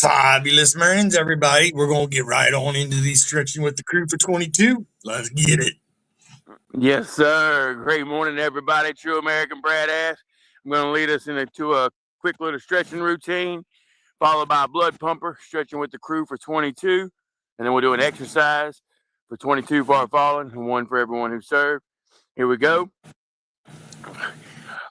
Fabulous mornings, everybody. We're going to get right on into these stretching with the crew for 22. Let's get it. Yes, sir. Great morning, everybody. True American Brad Ash. I'm going to lead us into a quick little stretching routine, followed by a blood pumper, stretching with the crew for 22. And then we'll do an exercise for 22 for our fallen and one for everyone who served. Here we go.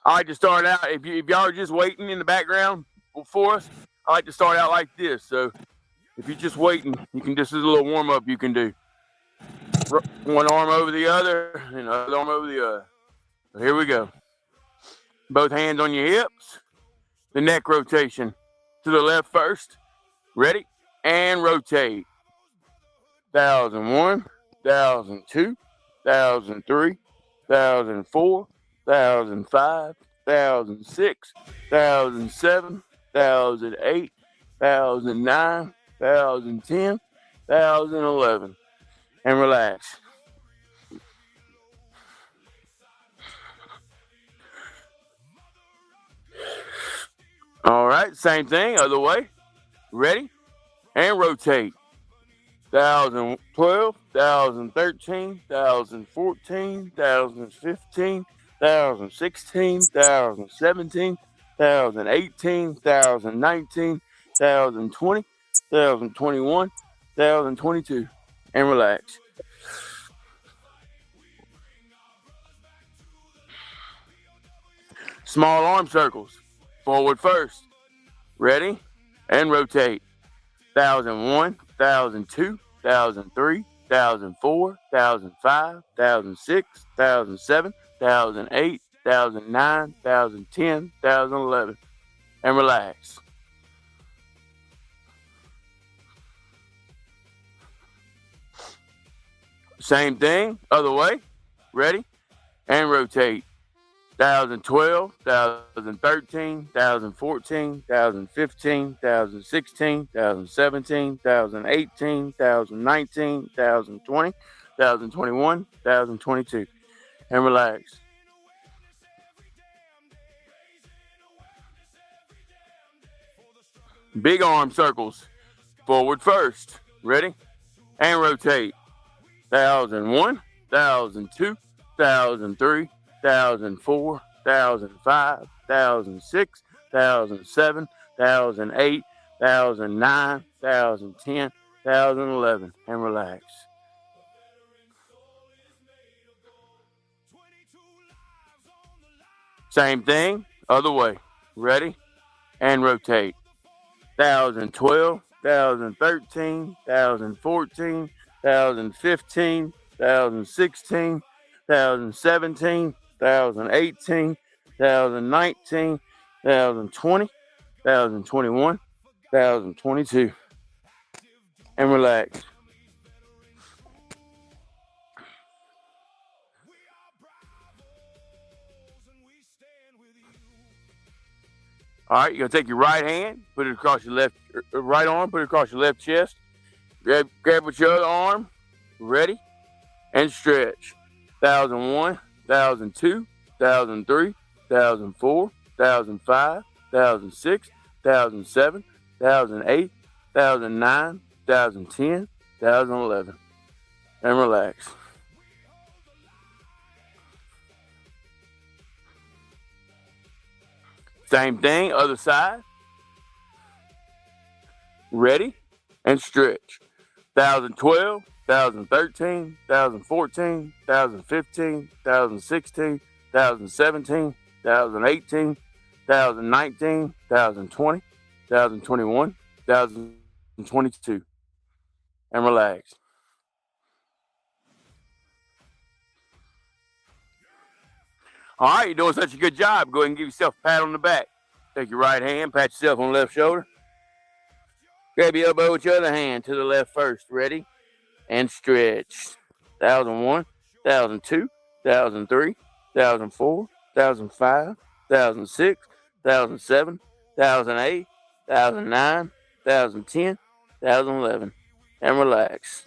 I like to start out, if y'all are just waiting in the background for us, I like to start out like this. So if you're just waiting, you can just, as a little warm up you can do. One arm over the other and another arm over the other. So here we go. Both hands on your hips. The neck rotation to the left first. Ready? And rotate. 1001, 1002, 1003, 1004, 1005, 1006, 1007, 1008, 1009, 1010, 1011. And relax. All right, same thing, other way. Ready? And rotate. 1012, 1013, 1014, 1015, 1016, 1017, 1018, 1019, 1020, 1021, 1022. And relax. Small arm circles. Forward first. Ready? And rotate. 1001, 1002, 1003, 1004, 1005, 1006, 1007, 1008, 1009, 1010, 1011. And relax. Same thing, other way. Ready? And rotate. 1012, 1013, 1014, 1015, 1016, 1017, 1018, 1019, 1020, 1021, 1022. And relax. Big arm circles. Forward first. Ready? And rotate. 1001, 1002, 1003, 1004, 1005, 1006, 1007, 1008, 1009, 1010, 1011, and relax. Same thing, other way. Ready? And rotate. 1012, 1013, 1014, 1015, 1016, 1017, 2018, 2019, 2020, 2021, 2022. And relax. All right, you're going to take your right hand, put it across your left, right arm, put it across your left chest. Grab with your other arm. Ready? And stretch. 1001, 1002, 1003, 1004, 1005, 1006, 1007, 1008, 1009, 2010, 2011. And relax. Same thing, other side. Ready? And stretch. 1012, 2013, 2014, 2015, 2016, 2017, 2018, 2019, 2020, 2021, 2022. And relax. All right, you're doing such a good job. Go ahead and give yourself a pat on the back. Take your right hand, pat yourself on the left shoulder. Grab your elbow with your other hand to the left first. Ready? And stretch. 1001, 1002, 1003, 1004, 1005, 1006, 1007, 1008, 1009, 2010, 2011. And relax.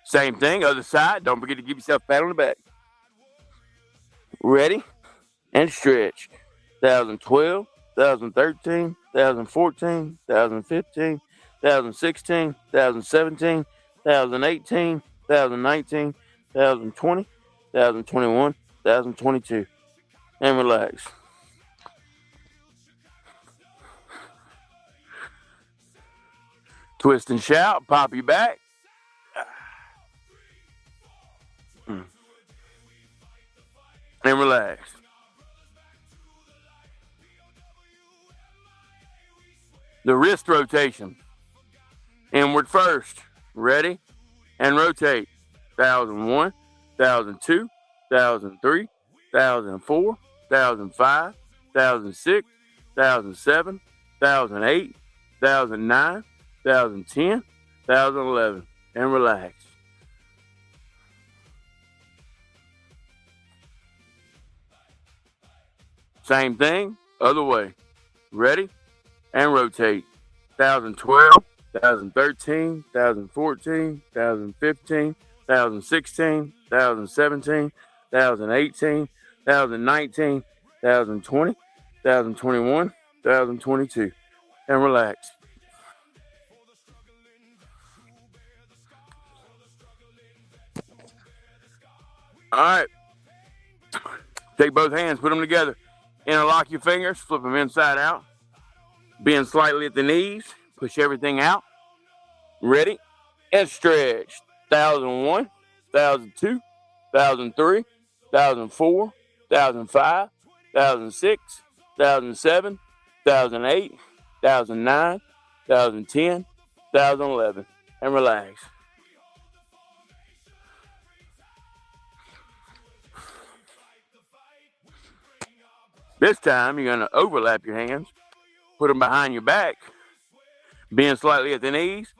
Same thing, other side. Don't forget to give yourself a pat on the back. Ready? and stretch. 2012, 2013, 2014, 2015, 2016, 2017, 2018, 2019, 2020, 2021, 2022. And relax. Twist and shout, pop your back. And relax. The wrist rotation. Inward first. Ready? And rotate. 1001, 1002, 1003, 1004, 1005, 1006, 1007, 1008, 1009, 2010, 2011. And relax. Same thing, other way. Ready? And rotate. 2012, 2013, 2014, 2015, 2016, 2017, 2018, 2019, 2020, 2021, 2022. And relax. All right. Take both hands, put them together. Interlock your fingers, flip them inside out. Bend slightly at the knees, push everything out. Ready? And stretch. 1001, 1002, 1003, 1004, 1005, 1006, 2007, 2008, 2009, 2010, 2011. And relax. This time, you're going to overlap your hands, put them behind your back, bend slightly at the knees,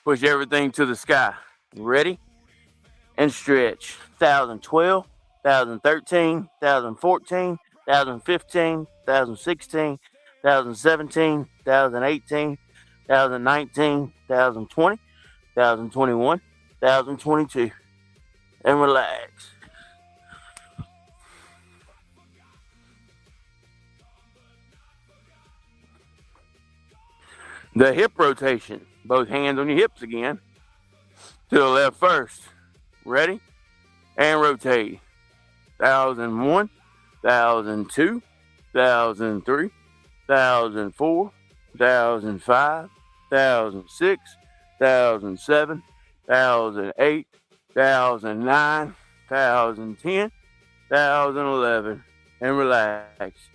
push everything to the sky. Ready? And stretch. 2012, 2013, 2014, 2015, 2016, 2017, 2018, 2019, 2020, 2021, 2022. And relax. The hip rotation. Both hands on your hips again. To the left first. Ready? And rotate. 1001, 1002, 1003, 1004, 1005, 1006, 2007, 2008, 2009, 2010, 2011. And relax.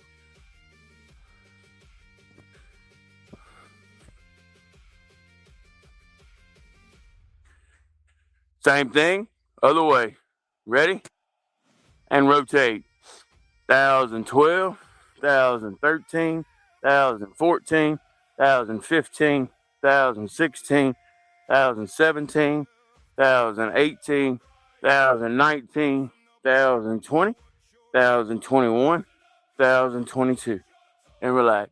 Same thing, other way. Ready? And rotate. 2012, 2013, 2014, 2015, 2016, 2017, 2018, 2019, 2020, 2021, 2022. And relax.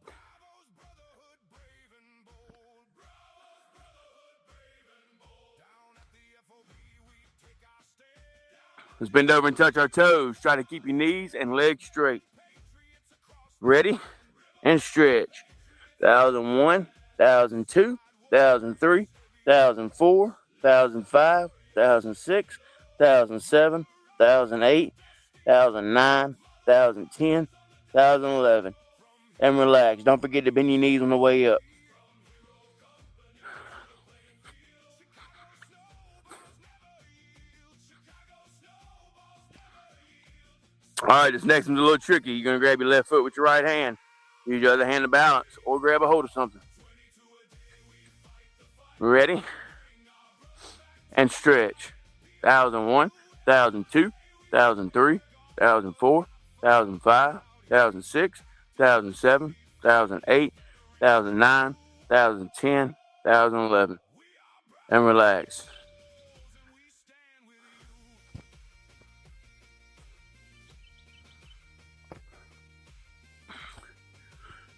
Let's bend over and touch our toes. Try to keep your knees and legs straight. Ready? And stretch. 1001, 1002, 1003, 1004, 1005, 1006, 2007, 2008, 2009, 2010, 2011. And relax. Don't forget to bend your knees on the way up. All right, this next one's a little tricky. You're going to grab your left foot with your right hand. Use your other hand to balance or grab a hold of something. Ready? And stretch. 1001, 1002, 1003, 1004, 1005, 1006, 2007, 2008, 2009, 2010, 2011. And relax.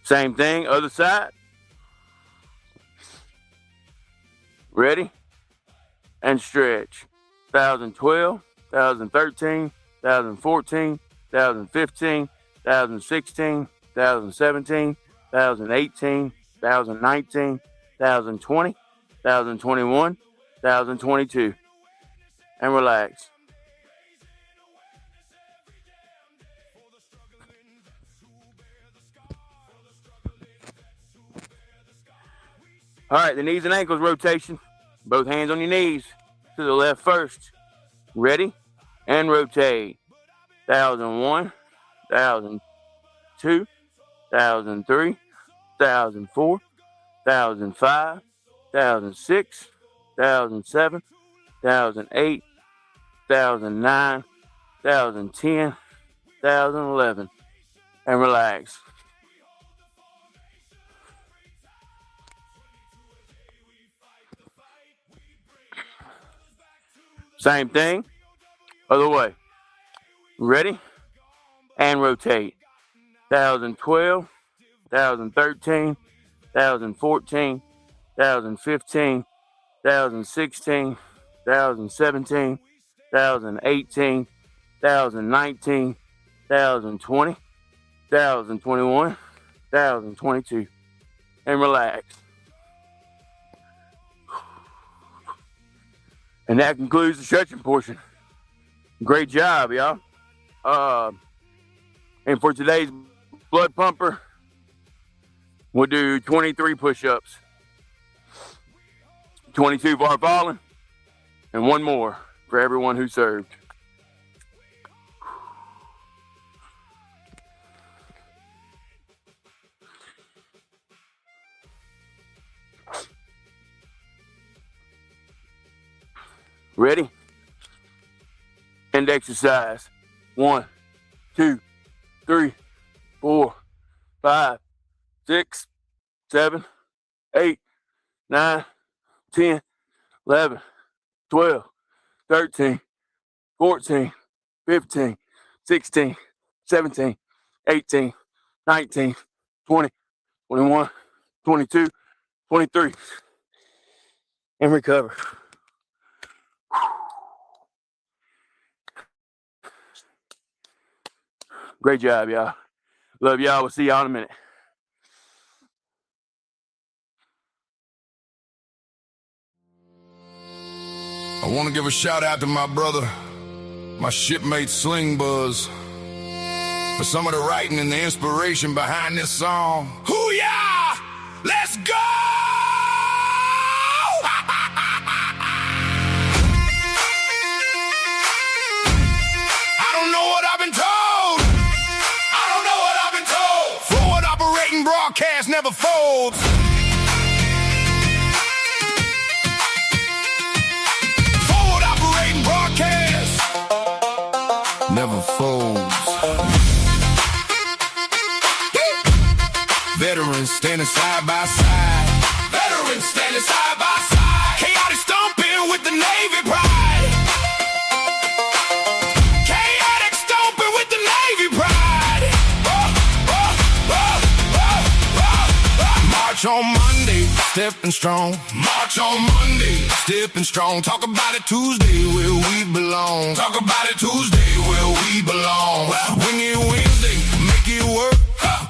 Same thing, other side. Ready? And stretch. 2012, 2013, 2014, 2015, 2016, 2017, 2018, 2019, 2020, 2021, 2022. And relax. All right, the knees and ankles rotation. Both hands on your knees. To the left first. Ready? And rotate. 1001, 1002, 1003, 1004, 1005, 1006, 1007, 1008, 1009, 1010, 1011. And relax. Same thing, other way. Ready? And rotate. 2012, 2013, 2014, 2015, 2016, 2017, 2018, 2019, 2020, 2021, 2022. And relax. And that concludes the stretching portion. Great job, y'all. And for today's blood pumper, we'll do 23 push-ups, 22 bar falling, and one more for everyone who served. Ready? End exercise. 1, 2, 3, 4, 5, 6, 7, 8, 9, 10, 11, 12, 13, 14, 15, 16, 17, 18, 19, 20, 21, 22, 23. And recover. Great job, y'all. Love y'all. We'll see y'all in a minute. I want to give a shout out to my brother, my shipmate Sling Buzz, for some of the writing and the inspiration behind this song. Hoo-yah! Let's go! I don't know what I've been told. I don't know what I've been told. Forward operating broadcast never folds. Never folds. Veterans standing side by side. Veterans standing side by side. Chaotic stomping with the Navy pride. Chaotic stomping with the Navy pride. March on Monday, stepping strong. March on Monday, stepping strong. Talk about it Tuesday, where we belong. Talk about it Tuesday, where we belong. Wing it Wednesday, make it work.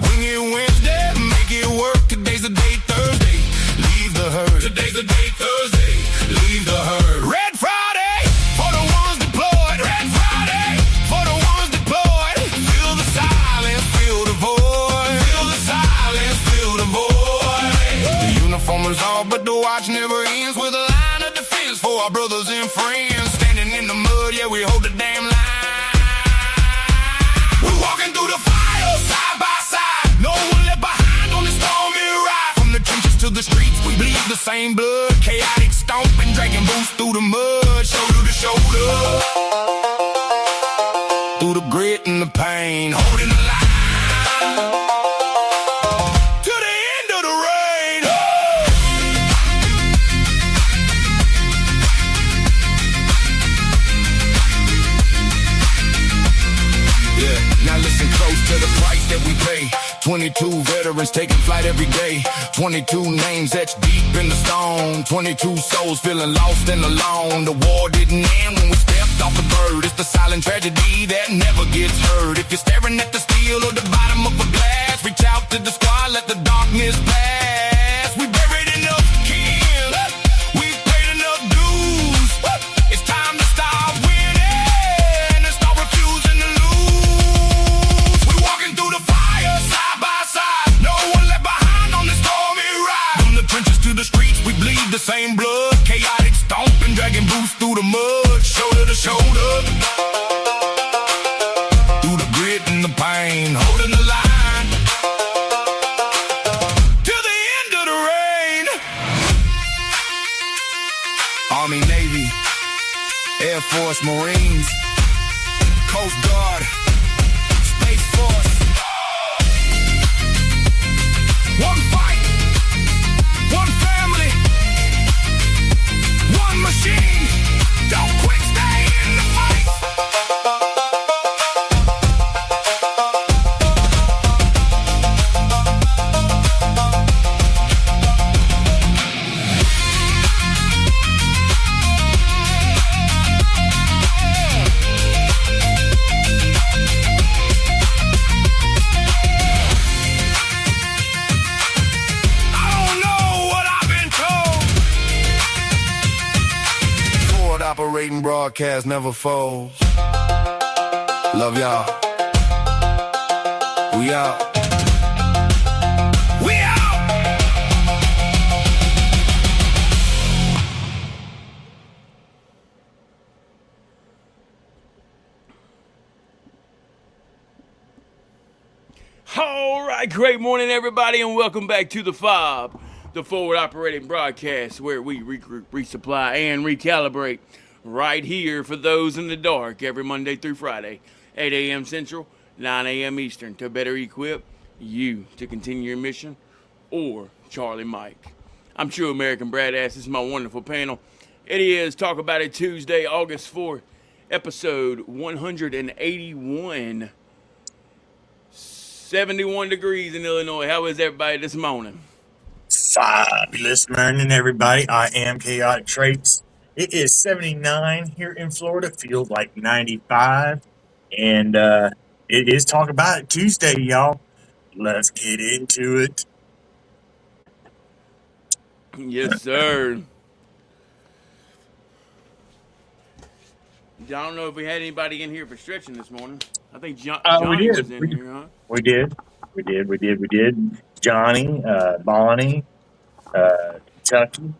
Wing it Wednesday, make it work. Today's the day, Thursday, leave the herd. Today's the day, Thursday, leave the herd. Red Friday, for the ones deployed. Red Friday, for the ones deployed. Feel the silence, feel the void. Feel the silence, feel the void. The uniform is all, but the watch never ends. With a line of defense for our brothers and friends. Standing in the mud, yeah, we hold the damn line. We're walking through the fire, side by side. No one left behind on this stormy ride. From the trenches to the streets, we bleed the same blood. Chaotic stomping, dragging boots through the mud. Shoulder to shoulder. Through the grit and the pain, holding the line. To the end of the rain. Yeah, now listen close to the price that we pay. 22 veterans taking flight every day. 22 names etched deep in the stone. 22 souls feeling lost and alone. The war didn't end when we stepped off the bird. It's the silent tragedy that never gets heard. If you're staring at the steel feel of the bottom of a glass. Reach out to the squad, let the darkness pass. We buried enough kin, we've paid enough dues. It's time to start winning and start refusing to lose. We're walking through the fire side by side, no one left behind on this stormy ride. From the trenches to the streets, we bleed the same blood. Chaotic stomping, dragging boots through the mud, shoulder to shoulder. Through the grit and the pain, holding the line till the end of the rain. Army, Navy, Air Force, Marines, Coast Guard, Space Force. One fight, one family, one machine. Don't quit, stay in the fight. I don't know what I've been told. Forward operating broadcast never folds. Love y'all. We out. We out. All right, great morning, everybody, and welcome back to the F.O.B, the forward operating broadcast, where we regroup, resupply, and recalibrate right here for those in the dark every Monday through Friday, 8 a.m. Central, 9 a.m. Eastern, to better equip you to continue your mission, or Charlie Mike. I'm True American Bradass. This is my wonderful panel. It is Talk About It Tuesday, August 4th, episode 181. 71 degrees in Illinois. How is everybody this morning? Fabulous morning, everybody. I am Chaotic Traits. It is 79 here in Florida. Feels like 95. And it is Talk About It Tuesday, y'all. Let's get into it. Yes, sir. I don't know if we had anybody in here for stretching this morning. I think We Johnny did. was in here, huh? We did. Johnny, Bonnie, Kentucky.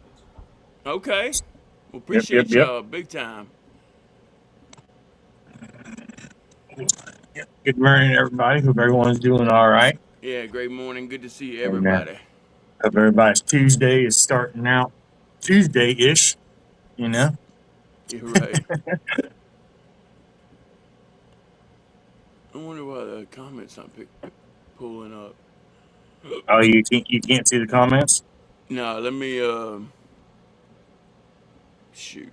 Okay. Well, appreciate Yep. y'all big time. Good morning, everybody. Hope everyone's doing all right. Yeah, great morning. Good to see everybody. Hope everybody's Tuesday is starting out Tuesday-ish, you know. You're right. I wonder why the comments not pulling up. Oh, you can't see the comments? No, let me shoot.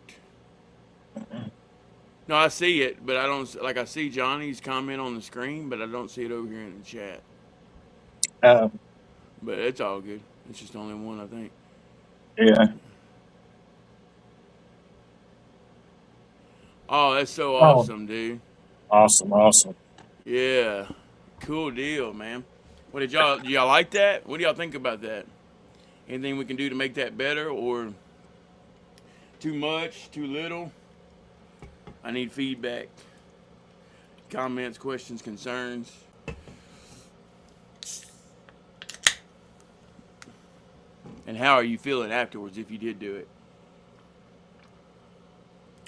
No, I see it, but I don't I see Johnny's comment on the screen, but I don't see it over here in the chat. But it's all good. It's just only one, I think. Yeah. Oh, that's so awesome, dude. Awesome. Yeah. Cool deal, man. What do y'all like that? What do y'all think about that? Anything we can do to make that better, or too much, too little? I need feedback. Comments, questions, concerns. And how are you feeling afterwards if you did do it?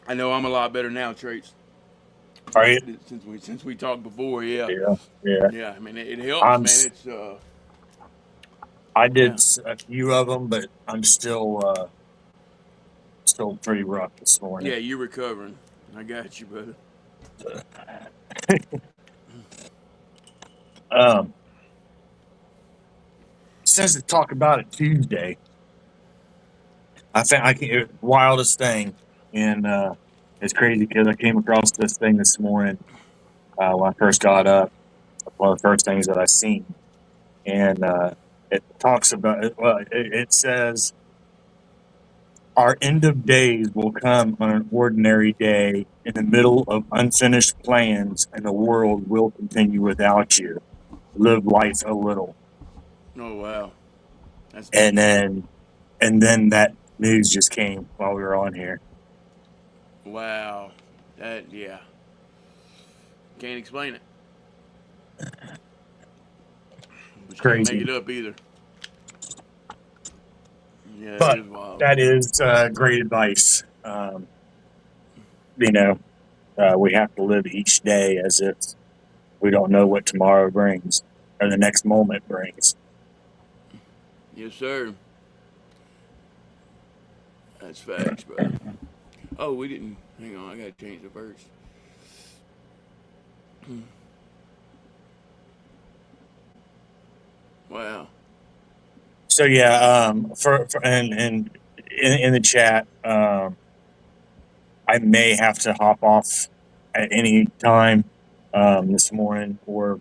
I know I'm a lot better now, Traits. Are you? Since we talked before, yeah. Yeah. I mean, it helps, man. It's I did a few of them, but I'm still pretty rough this morning. Yeah, you're recovering. I got you, brother. Since to Talk About It Tuesday, it wildest thing, and it's crazy because I came across this thing this morning when I first got up. One of the first things that I seen, and it talks about it. Well, it says Our end of days will come on an ordinary day in the middle of unfinished plans, and the world will continue without you. Live life a little. Oh wow, that's And deep. then that news just came while we were on here. Wow, that yeah, can't explain it, but you can't make Crazy. it up either. Yeah, it But is wild. that is great advice. You know, we have to live each day as if we don't know what tomorrow brings or the next moment brings. Yes, sir. That's facts, brother. Oh, we didn't. Hang on, I gotta change the verse. Wow. So yeah, for and in the chat, I may have to hop off at any time this morning, or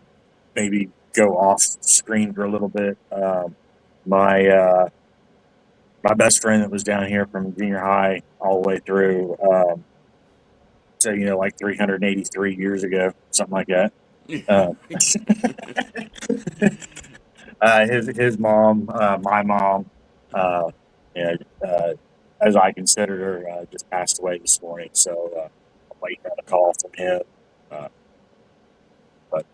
maybe go off screen for a little bit. My my best friend that was down here from junior high all the way through, so like 383 years ago, something like that. Um, his mom, my mom, uh, you know, as I considered her, just passed away this morning. So I'm waiting on a call from him. Uh, but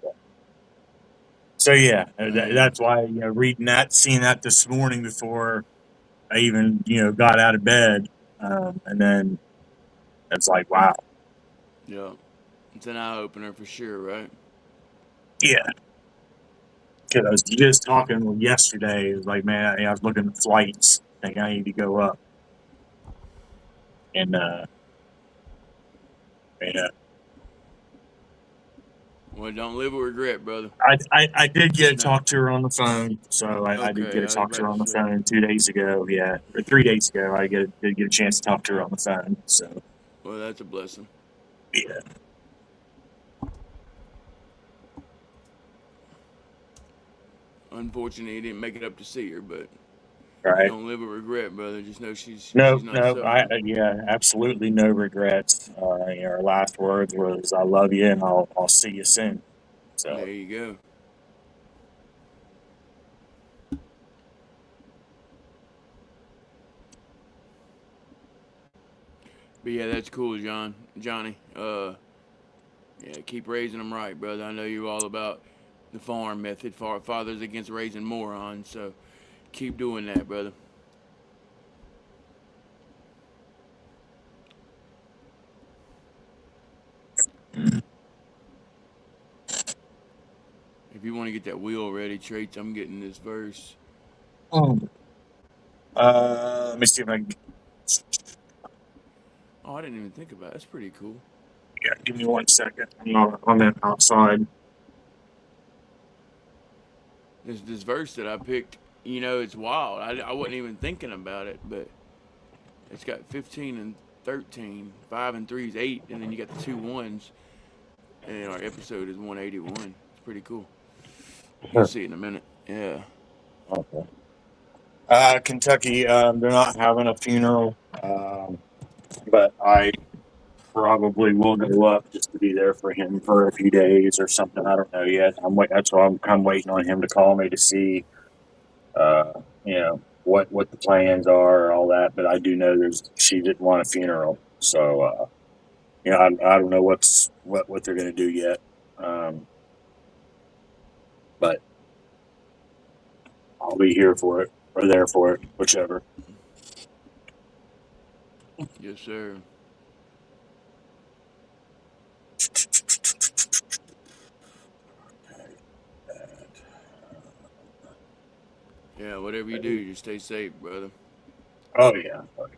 so yeah, Man, that's why reading that, seeing that this morning before I even got out of bed, and then it's like, wow, yeah, it's an eye opener for sure, right? yeah. Because I was just talking yesterday. It was like, man, I was looking at flights, thinking I need to go up, and you Well, don't live with regret, brother. I did get to Just know. talk to her on the phone, so I did get Okay, to I was talk to about her to on the say. phone 2 days ago, yeah, or 3 days ago. Did get a chance to talk to her on the phone, so Well, that's a blessing. yeah, Unfortunately, you didn't make it up to see her, but right. don't live with regret, brother. Just know No, she's not no, suffering. yeah, absolutely no regrets. Our last words was, "I love you, and I'll see you soon." So, There you go. But yeah, that's cool, Johnny. Yeah, keep raising them right, brother. I know you're all about the farm method, fathers against raising morons. So keep doing that, brother. If you want to get that wheel ready, traits, I'm getting this verse. let me see if I can. Oh, I didn't even think about it. That's pretty cool. Yeah, give me 1 second. I'm that outside. This verse that I picked, it's wild. I wasn't even thinking about it, but it's got 15 and 13, 5 and 3 is 8, and then you got the two ones, and our episode is 181. It's pretty cool. You'll see it in a minute. Yeah. Okay. Kentucky, they're not having a funeral, but I probably will go up just to be there for him for a few days or something. I don't know yet. That's why I'm waiting on him to call me to see, uh, what the plans are and all that. But I do know she didn't want a funeral, so I don't know what they're going to do yet. Um, but I'll be here for it or there for it, whichever. Yes, sir. Yeah, whatever you do, just stay safe, brother. Oh yeah. Oh, yeah.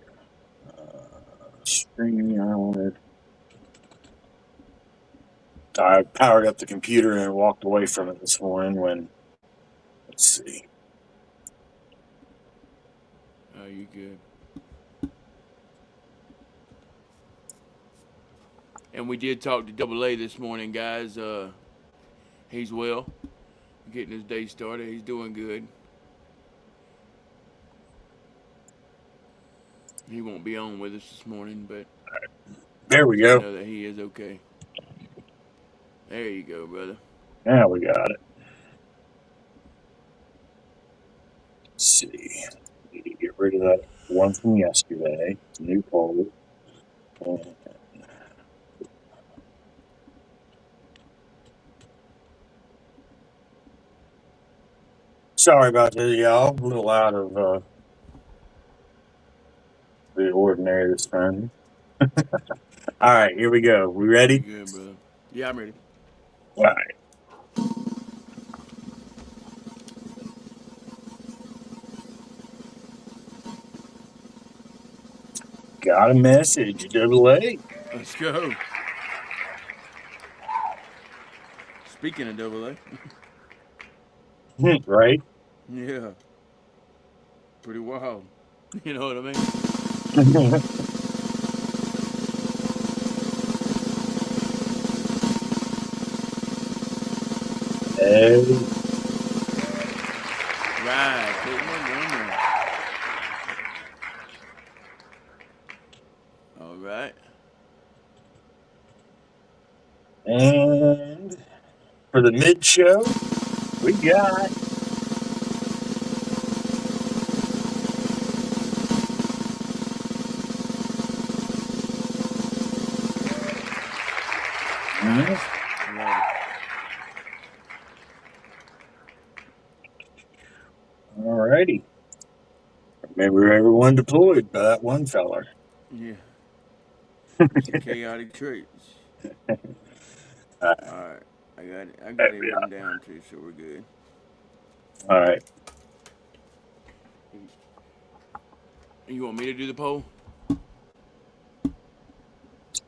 Streaming. I powered up the computer and walked away from it this morning when, let's see. Oh, you good. And we did talk to Double A this morning, guys. He's well, getting his day started. He's doing good. He won't be on with us this morning, but There we just go. know that he is okay. There you go, brother. Now we got it. Let's see. Need to get rid of that one from yesterday. New poll. Sorry about this, y'all. A little out of the ordinary this time. All right, here we go. We You ready? good, brother? Yeah, I'm ready. All right. Got a message. Double A. Let's go. Speaking of double A, Right? yeah, pretty wild. You know what I mean? Hey. Right, putting it in there. All right. And for the mid show, we got Nice. Love it. all righty. Remember everyone deployed by that one feller. Yeah. Some chaotic traits. Uh, All right. I got it. I got it yeah. written down too, so we're good. All right. You want me to do the poll?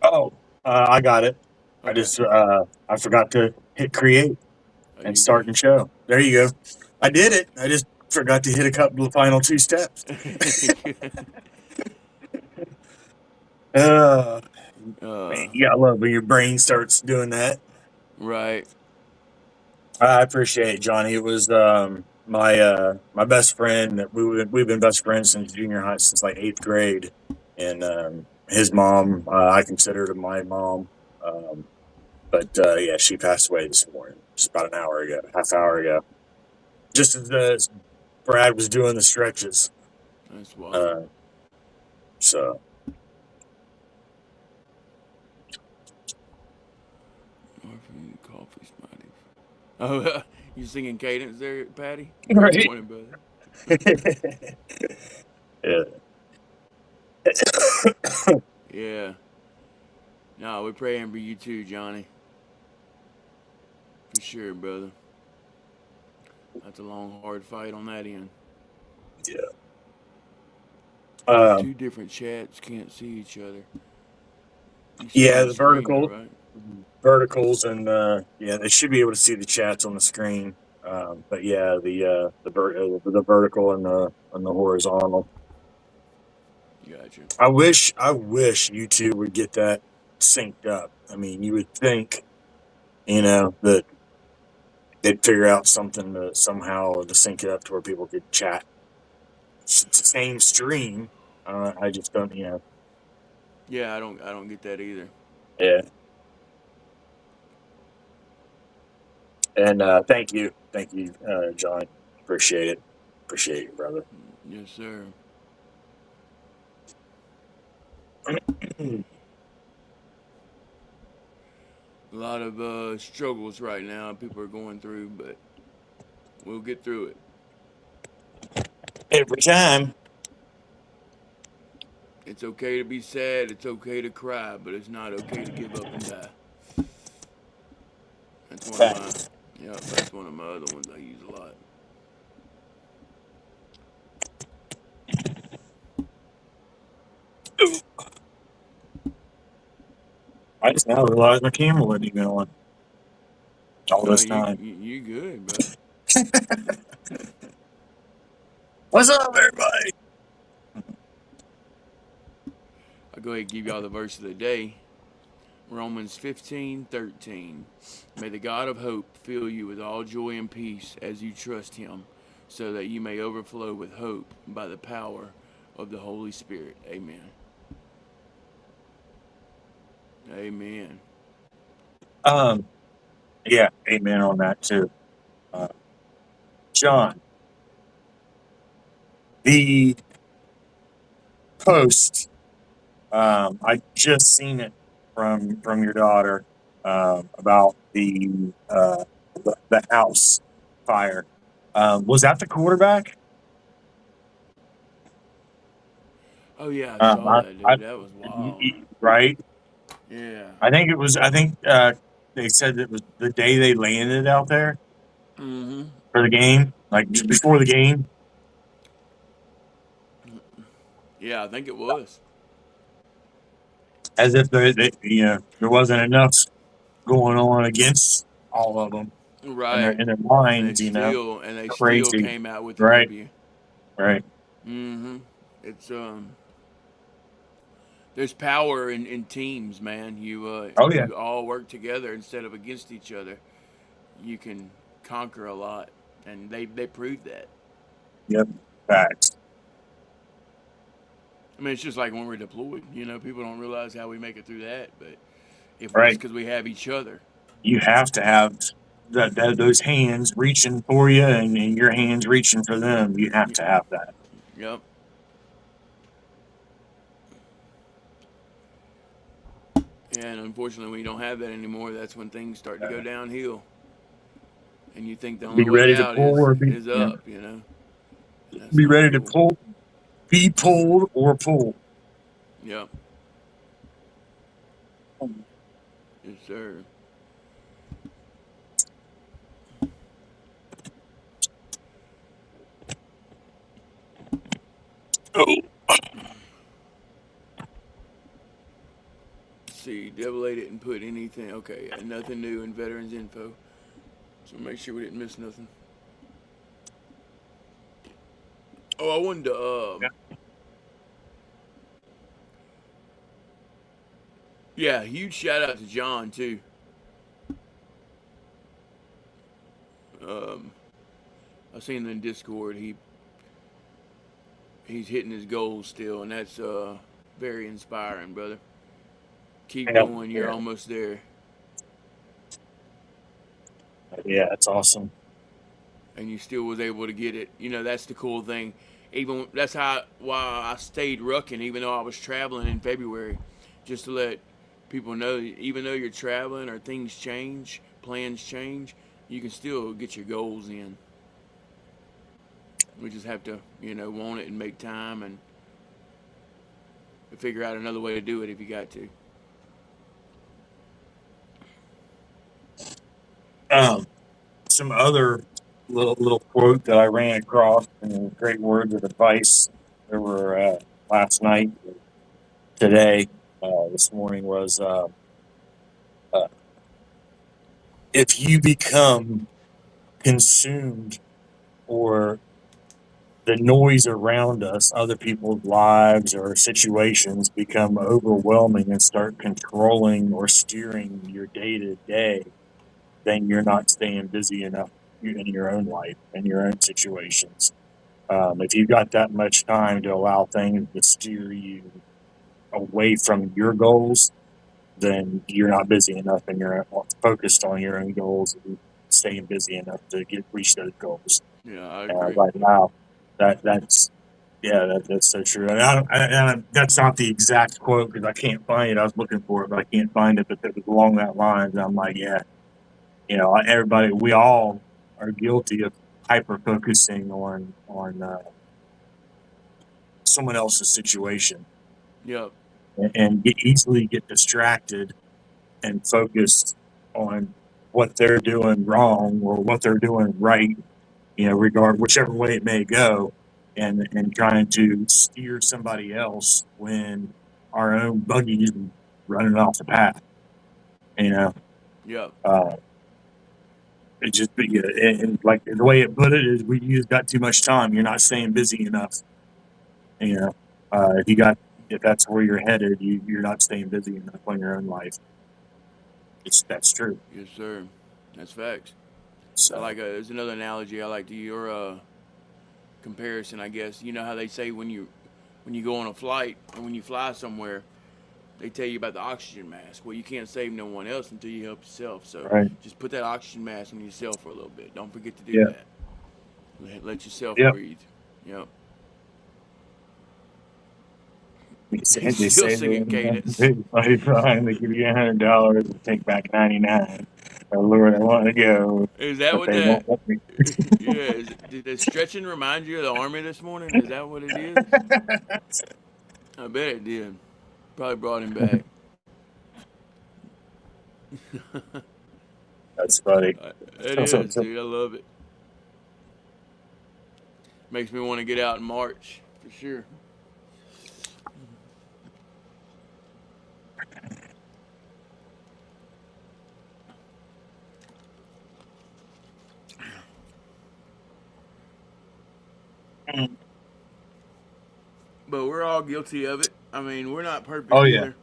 Oh, I got it. I Okay. just I forgot to hit create Are and you start and show. There you go. I did it. I just forgot to hit a couple of final two steps. good? Uh, man, uh, you gotta love when your brain starts doing that. right. I appreciate it, Johnny. It was my best friend. We've been best friends since junior high, since like eighth grade, and his mom I considered my mom. Um, but yeah, she passed away this morning, just about an hour ago, half hour ago. Just as Brad was doing the stretches. That's wild. Uh, so Morphine, coffee, smiley. Oh, you singing cadence there, Patty? Good right. morning, brother. Yeah. Yeah. No, we're praying for you too, Johnny. For sure, brother. That's a long, hard fight on that end. Yeah. Two different chats can't see each other. You see it Yeah, on the the screen, though, right? verticals, and yeah, they should be able to see the chats on the screen. But yeah, the vertical and the horizontal. Gotcha. I wish you two would get that synced up. I mean, you would think, that they'd figure out something to somehow to sync it up to where people could chat. It's the same stream. I just don't. Yeah, I don't get that either. Yeah. And thank you, John. Appreciate you, brother. Yes, sir. A lot of struggles right now people are going through, but we'll get through it. Every time. It's okay to be sad. It's okay to cry, but it's not okay to give up and die. That's one of my, Facts. yep, that's one of my other ones I use a lot. I just now realized my camera wasn't even on all No, this you time. you, you good, brother. What's up, everybody? I'll go ahead and give y'all the verse of the day. Romans 15:13. May the God of hope fill you with all joy and peace as you trust him, so that you may overflow with hope by the power of the Holy Spirit. Amen. Amen. Um, yeah, amen on that too. Uh, John, the post, I just seen it from your daughter about the house fire. Was that the quarterback? Oh yeah, I saw that, I dude. That was wild. right. Yeah. I think it was. I think they said it was the day they landed out there Mm-hmm. for the game, like just before the game, Yeah, I think it was. as if there wasn't enough going on against all of them Right. in their And they minds. still Crazy, came out with the right? W. Right. Mm-hmm. It's there's power in teams, man. Oh yeah. You all work together instead of against each other. You can conquer a lot, and they proved that. Yep. Facts. I mean, it's just like when we're deployed. People don't realize how we make it through that, but if it's Right. because we have each other. You have to have those hands reaching for you, and your hands reaching for them. You have Y- to have that. Yep. And unfortunately, when you don't have that anymore, that's when things start to go downhill. And you think the only Be way ready to out pull is or be is up, and that's be not ready to cool. pull, be pulled or pull. Yep. Yes, sir. Oh, Let's see, Devil A didn't put anything. Okay, yeah, nothing new in veterans info. So make sure we didn't miss nothing. Oh, I wanted to. Yeah, huge shout out to John too. Um, I seen in Discord he's hitting his goals still, and that's very inspiring, brother. Keep yeah, going. You're yeah, almost there, yeah. That's awesome. and you still was able to get it. That's the cool thing. Even that's why I stayed rucking, even though I was traveling in February, just to let people know. Even though you're traveling or things change, plans change, you can still get your goals in. We just have to, want it and make time and figure out another way to do it if you got to. Um, some other little quote that I ran across and great words of advice that were last night, today, this morning was uh, if you become consumed or the noise around us, other people's lives or situations become overwhelming and start controlling or steering your day to day, then you're not staying busy enough in your own life and your own situations. If you've got that much time to allow things to steer you away from your goals, then you're not busy enough and you're focused on your own goals and staying busy enough to reach those goals. Yeah, I agree. Right now, that's yeah, that's so true. And that's not the exact quote because I can't find it. I was looking for it, but I can't find it. But it was along that lines. I'm like, yeah, everybody, we all are guilty of hyper focusing on someone else's situation Yep. and easily get distracted and focused on what they're doing wrong or what they're doing right, regard whichever way it may go, and trying to steer somebody else when our own buggy is running off the path. You know, Yep. uh, it just and like the way it put it is, you just got too much time. You're not staying busy enough. You know, if that's where you're headed, you're not staying busy enough on your own life. That's true. Yes, sir. That's facts. So There's another analogy I like to your comparison, I guess. You know how they say when you when you go on a flight or when you fly somewhere, they tell you about the oxygen mask. Well, you can't save no one else until you help yourself. So Right. just put that oxygen mask on yourself for a little bit. Don't forget to do Yeah. that. Let yourself Yep. breathe. Yep. They He's still say singing that Cadence. they fight fine. They give you $100 and take back 99. Oh Lord, I want to go, Is that but what they that? won't let me. Yeah. Did the stretching remind you of the army this morning? Is that what it is? I bet it did. Probably brought him back. That's funny. It is, dude. I love it. Makes me want to get out in March for sure. But we're all guilty of it. I mean, we're not Oh perfect yeah. either.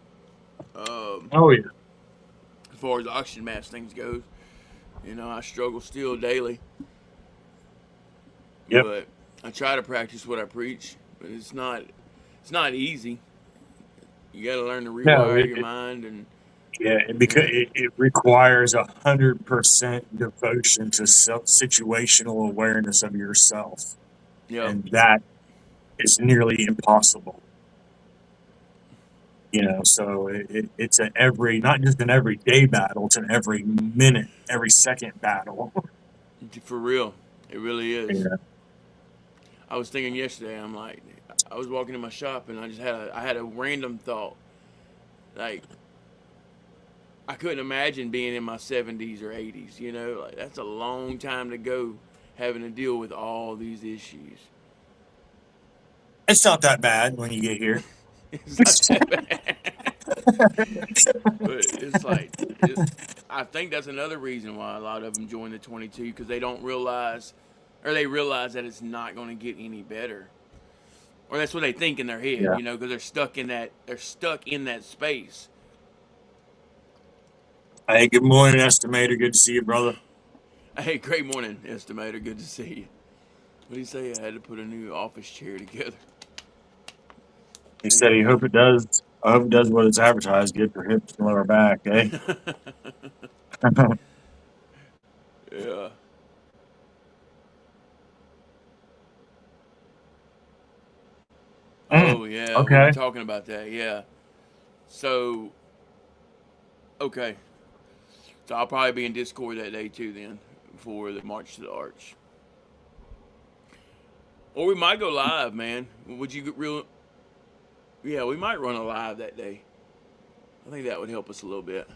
Oh yeah. As far as oxygen mask things goes, I struggle still daily. Yep. But I try to practice what I preach. But it's not easy. You got to learn to No, rewire your mind and yeah, because it requires 100% devotion to situational awareness of yourself, yep, and that is nearly impossible. So it's an not just an everyday battle, it's an every minute, every second battle. for real, it really is. Yeah. I was thinking yesterday. I'm like, I was walking in my shop and I had a random thought. Like, I couldn't imagine being in my 70s or 80s. Like that's a long time to go, having to deal with all these issues. It's not that bad when you get here. It's not that bad, but it's like I think that's another reason why a lot of them join the 22 because they don't realize, or they realize that it's not going to get any better, or that's what they think in their head, Yeah. because they're stuck in that space. Hey, good morning, estimator. Good to see you, brother. Hey, great morning, estimator. Good to see you. What do you say? I had to put a new office chair together. He There said he you hope it does. I hope it does what it's advertised. Good for hips and lower back, eh? go. Yeah. Mm, Oh yeah, we were okay. talking about that. Yeah. So okay. So I'll probably be in Discord that day too. Then for the March to the Arch, or we might go live, man. Would you get real? Yeah, we might run a live that day. I think that would help us a little bit.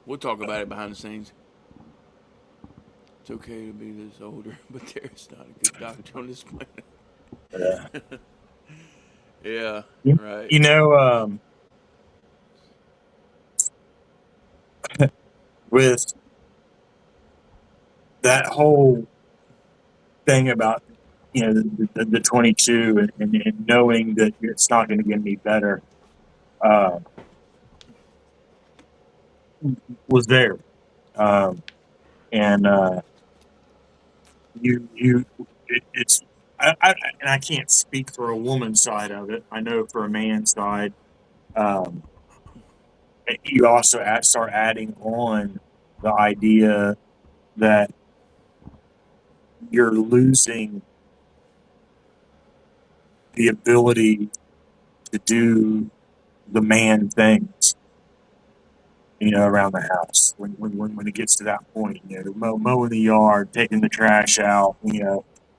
We'll talk about it behind the scenes. It's okay to be this older, but there's not a good doctor on this planet. Yeah. Yeah, You right. you know, with that whole thing about the 22 and knowing that it's not going to get any better, uh, was there, um, and you it's and I can't speak for a woman's side of it. I know for a man's side, um, you also start adding on the idea that you're losing the ability to do the man things, around the house when it gets to that point, mowing the yard, taking the trash out,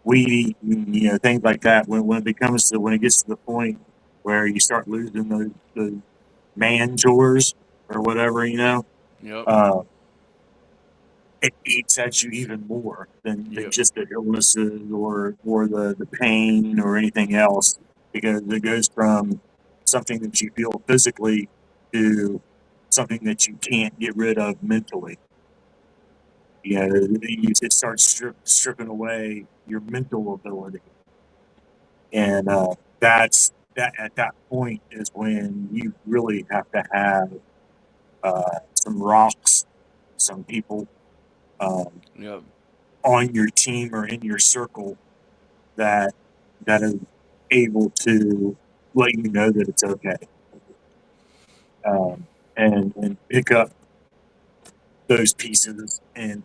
weed eating, things like that. When it gets to the point where you start losing the man chores or whatever, Yep. uh, it eats at you even more than Yep. just the illnesses or the pain or anything else, because it goes from something that you feel physically to something that you can't get rid of mentally. It starts stripping away your mental ability, and that's that. At that point is when you really have to have some rocks, some people, um, Yep. on your team or in your circle that that is able to let you know that it's okay, and pick up those pieces and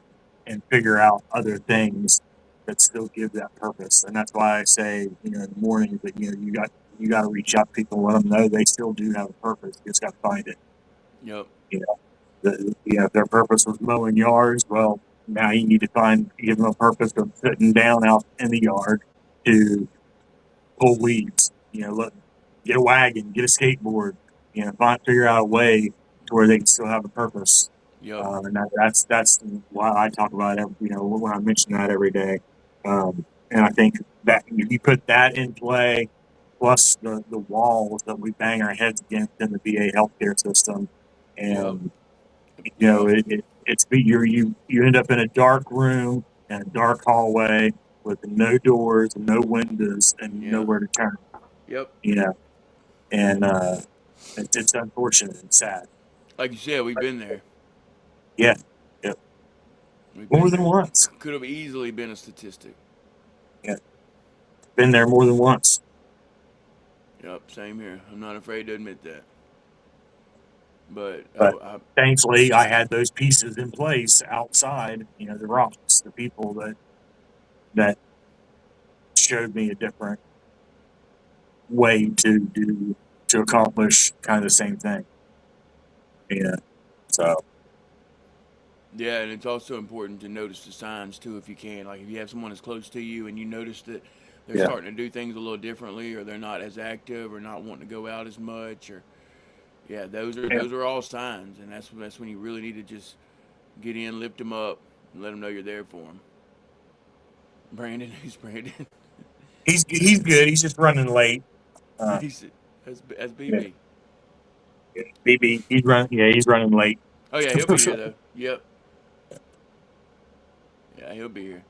figure out other things that still give that purpose. And that's why I say, in the morning that you got to reach out to people and let them know they still do have a purpose. You just got to find it. Yep. If their purpose was mowing yards, well, now you need to give them a purpose of sitting down out in the yard to pull weeds. Get a wagon, get a skateboard. Figure out a way to where they can still have a purpose. Yep. And that's why I talk about it. When I mention that every day. And I think that if you put that in play, plus the walls that we bang our heads against in the VA healthcare system, Yep. and Yep. you end up in a dark room and a dark hallway with no doors and no windows and Yeah. nowhere to turn. Yep. And it's unfortunate and sad. Like you said, we've been there. Yeah, yeah, We've more been than there. once. Could have easily been a statistic. Yeah, been there more than once. Yep. Same here. I'm not afraid to admit that. But But thankfully, I had those pieces in place outside. The rocks, the people that showed me a different way to accomplish kind of the same thing. Yeah. So yeah, and it's also important to notice the signs too, if you can. Like if you have someone that's close to you and you notice that they're yeah, starting to do things a little differently, or they're not as active, or not wanting to go out as much, or yeah, yeah. those are all signs, and that's when you really need to just get in, lift them up, and let them know you're there for them. Brandon, who's Brandon? He's good. He's just running late. Uh, He's that's yeah, BB. yeah. BB, he's running. Yeah, he's running late. Oh yeah, he'll be here though. Yep. Yeah, he'll be here.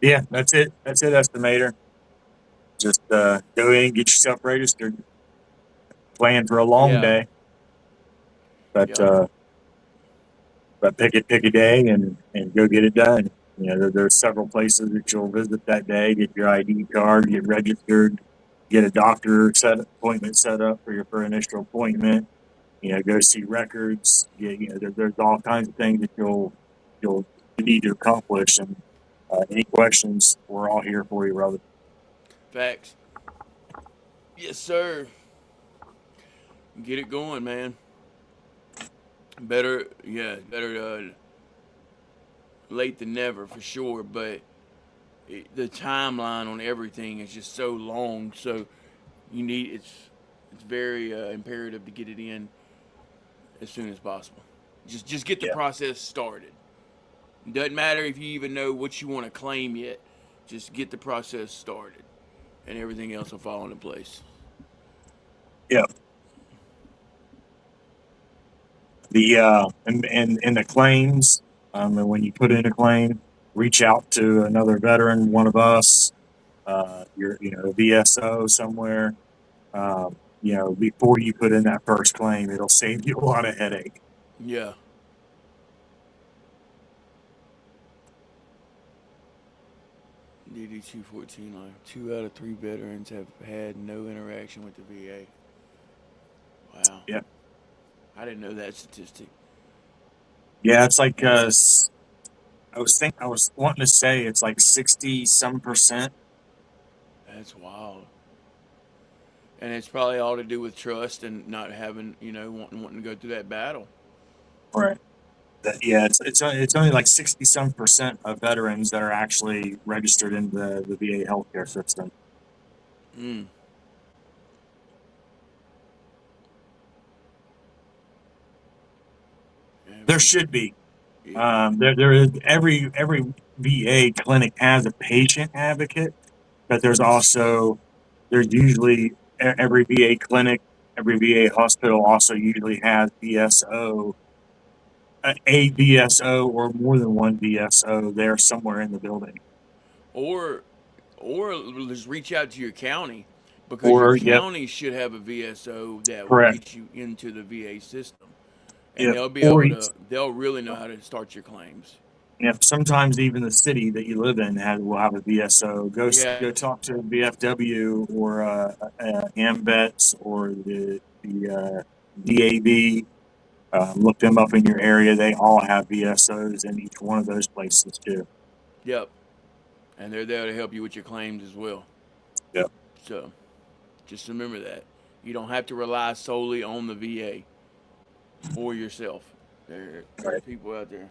Yeah, that's it. That's it, estimator. Just go in, get yourself registered. Plan for a long Yeah. day, but Yep. pick a day and go get it done. There's several places that you'll visit that day. Get your ID card, get registered, get a appointment set up for initial appointment. Go see records. There's all kinds of things that you'll need to accomplish. And any questions, we're all here for you, brother. Facts. Yes, sir. Get it going, man. Better, yeah, better late than never for sure. But the timeline on everything is just so long. So it's very imperative to get it in as soon as possible. Just get the Yeah, process started. Doesn't matter if you even know what you want to claim yet. Just get the process started, and everything else will fall into place. yeah. And the claims. And when you put in a claim, reach out to another veteran, one of us, your VSO somewhere. Before you put in that first claim, it'll save you a lot of headache. Yeah. DD 214 line. 2 out of 3 veterans have had no interaction with the VA. Wow. Yeah, I didn't know that statistic. yeah. It's like I was wanting to say it's like 60% That's wild. And it's probably all to do with trust and not having, wanting to go through that battle. right. Yeah, it's only like 60% of veterans that are actually registered in the VA healthcare system. Mm. There should be. Yeah. There is every VA clinic has a patient advocate, but there's usually every VA clinic, every VA hospital also usually has VSO, a VSO or more than one VSO there somewhere in the building. Or, or just reach out to your county, because your Or yep, county should have a VSO that will correct. get you into the VA system, and Yep. Or they'll really know how to start your claims. sometimes even the city that you live in will have a VSO. Yeah. Go talk to VFW or AMVETS or the DAV. Look them up in your area. They all have VSOs in each one of those places too. Yep. And they're there to help you with your claims as well. Yep. So just remember that. You don't have to rely solely on the VA or yourself. There's Right. people out there.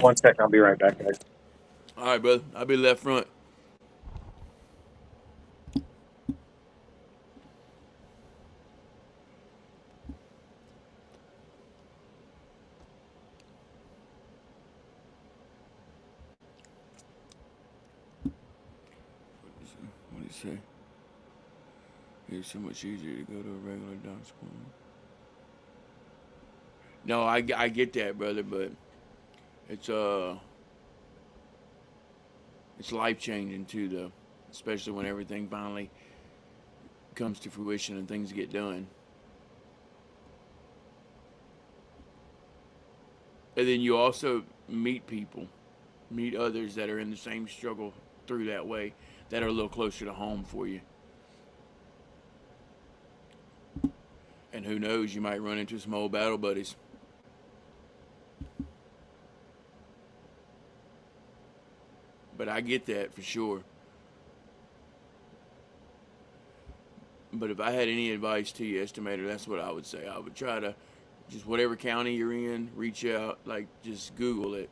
One second, I'll be right back, guys. All right, brother. I'll be left front. What did he say? It's so much easier to go to a regular doctor's appointment. No, I get that, brother, but it's it's life changing too, though, especially when everything finally comes to fruition and things get done. And then you also meet people, meet others that are in the same struggle through that way, that are a little closer to home for you. And who knows, you might run into some old battle buddies. But I get that for sure. But if I had any advice to you, estimator, that's what I would say. I would try to just whatever county you're in, reach out, like just Google it,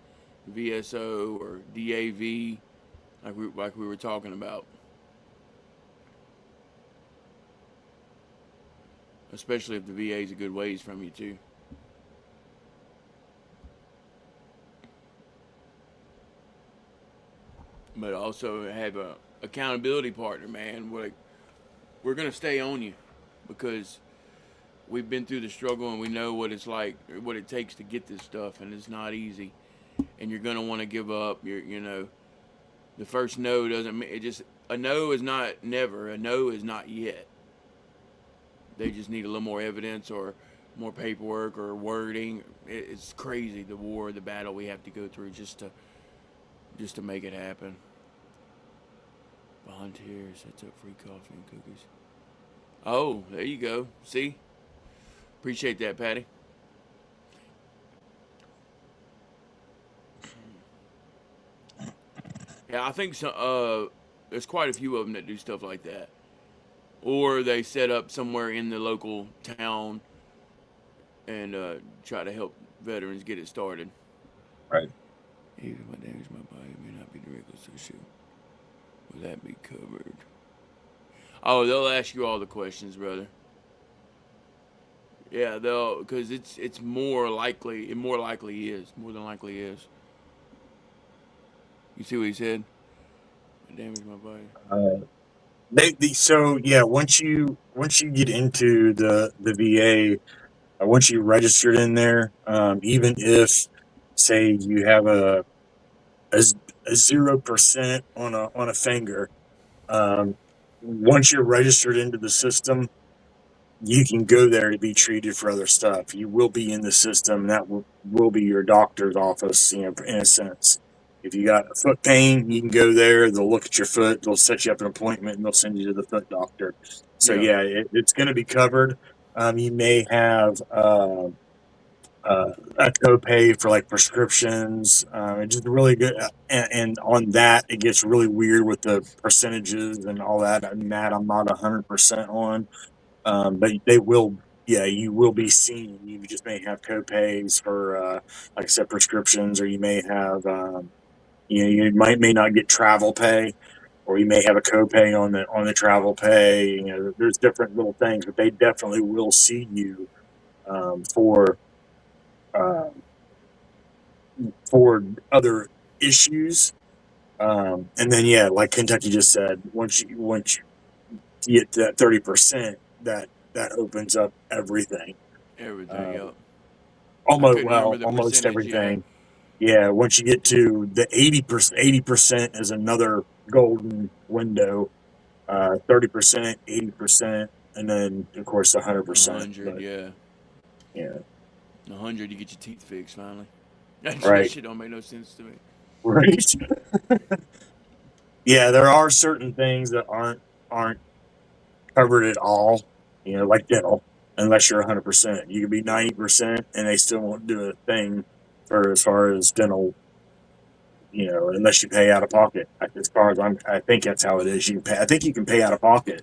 VSO or DAV, like we were talking about. Especially if the VA is a good ways from you too. But also have a accountability partner, man. We're gonna stay on you because we've been through the struggle and we know what it's like, what it takes to get this stuff, and it's not easy. And you're gonna want to give up. The first no doesn't mean it. Just a no is not never. A no is not yet. They just need a little more evidence or more paperwork or wording. It's crazy the battle we have to go through just to make it happen. Volunteer sets up free coffee and cookies. Oh, there you go. See? Appreciate that, Patty. Yeah, I think so. There's quite a few of them that do stuff like that, or they set up somewhere in the local town and try to help veterans get it started. Right. Even if I damage my body, it may not be directly associated. Will that be covered? Oh, they'll ask you all the questions, brother. Yeah, they'll, because it's more likely. It more likely is. More than likely is. You see what he said? I damaged my body. So yeah, once you get into the VA, once you registered in there, even if say you have a 0% on a finger, once you're registered into the system, you can go there to be treated for other stuff. You will be in the system. That will be your doctor's office, in a sense. If you got foot pain, you can go there. They'll look at your foot. They'll set you up an appointment, and they'll send you to the foot doctor. So Yeah. yeah, it's going to be covered. You may have a copay for like prescriptions. It's just really good. And on that, it gets really weird with the percentages and all that. And that I'm not 100% on. But they will, yeah, you will be seen. You just may have copays for, like I said, prescriptions, or you may have, you may not get travel pay, or you may have a copay on the travel pay. There's different little things, but they definitely will see you for uh, other issues. And then yeah, like Kentucky just said, once you get to that 30%, that opens up everything. Everything. Uh, Yep. I couldn't remember the almost percentage. Yeah. everything. Yeah, once you get to the 80% is another golden window. 30%, 80%, and then of course 100%. 100, But yeah. yeah, 100, you get your teeth fixed finally. That right, shit don't make no sense to me. right. Yeah, there are certain things that aren't covered at all. Like dental, unless you're 100%. You could be Yeah. 90%, and they still won't do a thing for as far as dental. Unless you pay out of pocket. As far as I think that's how it is. You can pay. I think you can pay out of pocket.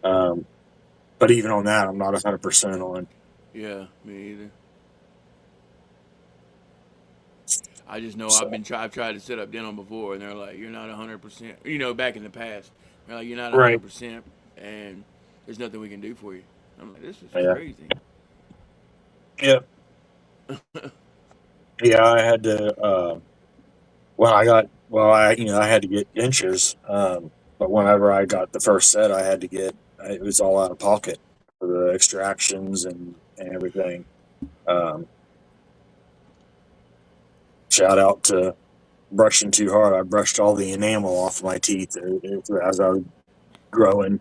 Um, but even on that, I'm not 100% on. Yeah, me either. I just know So I've tried to set up dental before, and they're like, "You're not 100%." You know, back in the past, they're like, "You're not right, 100%, and there's nothing we can do for you." I'm like, "This is yeah, crazy." yeah, yeah. I had to. I had to get dentures. But whenever I got the first set, I had to get. It was all out of pocket for the extractions and everything. Um, Shout out to brushing too hard. I brushed all the enamel off my teeth as I was growing,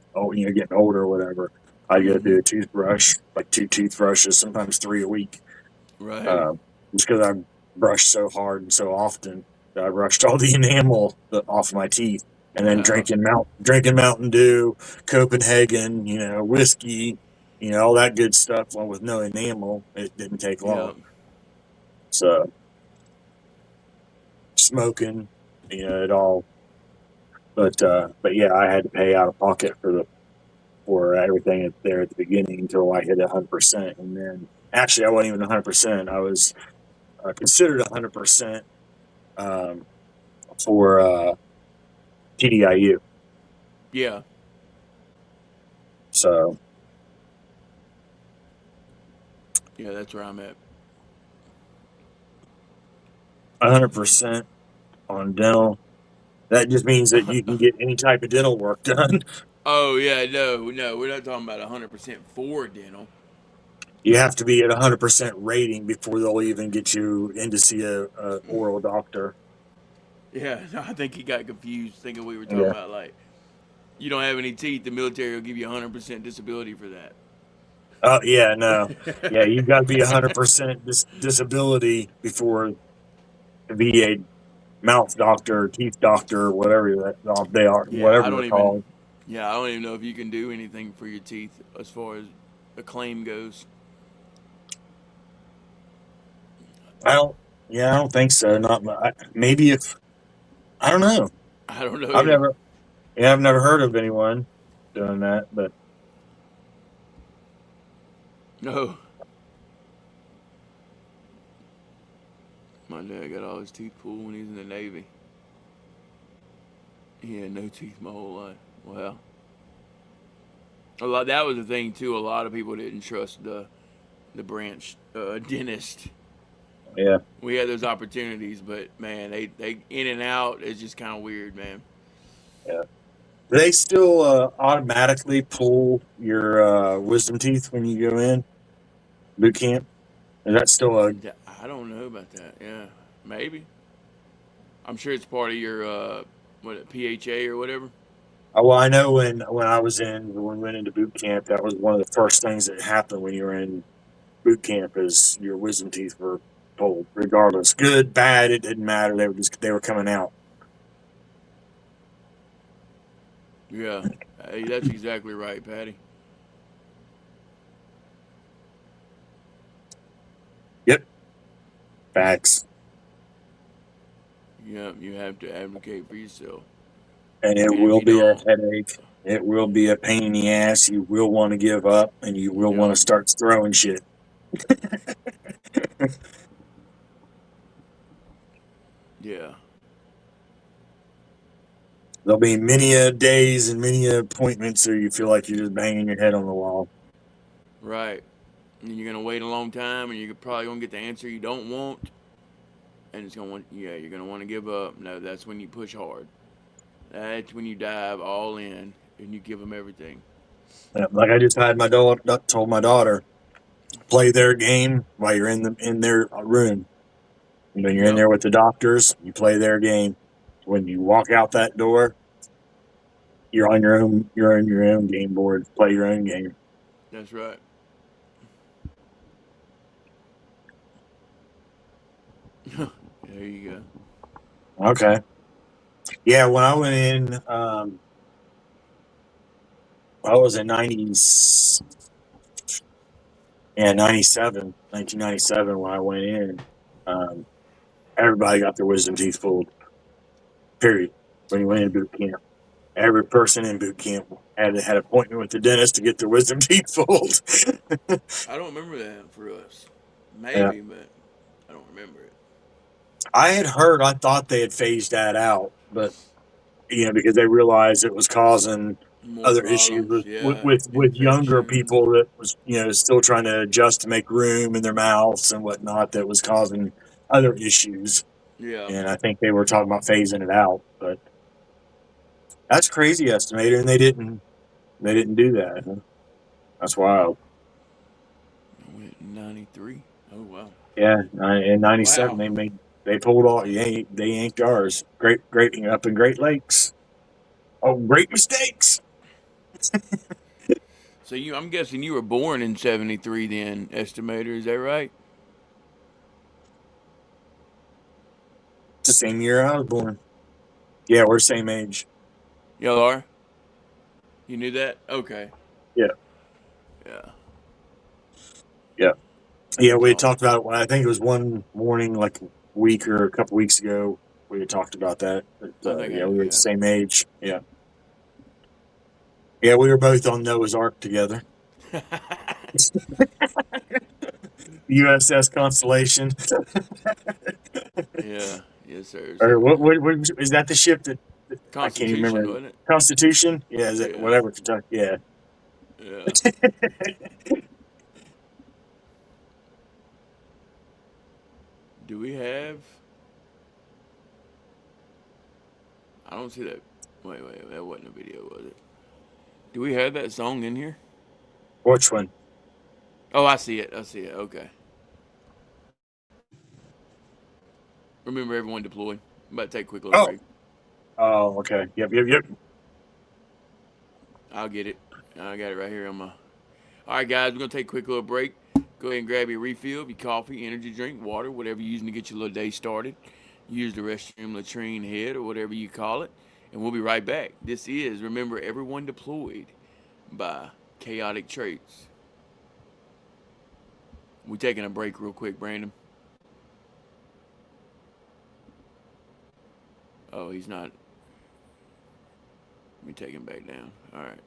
getting older or whatever. I go Mm-hmm. through a toothbrush, like two toothbrushes, sometimes three a week, Right. just because I brushed so hard and so often that I brushed all the enamel off my teeth. And then Wow. drinking Mountain Dew, Copenhagen, whiskey, all that good stuff. Well, with no enamel, it didn't take Yeah. long. So smoking, it all. But yeah, I had to pay out of pocket for everything there at the beginning until I hit 100%, and then actually I wasn't even 100%. I was considered 100% um, for TDIU. Yeah. So Yeah. That's where I'm at. 100% on dental. That just means that you can get any type of dental work done. Oh yeah, no, no, we're not talking about 100% for dental. You have to be at 100% rating before they'll even get you in to see a oral doctor. Yeah, no, I think he got confused thinking we were talking Yeah. about like you don't have any teeth, the military will give you 100% disability for that. Oh yeah, no, yeah. You've got to be 100% disability before to be a mouth doctor, teeth doctor, whatever they are, Yeah, whatever they're called. I don't even know if you can do anything for your teeth as far as a claim goes. I don't. Yeah, I don't think so. Not maybe if I don't know. I don't know I've either. never. Yeah, I've never heard of anyone doing that. But No, my dad got all his teeth pulled when he was in the Navy. He had no teeth my whole life. Well, that was the thing too. A lot of people didn't trust the branch dentist. yeah, We had those opportunities, but man, they in and out is just kind of weird, man. yeah. Do they still automatically pull your wisdom teeth when you go in boot camp? Is that still a? I don't know about that. Yeah, maybe. I'm sure it's part of your what PHA or whatever. Well, I know when we went into boot camp, that was one of the first things that happened when you were in boot camp is your wisdom teeth were pulled, regardless, good, bad, it didn't matter. They were coming out. Yeah, hey, that's exactly right, Patty. Yep, facts. Yeah, you have to advocate for yourself, And it and if will you be a don't, headache. It will be a pain in the ass. You will want to give up, and you will want yeah, to start throwing shit. yeah, There'll be many a days and many a appointments where you feel like you're just banging your head on the wall. right. And you're gonna wait a long time, and you're probably gonna get the answer you don't want, and it's gonna want, yeah, you're gonna want to give up. No, that's when you push hard. That's when you dive all in and you give them everything. Like I just had my daughter told my daughter, play their game while you're in their room. When you're in Yep. there with the doctors, you play their game. When you walk out that door, You're on your own. You're on your own game board. Play your own game. That's right. There you go. Okay. Yeah, when I went in, I was in 1997 when I went in. Everybody got their wisdom teeth pulled. Period. When you went in boot camp, every person in boot camp had an appointment with the dentist to get their wisdom teeth pulled. I don't remember that for us. Yeah. Maybe, but I don't remember it. I had heard, I thought they had phased that out, but because they realized it was causing More other issues problems, with younger infection. people that was still trying to adjust to make room in their mouths and whatnot, that was causing other issues. Yeah. And I think they were talking about phasing it out, but that's crazy, estimator, and they didn't do that. Huh? That's wild. I went in 93. Oh wow. Yeah, in '97 Wow. they pulled all they yanked ours. Great up in Great Lakes. Oh, great mistakes. So I'm guessing you were born in 73 then, estimator, is that right? It's the same year I was born. Yeah, we're same age. Y'all are? You knew that? Okay. Yeah. Yeah. Yeah. Yeah, we had Talk. talked about it. I think it was one morning, like a week or a couple weeks ago. We had talked about that. But, we were the same age. Yeah. Yeah, we were both on Noah's Ark together. USS Constellation. Yeah. Yes, sir. Or what is that the ship that I can't even Constitution, remember? wasn't it? Constitution? Yeah, is it Yeah. whatever, Kentucky? Yeah. Yeah. Do we have? I don't see that. Wait, that wasn't a video, was it? Do we have that song in here? Which one? Oh, I see it. Okay. Remember, everyone deployed. I'm about to take a quick little break. Oh, okay. Yep. I'll get it. I got it right here on my. All right, guys, we're gonna take a quick little break. Go ahead and grab your refill of your coffee, energy drink, water, whatever you're using to get your little day started. Use the restroom, latrine, head, or whatever you call it, and we'll be right back. This is Remember Everyone Deployed by Chaotic Traits. We're taking a break real quick, Brandon. Oh, he's not. Let me take him back down. All right.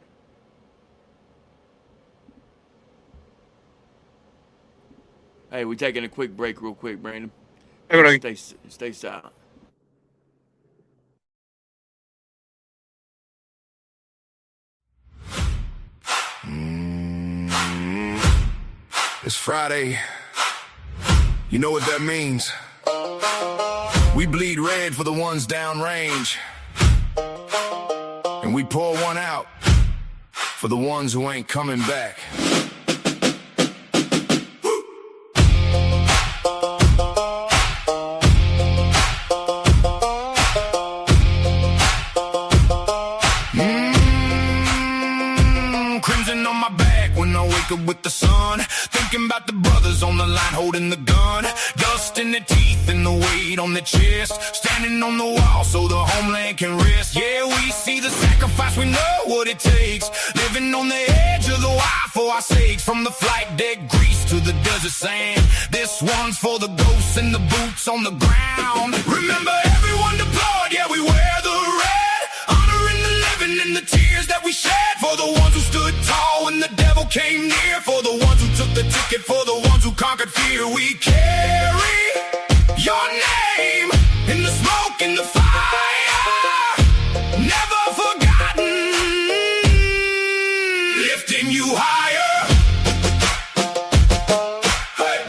Hey, we're taking a quick break real quick, Brandon. Stay silent. It's Friday. You know what that means? We bleed red for the ones downrange. And we pour one out for the ones who ain't coming back. Crimson on my back when I wake up with the sun. Thinking about the brothers on the line holding the gun. Dust in their teeth and the weight on their chest. Standing on the wall so the homeland can rest. Yeah, we see the sacrifice, we know what it takes. Living on the edge of the wire for our sakes. From the flight deck grease to the desert sand. This one's for the ghosts and the boots on the ground. Remember everyone deployed, yeah, we wear the red. Honoring the living and the tears that we shed. For the ones who stood tall when the devil came near. For the ones who took the ticket. For the ones who conquered fear. We carry your name in the smoke, in the fire. Never forgotten. Lifting you higher. Hey.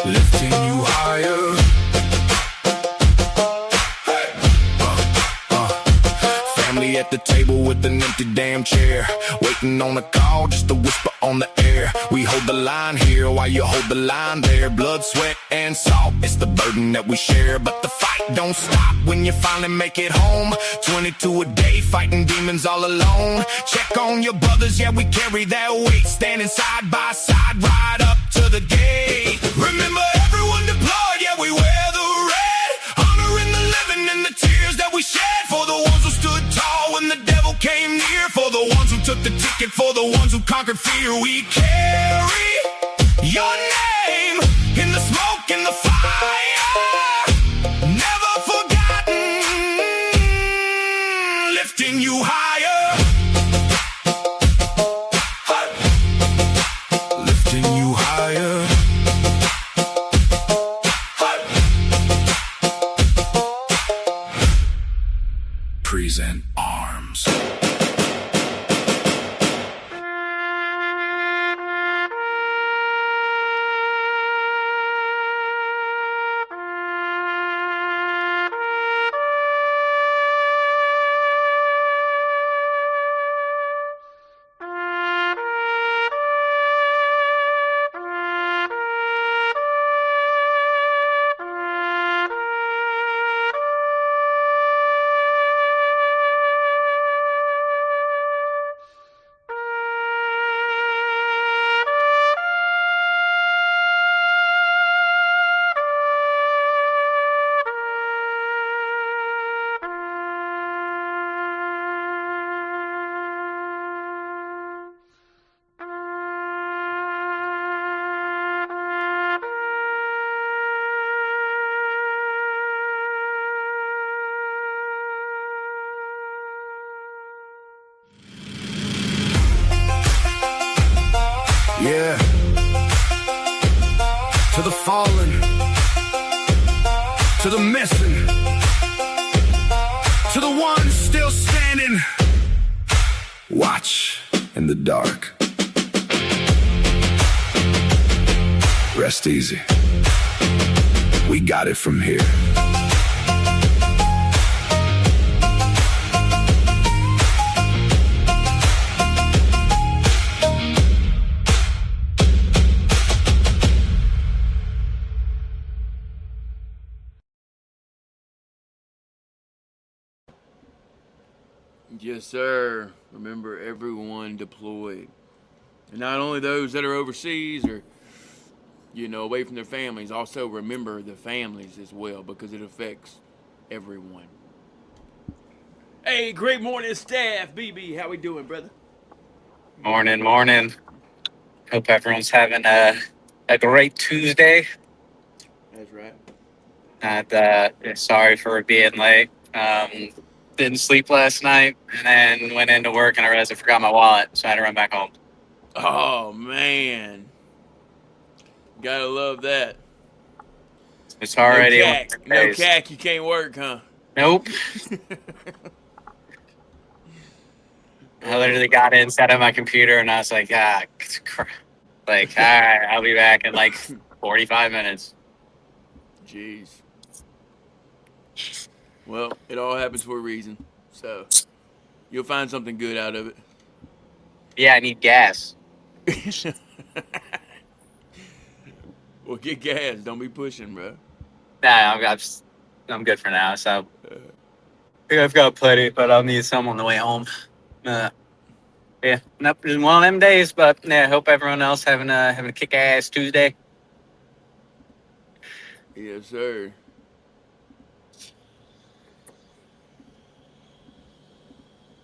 Lifting you higher. Family at the table with an empty damn chair. Waiting on a call, just a whisper on the air. care. We hold the line here while you hold the line there. Blood, sweat, and salt, it's the burden that we share. But the fight don't stop when you finally make it home. 22 a day, fighting demons all alone. Check on your brothers, yeah, we carry that weight. Standing side by side, right up to the gate. Remember everyone deployed, yeah, we wear the red. Honoring the living and the tears that we shed. For the ones who stood tall when the devil came near. For the ones who took the ticket, for the ones who conquered fear. We carry your name in the smoke and the fire. Never forgotten, lifting you higher. Lifting you higher. Present arms. Yeah. To the fallen, to the missing, to the ones still standing. Watch in the dark. Rest easy. We got it from here. Yes, sir. Remember everyone deployed. And not only those that are overseas or, away from their families, also remember the families as well because it affects everyone. Hey, great morning, staff. BB, how we doing, brother? Morning, morning. Hope everyone's having a great Tuesday. That's right. Sorry for being late. Didn't sleep last night and then went into work and I realized I forgot my wallet, so I had to run back home. Oh, man. Gotta love that. It's already no cack, you can't work, huh? Nope. I literally got in, sat on my computer, and I was like, all right, I'll be back in like 45 minutes. Jeez. Well, it all happens for a reason, so you'll find something good out of it. Yeah, I need gas. Well, get gas. Don't be pushing, bro. Nah, I'm good for now, so I think I've got plenty, but I'll need some on the way home. Yeah, nope, just one of them days, but yeah, I hope everyone else having a kick-ass Tuesday. Yes, sir.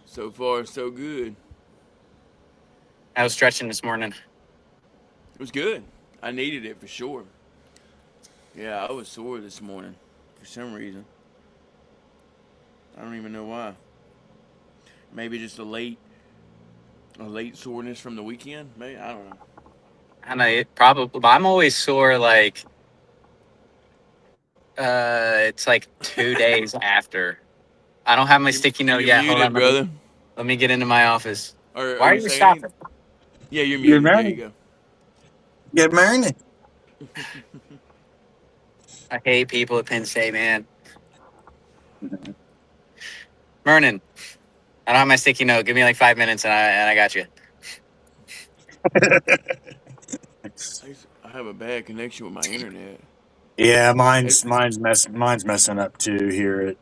So far, so good. I was stretching this morning. It was good. I needed it for sure. Yeah, I was sore this morning for some reason. I don't even know why. Maybe just a late soreness from the weekend. Maybe, I don't know. I know it probably, but I'm always sore like it's like 2 days after. I don't have my sticky note yet. Muted, Hold on, brother. Let me get into my office. Why are you stopping? Yeah, you're muted. There you go. Good morning. I hate people at Penn State, man. Vernon, I don't have my sticky note. Give me like 5 minutes and I got you. I have a bad connection with my internet. Yeah, Hey, mine's messing up too here at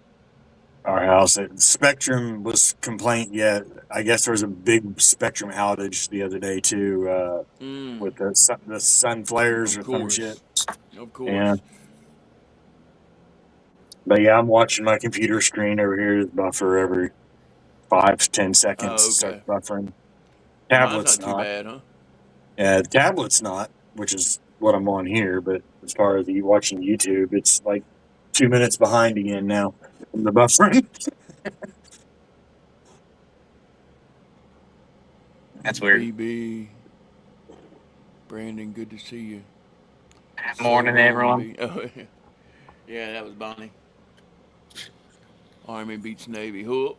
our house. Spectrum was complaint. Yeah, I guess there was a big Spectrum outage the other day too, with the sun flares of or some shit. course, of Yeah, course. but yeah, I'm watching my computer screen over here buffer every 5 to 10 seconds. Oh, Start okay. buffering. Mine's Tablet's not too not. bad, huh? Yeah, the tablet's not, which is what I'm on here. But as far as you watching YouTube, it's like 2 minutes behind again now from the buffering. That's weird. BB, Brandon, good to see you. So Morning, wrong, everyone. B. Oh, yeah, that was Bonnie. Army beats Navy. Whoop.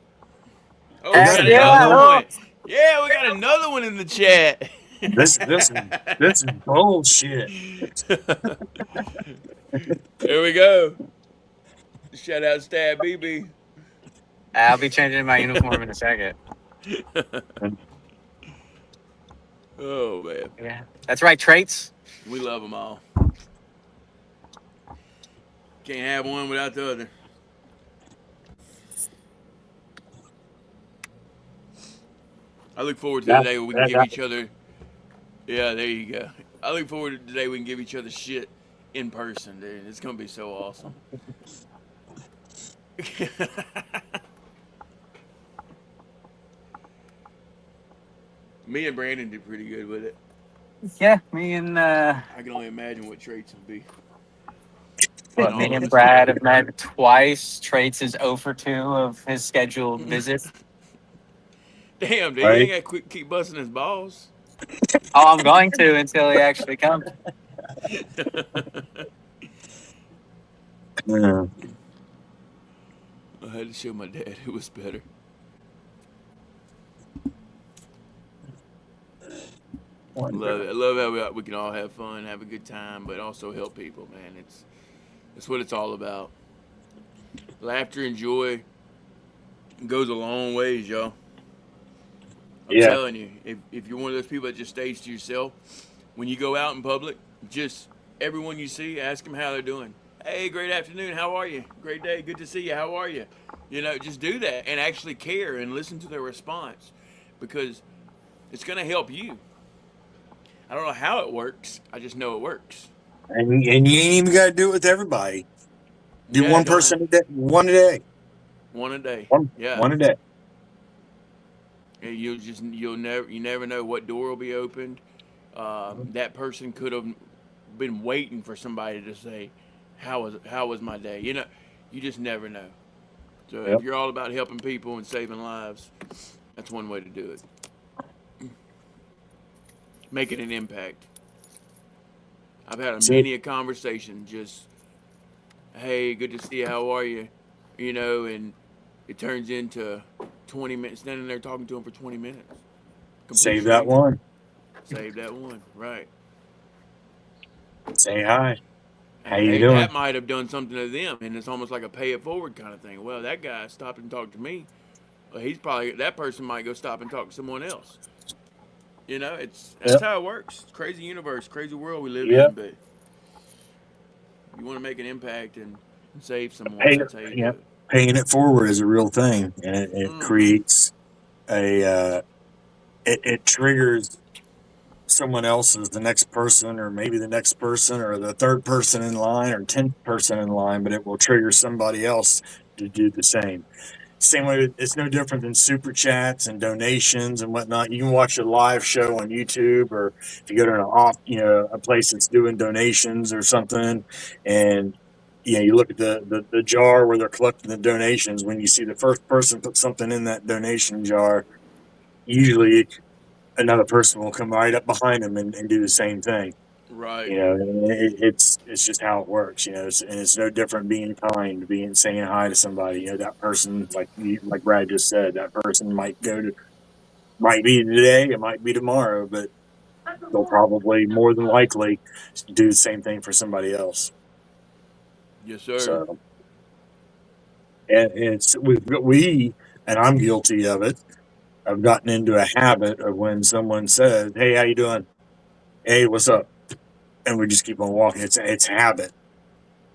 Oh, We we got Heck got another another yeah! one. one. Oh, Yeah, we got another one in the chat. This is bullshit. There we go. Shout out Stab BB. I'll be changing my uniform in a second. Oh man, Yeah, that's right. Traits. we love them all. Can't have one without the other. I look forward to the That, day where we can that, give that, each other. Yeah, there you go. I look forward to the day we can give each other shit in person, dude. It's gonna be so awesome. Me and Brandon did pretty good with it. Yeah, me and I can only imagine what traits would be. And what me all of and us Brad together. have met twice. Traits is 0 for 2 of his scheduled visit. Damn, dude, you right? ain't got to keep busting his balls. Oh, I'm going to until he actually comes. Yeah. I had to show my dad who was better. Love it. I love how we can all have fun, have a good time, but also help people, man. It's what it's all about. Laughter and joy goes a long ways, y'all. I'm Yeah. telling you, if you're one of those people that just stays to yourself, when you go out in public, just everyone you see, ask them how they're doing. Hey, great afternoon. How are you? Great day. Good to see you. How are you? You know, just do that and actually care and listen to their response because it's going to help you. I don't know how it works. I just know it works. And you ain't even got to do it with everybody. Do Yeah, one don't have person a day, one a day, one a day. one Yeah. one a day. And you never know what door will be opened. That person could have been waiting for somebody to say, how was my day?" You just never know. So if Yep. you're all about helping people and saving lives, that's one way to do it. Making an impact. I've had a That's it. many a conversation. Just, hey, good to see you. How are you? And it turns into 20 minutes standing there talking to them for 20 minutes. Complete Save that stranger. one. Save that one. Right. Say hi. How And you hey, that doing? might have done something to them, and it's almost like a pay it forward kind of thing. Well, that guy stopped and talked to me. Well, that person might go stop and talk to someone else. That's Yep. how it works. It's a crazy universe, crazy world we live in. Yep. But you want to make an impact and save someone. Pay, That's how you do yep. it. Paying it forward is a real thing, and it Mm-hmm. creates a it triggers someone else's the next person or maybe the next person or the third person in line or 10th person in line, but it will trigger somebody else to do the same. Same way, it's no different than super chats and donations and whatnot. You can watch a live show on YouTube, or if you go to a place that's doing donations or something, and you look at the jar where they're collecting the donations. When you see the first person put something in that donation jar, usually another person will come right up behind them and do the same thing. Right. It's just how it works. And it's no different being kind, being saying hi to somebody. That person, like Brad just said, that person might be today, it might be tomorrow, but they'll probably more than likely do the same thing for somebody else. Yes, sir. So, and it's we, and I'm guilty of it. I've gotten into a habit of when someone says, "Hey, how you doing? Hey, what's up?" and we just keep on walking. It's habit,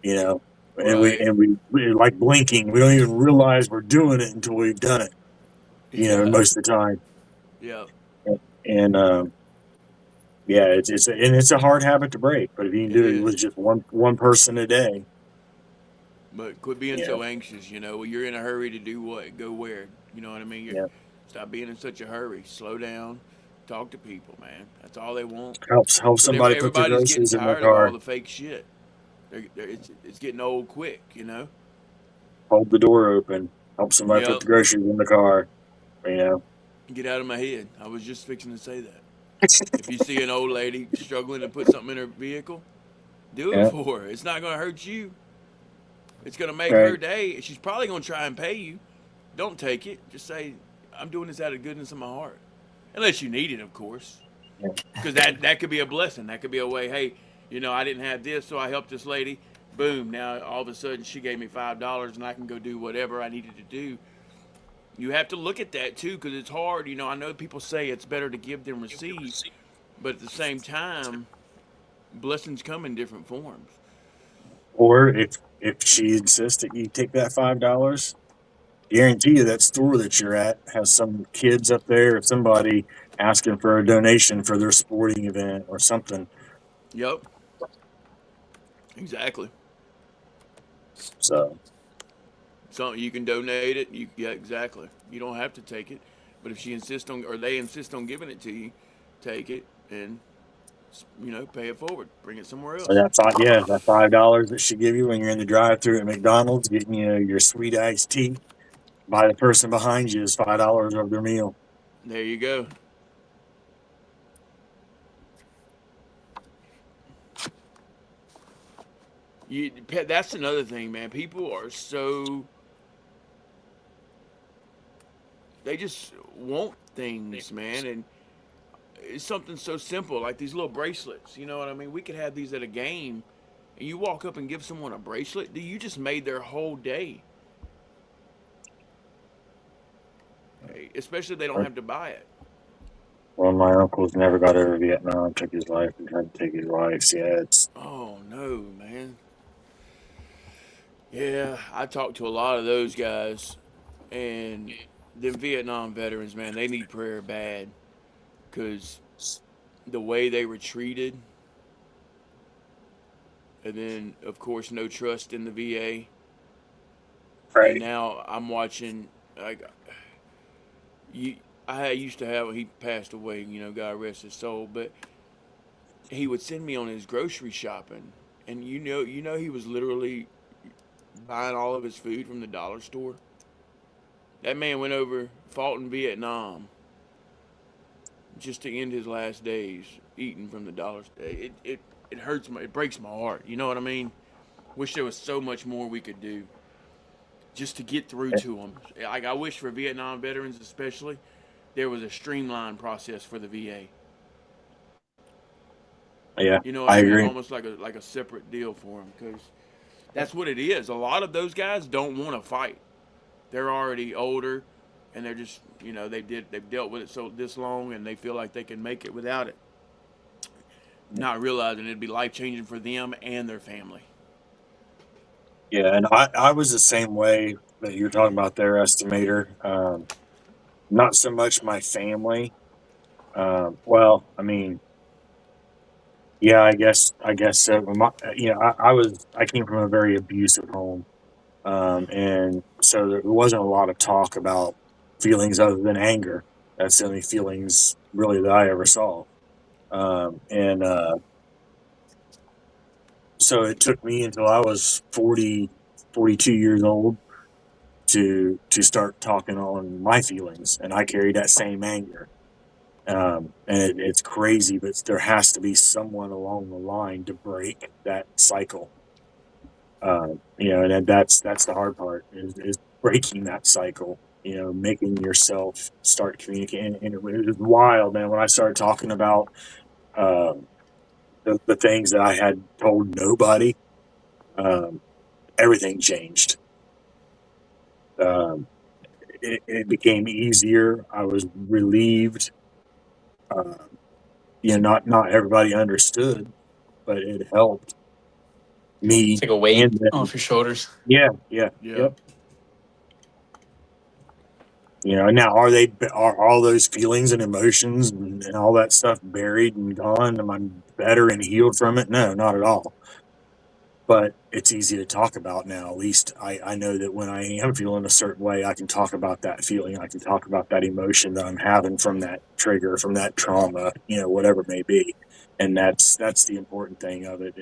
you know. And we Right. and we like blinking. We don't even realize we're doing it until we've done it. Yeah. Most of the time. Yeah. And yeah, it's a hard habit to break. But if you can It do it is. with just one person a day, But quit being you know, so anxious. You're in a hurry to do what? Go where? You know what I mean? yeah, Stop being in such a hurry. Slow down. Talk to people, man. That's all they want. help Because somebody put their everybody's getting groceries in their tired of all car. the fake shit. It's getting old quick. Hold the door open. Help somebody put Yep. the groceries in the car. You know, Get out of my head. I was just fixing to say that. If you see an old lady struggling to put something in her vehicle, do it yeah, for her. It's not going to hurt you. It's going to make her right. day. She's probably going to try and pay you. Don't take it. Just say, I'm doing this out of goodness of my heart. Unless you need it, of course. Yeah. Because that could be a blessing. That could be a way, hey, I didn't have this, so I helped this lady. Boom. Now, all of a sudden, she gave me $5 and I can go do whatever I needed to do. You have to look at that, too, because it's hard. I know people say it's better to give than receive. But at the same time, blessings come in different forms. Or if she insists that you take that $5, guarantee you that store that you're at has some kids up there or somebody asking for a donation for their sporting event or something. Yep, exactly. So Something you can donate it. Yeah, exactly. You don't have to take it, but if she insists on, or they insist on giving it to you, take it and pay it forward. Bring it somewhere else. that $5 that she give you when you're in the drive-through at McDonald's getting your sweet iced tea, by the person behind you is $5 of their meal. There you go. That's another thing, man. People are so they just want things, man, and it's something so simple like these little bracelets. You know what I mean? We could have these at a game, and you walk up and give someone a bracelet. You just made their whole day. Especially if they don't have to buy it. Well, my uncle's never got over Vietnam, took his life, and tried to take his wife's. Yeah, it's Oh no, man. Yeah, I talked to a lot of those guys, and them Vietnam veterans, man, they need prayer bad because the way they were treated, and then of course no trust in the VA, and right. now I'm watching like you. I used to have he passed away, God rest his soul, but he would send me on his grocery shopping, and he was literally buying all of his food from the dollar store. That man went over, fought in Vietnam, just to end his last days eating from the dollar store. It hurts it breaks my heart. You know what I mean? Wish there was so much more we could do just to get through to them. Like I wish for Vietnam veterans especially, there was a streamlined process for the VA. Yeah, You know what I I mean? agree. Almost like a separate deal for them because that's what it is. A lot of those guys don't want to fight. They're already older, and they're just they've dealt with it so this long, and they feel like they can make it without it, not realizing it'd be life changing for them and their family. Yeah, and I was the same way that you're talking about there, estimator. Not so much my family. Well, I mean, yeah, I guess so. I came from a very abusive home, and so there wasn't a lot of talk about feelings other than anger. That's the only feelings really that I ever saw. And So it took me until I was 40, 42 years old to start talking on my feelings, and I carry that same anger. And it's crazy, but there has to be someone along the line to break that cycle. And that's the hard part is breaking that cycle. Making yourself start communicating. And it was wild, man. When I started talking about um, the things that I had told nobody, um, everything changed. Um, it became easier. I was relieved. Not everybody understood, but it helped me Take a weight and them. off your shoulders. Yeah, Yep. yep. Now are all those feelings and emotions and all that stuff buried and gone? Am I better and healed from it? No, not at all. But it's easy to talk about now. At least I know that when I am feeling a certain way, I can talk about that feeling. I can talk about that emotion that I'm having from that trigger, from that trauma, whatever it may be. And that's the important thing of it.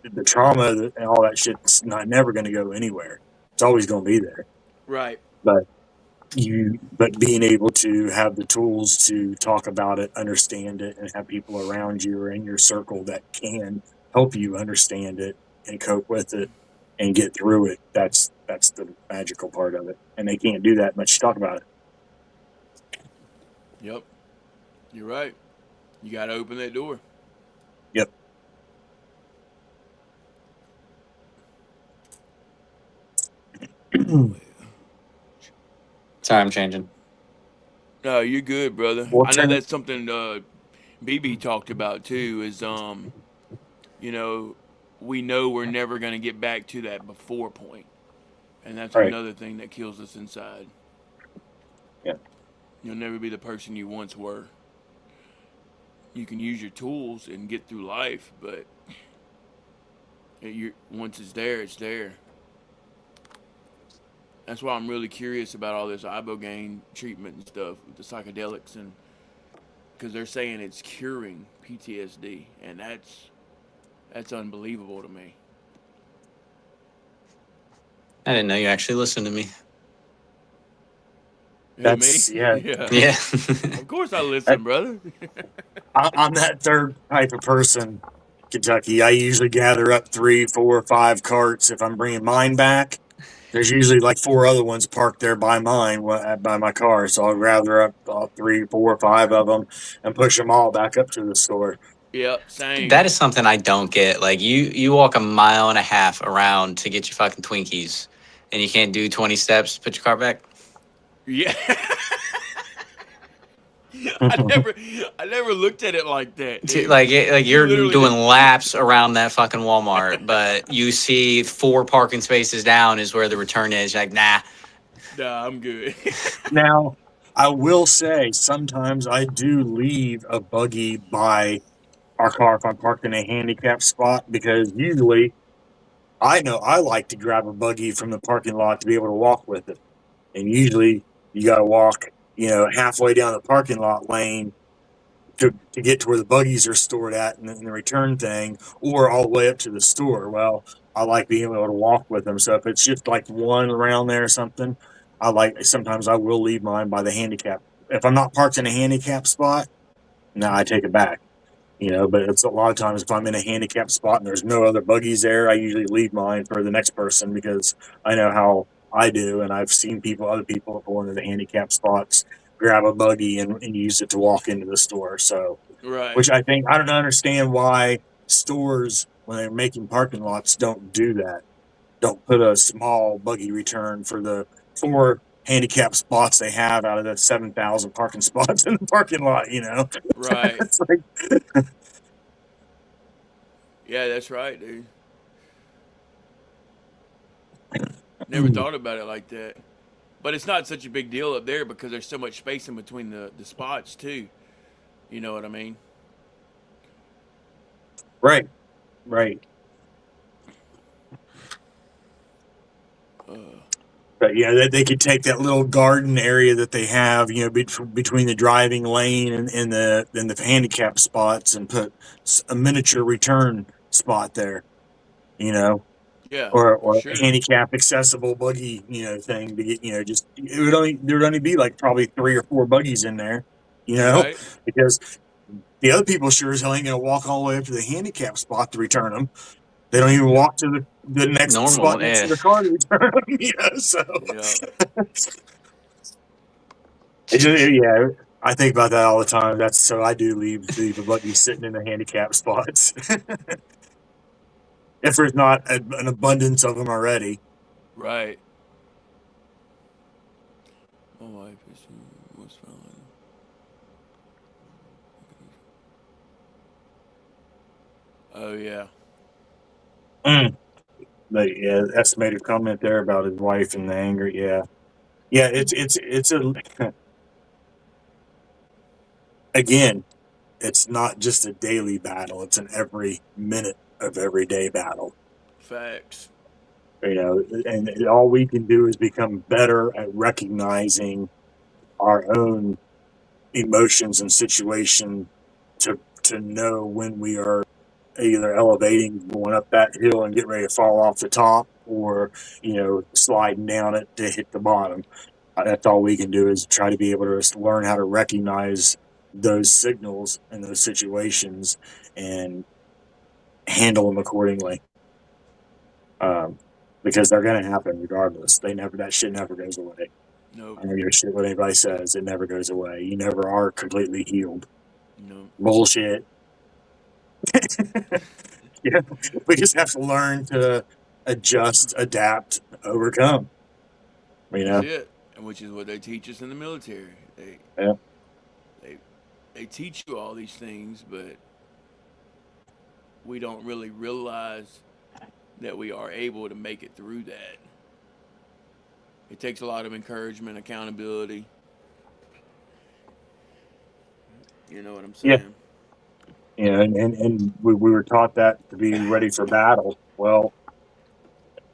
The trauma and all that shit's never going to go anywhere. It's always going to be there. Right. But being able to have the tools to talk about it, understand it, and have people around you or in your circle that can help you understand it and cope with it and get through it, that's the magical part of it. And they can't do that much to talk about it. Yep. You're right. You got to open that door. Yep. Time changing. No, you're good, brother. We'll I know turn. that's something BB talked about too. Is you know, we know we're never going to get back to that before point, and that's Right. another thing that kills us inside. Yeah. You'll never be the person you once were. You can use your tools and get through life, but once it's there, it's there. That's why I'm really curious about all this ibogaine treatment and stuff with the psychedelics, and because they're saying it's curing PTSD, and that's unbelievable to me. I didn't know you actually listened to me. Who, me? Yeah. Yeah. Yeah. Of course I listen, brother. I'm that third type of person. Kentucky. I usually gather up 3, 4, 5 carts if I'm bringing mine back. There's usually like 4 other ones parked there by mine, by my car. So I'll gather up all 3, 4, 5 of them and push them all back up to the store. Yep, same. That is something I don't get. Like you walk a mile and a half around to get your fucking Twinkies, and you can't do 20 steps to put your car back. Yeah. I never looked at it like that, dude. Like You you're literally doing just laps around that fucking Walmart, but you see 4 parking spaces down is where the return is. You're like, nah. nah, I'm good. Now, I will say sometimes I do leave a buggy by our car if I'm parked in a handicapped spot because usually I know I like to grab a buggy from the parking lot to be able to walk with it. And usually you got to walk, halfway down the parking lot lane to get to where the buggies are stored at and the return thing, or all the way up to the store. Well, I like being able to walk with them. So if it's just like one around there or something, sometimes I will leave mine by the handicap. If I'm not parked in a handicap spot, no, I take it back. But it's a lot of times if I'm in a handicapped spot and there's no other buggies there, I usually leave mine for the next person because I know how I do, and I've seen other people go into the handicapped spots, grab a buggy and use it to walk into the store. So, Right. which I don't understand why stores when they're making parking lots don't do that. Don't put a small buggy return for the 4 handicap spots they have out of the 7,000 parking spots in the parking lot. Right. It's like, Yeah, that's right, dude. Never thought about it like that. But it's not such a big deal up there because there's so much space in between the spots too. You know what I mean? right, right. But yeah, they could take that little garden area that they have, between the driving lane and the handicap spots, and put a miniature return spot there, you know, Yeah, for or a sure. handicap accessible buggy, thing to get, just there would only be like probably 3 or 4 buggies in there, you know, Right. because the other people sure as hell ain't gonna walk all the way up to the handicap spot to return them. They don't even walk to the next spot Normal, next to yeah. the car to return them, so. Yeah. Yeah, I think about that all the time. That's so I do leave the buggy sitting in the handicap spots if there's not an abundance of them already. Right. My wife is what's fine. Oh yeah. But yeah, estimated comment there about his wife and the anger. Yeah, yeah. It's a again. It's not just a daily battle; it's an every minute of everyday battle. Facts. And all we can do is become better at recognizing our own emotions and situation to know when we are either elevating, going up that hill and get ready to fall off the top, or sliding down it to hit the bottom. That's all we can do is try to be able to learn how to recognize those signals and those situations and handle them accordingly. Because they're going to happen regardless. That shit never goes away. Nope. I don't give a shit what anybody says. It never goes away. You never are completely healed. Nope. Bullshit. Yeah, we just have to learn to adjust, adapt, overcome. You That's know, it. And which is what they teach us in the military. yeah, They they teach you all these things, but we don't really realize that we are able to make it through that. It takes a lot of encouragement, accountability. You know what I'm yeah, saying? and we were taught that to be ready for battle. Well,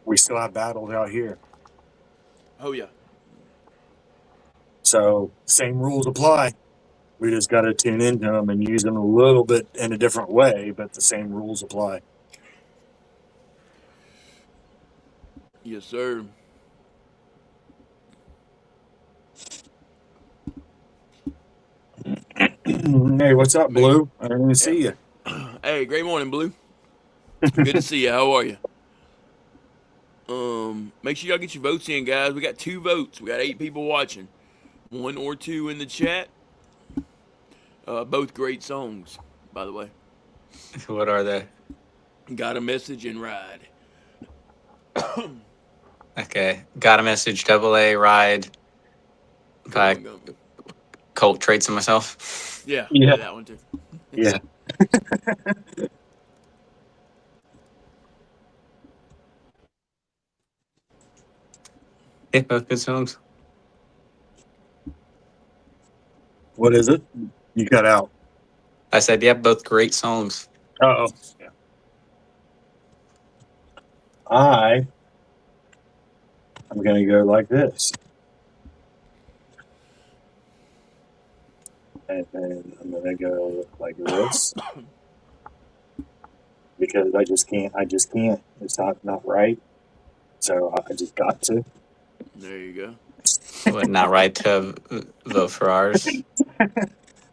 we still have battles out here, Oh yeah. so same rules apply. We just got to tune into them and use them a little bit in a different way, but the same rules apply. Yes, sir. Hey, what's up, Make Blue? I didn't even yeah. see you. Hey, great morning, Blue. Good to see you. How are you? Make sure y'all get your votes in, guys. We got 2 votes. We got 8 people watching. 1 or 2 in the chat. Both great songs, by the way. What are they? Got a message and ride. Okay. Got a message. Double A ride Come by on, go. Colt Traits and myself. Yeah, Yeah, yeah, that one too. yeah. Yeah, both good songs. What is it? You cut out. I said, yeah, both great songs. Oh, yeah. I'm gonna go like this, and then I'm gonna go like this because I just can't. I just can't. It's not right. So I just got to. There you go. Would not right to vote for ours.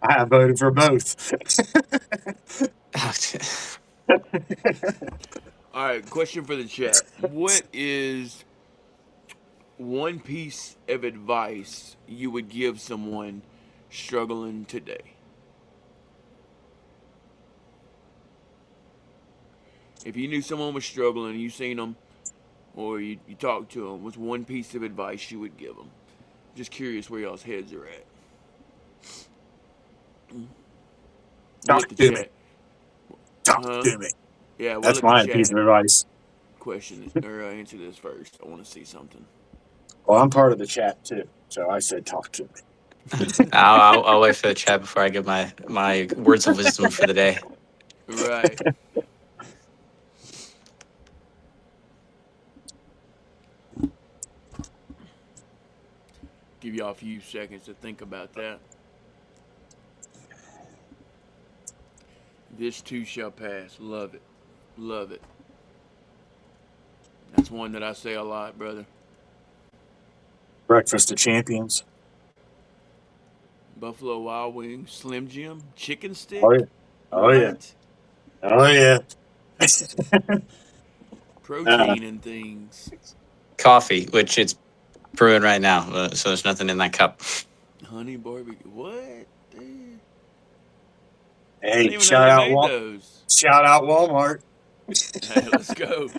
I voted for both. All right, question for the chat. What is one piece of advice you would give someone struggling today? If you knew someone was struggling, you seen them, or you talked to them, what's one piece of advice you would give them? Just curious where y'all's heads are at. We'll Talk let the to me. chat. Talk Huh? to me. Yeah, we'll That's let the my piece chat of advice. question or answer this first. I want to see something. Well, I'm part of the chat too, so I said talk to me. I'll wait for the chat before I give my words of wisdom for the day. Right. Give y'all a few seconds to think about that. This too shall pass. Love it. Love it. That's one that I say a lot, brother. Breakfast of Champions. Buffalo Wild Wings, Slim Jim, chicken Oh stick. yeah. Oh yeah. What? Oh yeah. uh, Protein and things. Coffee, which it's brewing right now, so there's nothing in that cup. Honey barbecue. What? I hey, didn't even know they made Wal- those. shout out Walmart. Hey, let's go.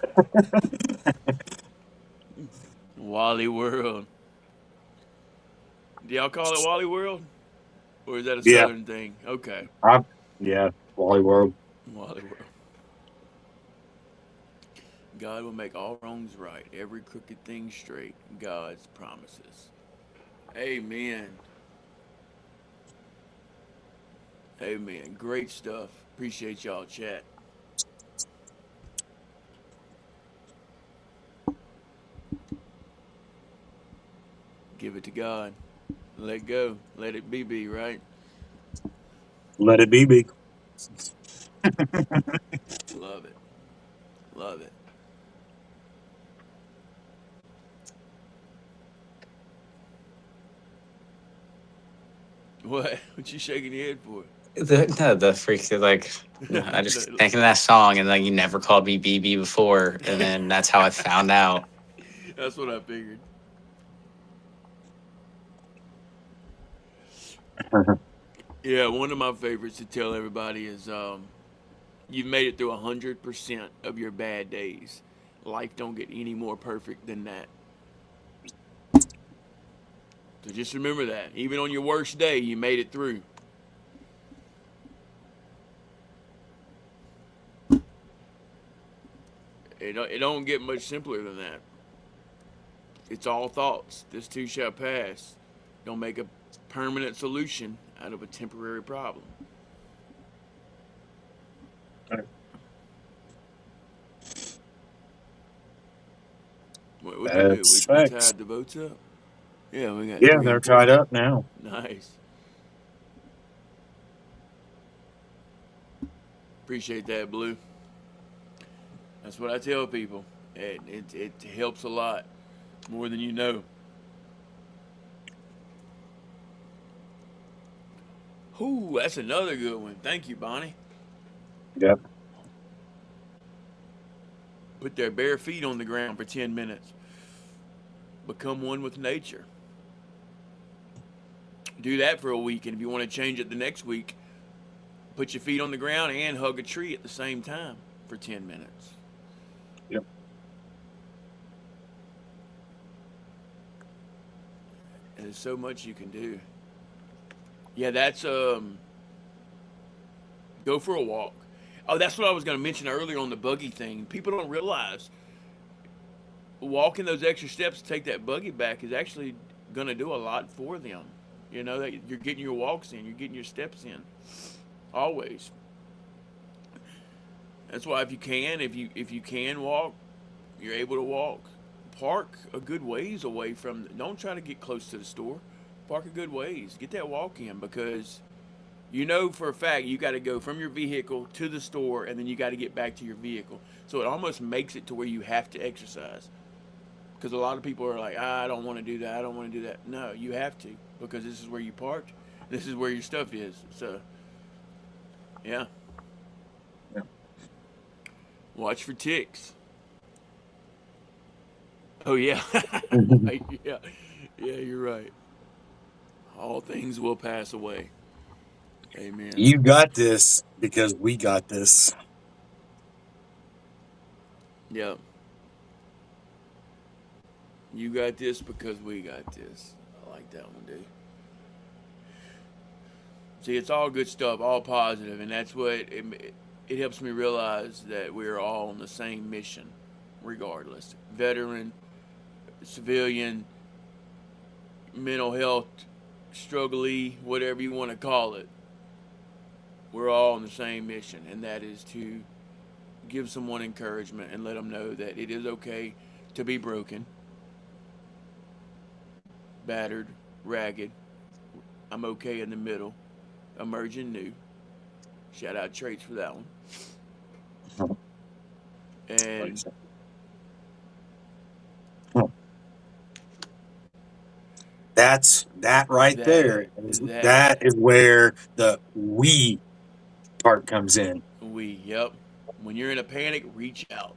Wally World. Do y'all call it Wally World? Or is that a Yeah, Southern thing? Okay. yeah, Wally World. Wally World. God will make all wrongs right, every crooked thing straight. God's promises. Amen. Amen. Great stuff. Appreciate y'all, chat. Give it to God. Let go. Let it be, right? Let it be big. Love it. Love it. What? What you shaking your head for? The freak like I just thinking of that song and like you never called me BB before, and then that's how I found out. That's what I figured. Yeah, one of my favorites to tell everybody is you've made it through 100% of your bad days. Life don't get any more perfect than that. So just remember that. Even on your worst day, you made it through. It don't get much simpler than that. It's all thoughts. This too shall pass. Don't make a permanent solution out of a temporary problem. What they do? That's We facts. tied the votes up. Yeah, we got Yeah, three they're and three. tied up now. Nice. Appreciate that, Blue. That's what I tell people. It helps a lot, more than you know. Ooh, that's another good one. Thank you, Bonnie. Yep. Put their bare feet on the ground for 10 minutes. Become one with nature. Do that for a week, and if you want to change it the next week, put your feet on the ground and hug a tree at the same time for 10 minutes. Yep. There's so much you can do. Yeah, that's go for a walk. Oh, that's what I was going to mention earlier on the buggy thing. People don't realize walking those extra steps to take that buggy back is actually going to do a lot for them. You know that you're getting your walks in, you're getting your steps in, always. That's why if you can walk, you're able to walk. Park a good ways away from. Don't try to get close to the store. Park a good ways. Get that walk in because you know for a fact you got to go from your vehicle to the store and then you got to get back to your vehicle. So it almost makes it to where you have to exercise. Because a lot of people are like, I don't want to do that. I don't want to do that. No, you have to because this is where you parked. This is where your stuff is. So, yeah. Yep. Watch for ticks. Oh yeah, yeah, yeah. You're right. All things will pass away. Amen. You got this because we got this. Yep. You got this because we got this. I like that one, dude. See, it's all good stuff, all positive, and that's what it helps me realize that we're all on the same mission, regardless. Veteran, civilian, mental health, struggly, whatever you want to call it. We're all on the same mission, and that is to give someone encouragement and let them know that it is okay to be broken, battered, ragged. I'm okay in the middle, emerging new. Shout out Traits for that one. And That's that right that there. that That is where the we part comes in. yep. When you're in a panic, reach out.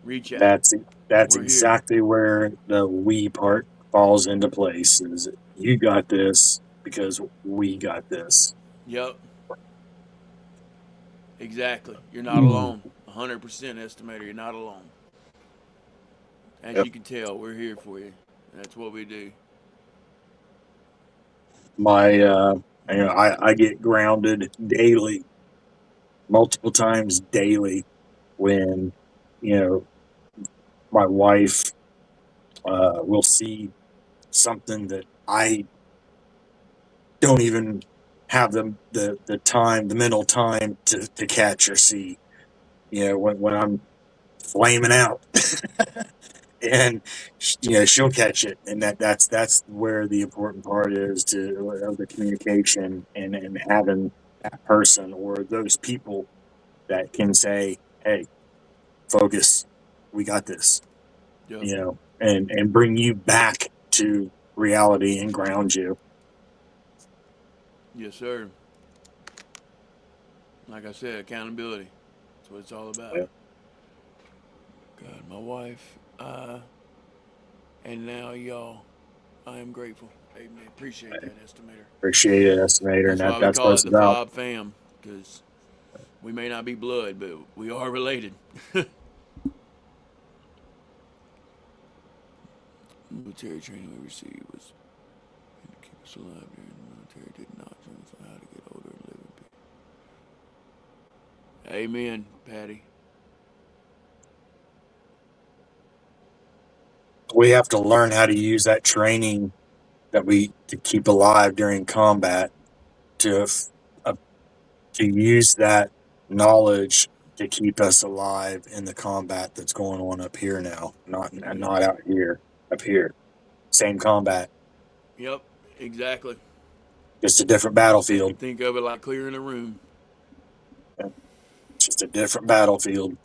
Reach out. That's that's We're here. exactly where the we part falls into place. Is you got this because we got this. Yep. Exactly. You're not Mm. alone. 100% estimator. You're not alone. As Yep. you can tell, we're here for you. That's what we do. I get grounded daily, multiple times daily when you know my wife will see something that I don't even have the time, the mental time to catch or see. When I'm flaming out, and she'll catch it, and that's where the important part is to of the communication and having that person or those people that can say, "Hey, focus, we got this," Yep. and bring you back to reality and ground you. Yes, sir. Like I said, accountability. That's what it's all about. Yeah, God, my wife, and now y'all. I am grateful. Amen. Appreciate that, estimator. appreciate it, estimator, and That's why we that's what call it's it the about. F.O.B fam, because we may not be blood, but we are related. Military training we received was to keep us alive during the military. Did not train us on how to get older and live in peace. Amen, Patty. We have to learn how to use that training that we to keep alive during combat to uh, to use that knowledge to keep us alive in the combat that's going on up here now, Yep. not out here, up here. Same combat, Yep. Exactly. just a different You can battlefield. think of it like clearing a room. Just a different battlefield.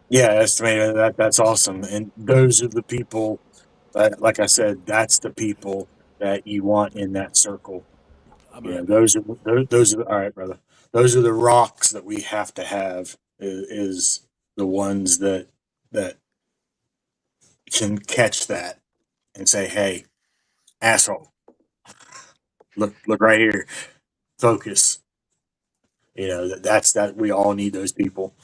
Yeah, estimated that's awesome. And those are the people that, like I said, that's the people that you want in that circle. I'll be right back. Those are all right, brother. Those are the rocks that we have to have is the ones that can catch that and say, "Hey, asshole, look right here, focus." That's that we all need those people.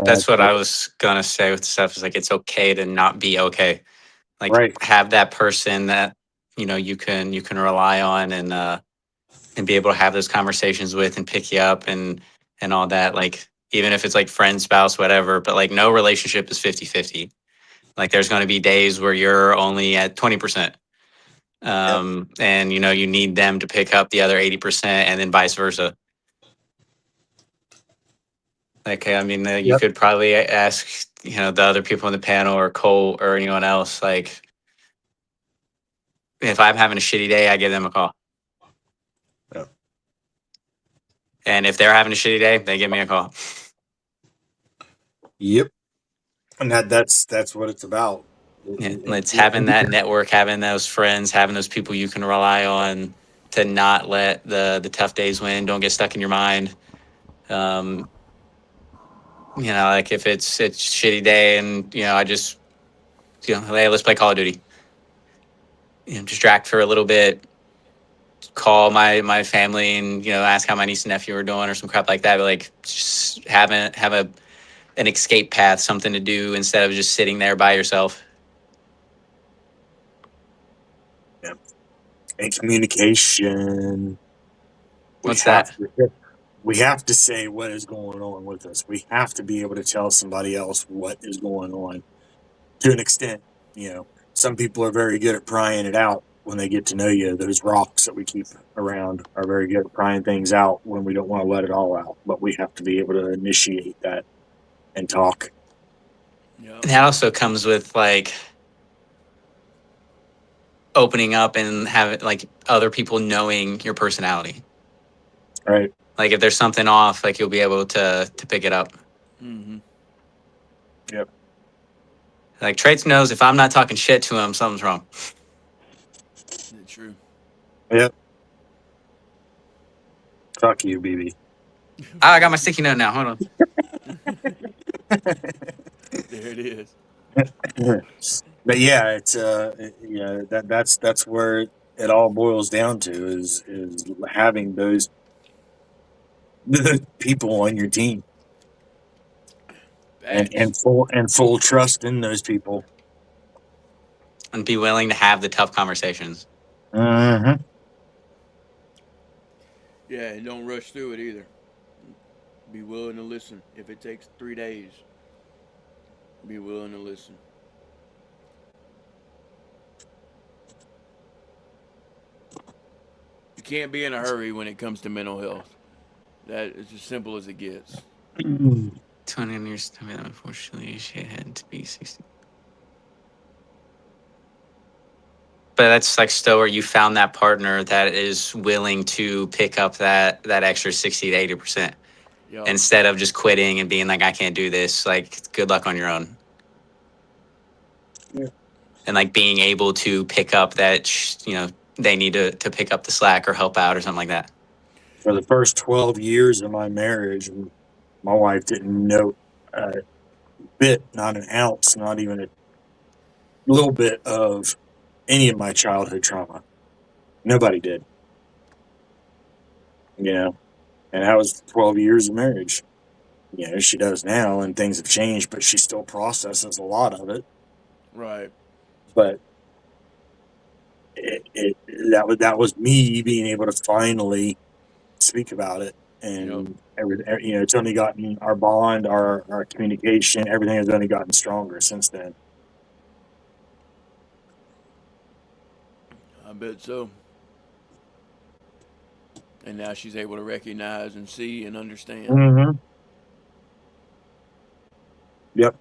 That's what But I was gonna say with stuff is like it's okay to not be okay. Like right, have that person that you can rely on and be able to have those conversations with and pick you up and all that. Like even if it's like friend, spouse, whatever, but like no relationship is 50-50. Like there's going to be days where you're only at 20%. yep, And you need them to pick up the other 80% and then vice versa. Like, I mean, you yep, could probably ask, the other people on the panel or Cole or anyone else, like, if I'm having a shitty day, I give them a call. yep, And if they're having a shitty day, they give me a call. yep. And that's what it's about. Yeah. It's having that network, having those friends, having those people you can rely on to not let the tough days win. Don't get stuck in your mind. Um, like if it's shitty day and, I just, hey, let's play Call of Duty. Distract for a little bit, call my family and ask how my niece and nephew are doing or some crap like that. But like just have an escape path, something to do instead of just sitting there by yourself. Yep. And communication. We What's have that? we have to say what is going on with us. We have to be able to tell somebody else what is going on to an extent. Some people are very good at prying it out when they get to know you. Those rocks that we keep around are very good at prying things out when we don't want to let it all out. But we have to be able to initiate that and talk. Yep. And that also comes with like opening up and having like other people knowing your personality. Right. Like if there's something off, like you'll be able to pick it up. Mm-hmm. Yep. Like Traits knows if I'm not talking shit to him, something's wrong. That's true. Yep. Fuck you, BB. I got my sticky note now. Hold on. There it is. But yeah, it's that's where it all boils down to is having those the people on your team, and Facts. full trust in those people. And be willing to have the tough conversations. Hmm. Yeah, and don't rush through it either. Be willing to listen. If it takes 3 days, be willing to listen. You can't be in a hurry when it comes to mental health. That is as simple as it gets. 20 years, unfortunately, she had to be 60. But that's like still where you found that partner that is willing to pick up that extra 60 to 80% Yup. instead of just quitting and being like, I can't do this. Like, good luck on your own. Yeah. And like being able to pick up that, they need to pick up the slack or help out or something like that. For the first 12 years of my marriage, my wife didn't know a bit, not an ounce, not even a little bit of any of my childhood trauma. Nobody did, you know, and that was 12 years of marriage. She does now, and things have changed, but she still processes a lot of it. Right. But that was me being able to finally speak about it, Yup. and it's only gotten our bond, our communication, everything has only gotten stronger since then. I bet so. And now she's able to recognize and see and understand. Hmm. Yep.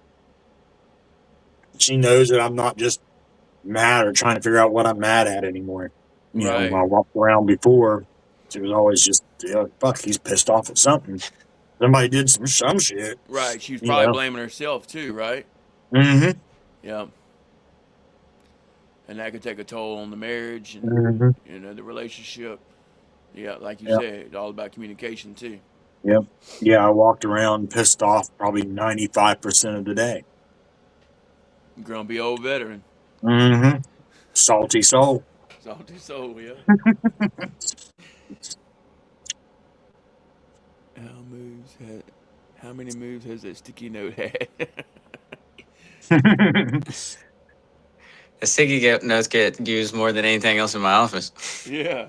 She knows that I'm not just mad or trying to figure out what I'm mad at anymore. When Right. I walked around before, she was always just, fuck, he's pissed off at something. Somebody did some shit. Right. She was You probably know. blaming herself too, right? Hmm. Yep. And that could take a toll on the marriage and Hmm. the relationship. Yeah, like you Yep. said, all about communication too. Yep. Yeah, I walked around pissed off probably 95% of the day. Grumpy old veteran. Hmm. Salty soul. Salty soul, yeah. How many moves has that sticky note had? The sticky notes get used more than anything else in my office. Yeah.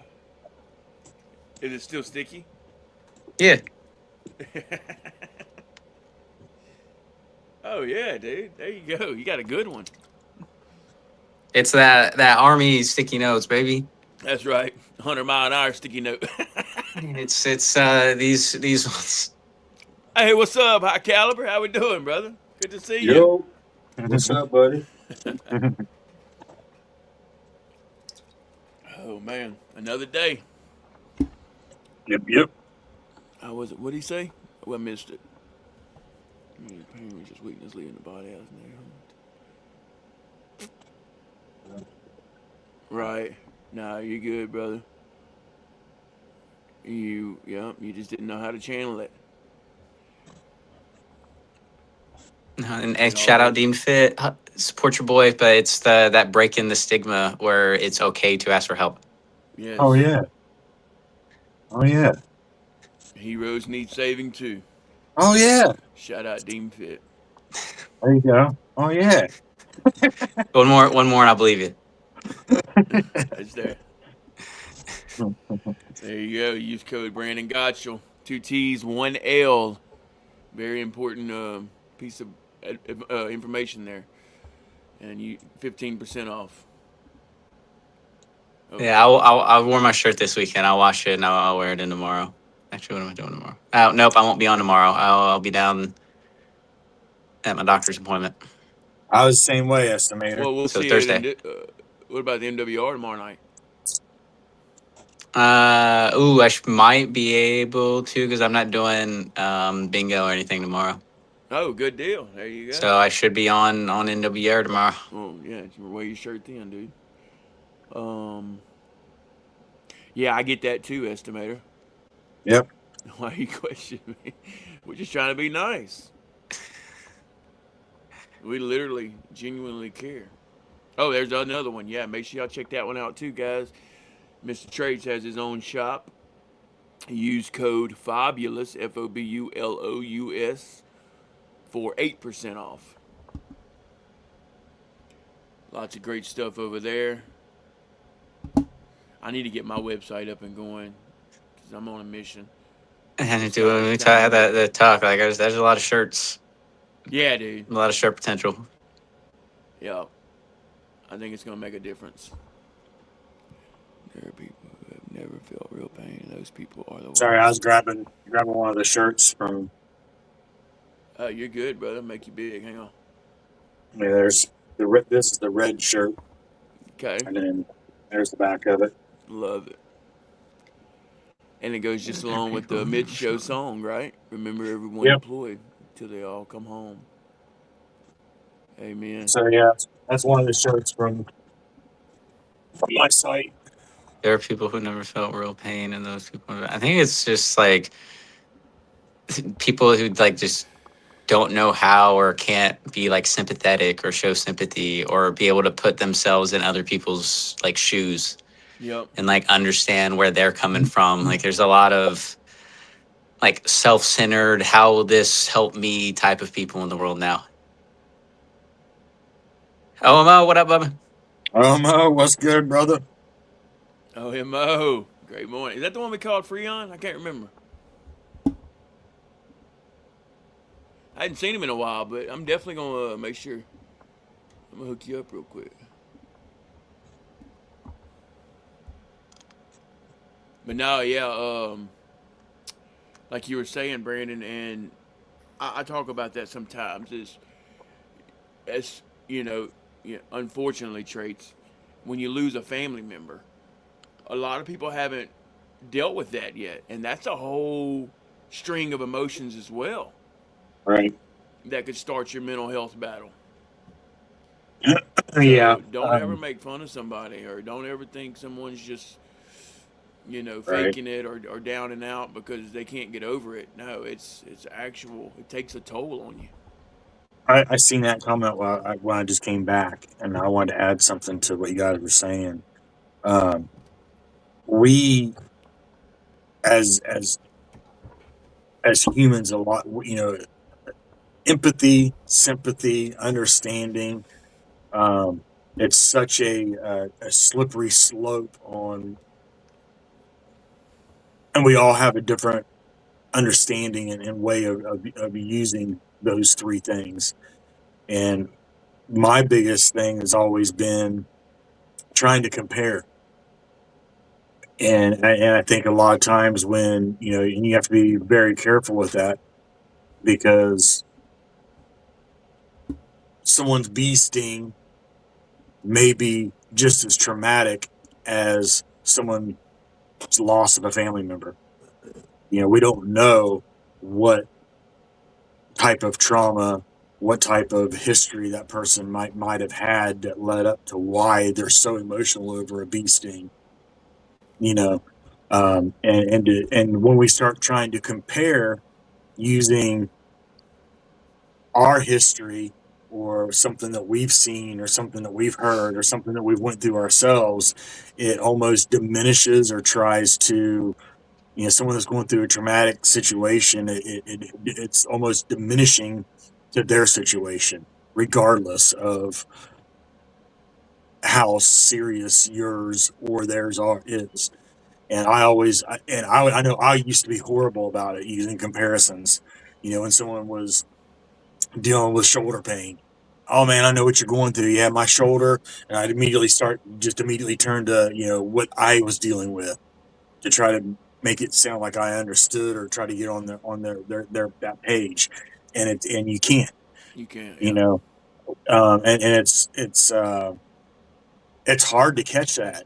Is it still sticky? Yeah. Oh yeah, dude. There you go. You got a good one. It's that army sticky notes, baby. That's right. 100-mile-an-hour sticky note. It's these ones. Hey, what's up, High Caliber? How we doing, brother? Good to see you. Yo, what's up, buddy? Oh man, another day. Yep, yep. How was it? What did he say? Oh, I missed it. Pain was just weakness leaving the body. Right. Nah, you're good, brother. You just didn't know how to channel it. And It all shout out goes. Deemed Fit. Support your boy, but it's that break in the stigma where it's okay to ask for help. Oh Yes. yeah. Oh yeah. Heroes need saving too. Oh yeah. Shout out Deem Fit. There you go. Oh yeah. One more, and I'll believe you. That's there. There you go. Use code Brandon Gottschall. 2 T's, 1 L. Very important piece of information there. And you 15% off. Okay. Yeah, I wore my shirt this weekend. I'll wash it and I'll wear it in tomorrow. Actually, what am I doing tomorrow? Oh, nope, I won't be on tomorrow. I'll be down at my doctor's appointment. I was the same way, estimator. Well, we'll So see it Thursday. in. What about the MWR tomorrow night? I might be able to because I'm not doing bingo or anything tomorrow. Oh, good deal. There you go. So I should be on NWR tomorrow. Oh yeah, wear your shirt then, dude. Yeah, I get that too, estimator. Yep. Why you question me? We're just trying to be nice. We literally, genuinely care. Oh, there's another one. Yeah, make sure y'all check that one out too, guys. Mr. Traits has his own shop. Use code FOBULOUS, FOBULOUS, for 8% off. Lots of great stuff over there. I need to get my website up and going because I'm on a mission. And It's do got, it's we got me have going. that talk? Like, there's a lot of shirts, Yeah, dude. a lot of shirt potential. Yeah. I think it's going to make a difference. There are people who have never felt real pain. Those people are the worst. Sorry, I was grabbing one of the shirts from. Oh, you're good, brother. Make you big. Hang on. Yeah, there's this is the red shirt, Okay. and then there's the back of it. Love it. And it goes just along with the mid-show song, right? Remember everyone Yep. deployed till they all come home. Amen. So yeah, that's one of the shirts from my site. There are people who never felt real pain, and those people. I think it's just like people who like just don't know how or can't be like sympathetic or show sympathy or be able to put themselves in other people's like shoes Yep. and like understand where they're coming from. Like there's a lot of like self-centered, how will this help me type of people in the world now. Oh, Mo, what up, Bubba? What's good, brother? Oh, Mo. Great morning. Is that the one we called Freon? I can't remember. I hadn't seen him in a while, but I'm definitely going to make sure. I'm going to hook you up real quick. But no, yeah, like you were saying, Brandon, and I talk about that sometimes. As unfortunately, traits when you lose a family member, a lot of people haven't dealt with that yet, and that's a whole string of emotions as well. Right. That could start your mental health battle. Yeah. So don't ever make fun of somebody, or don't ever think someone's just Right. faking it or down and out because they can't get over it. No, it's actual. It takes a toll on you. I seen that comment when I just came back, and I wanted to add something to what you guys were saying. Um, we as as humans, a lot, empathy, sympathy, understanding. It's such a slippery slope on, and we all have a different understanding and way of using those three things. And my biggest thing has always been trying to compare. And I think a lot of times when, and you have to be very careful with that because someone's bee sting may be just as traumatic as someone's loss of a family member. We don't know what type of trauma, what type of history that person might have had that led up to why they're so emotional over a bee sting. And when we start trying to compare using our history or something that we've seen or something that we've heard or something that we've went through ourselves, it almost diminishes or tries to, someone that's going through a traumatic situation, it's almost diminishing to their situation, regardless of how serious yours or theirs is. And I know I used to be horrible about it using comparisons. When someone was dealing with shoulder pain, oh man, I know what you're going through. Yeah, my shoulder, and I'd immediately turn to what I was dealing with to try to make it sound like I understood or try to get on their that page, and you can't, You can't. you Yeah. know, and it's hard to catch that.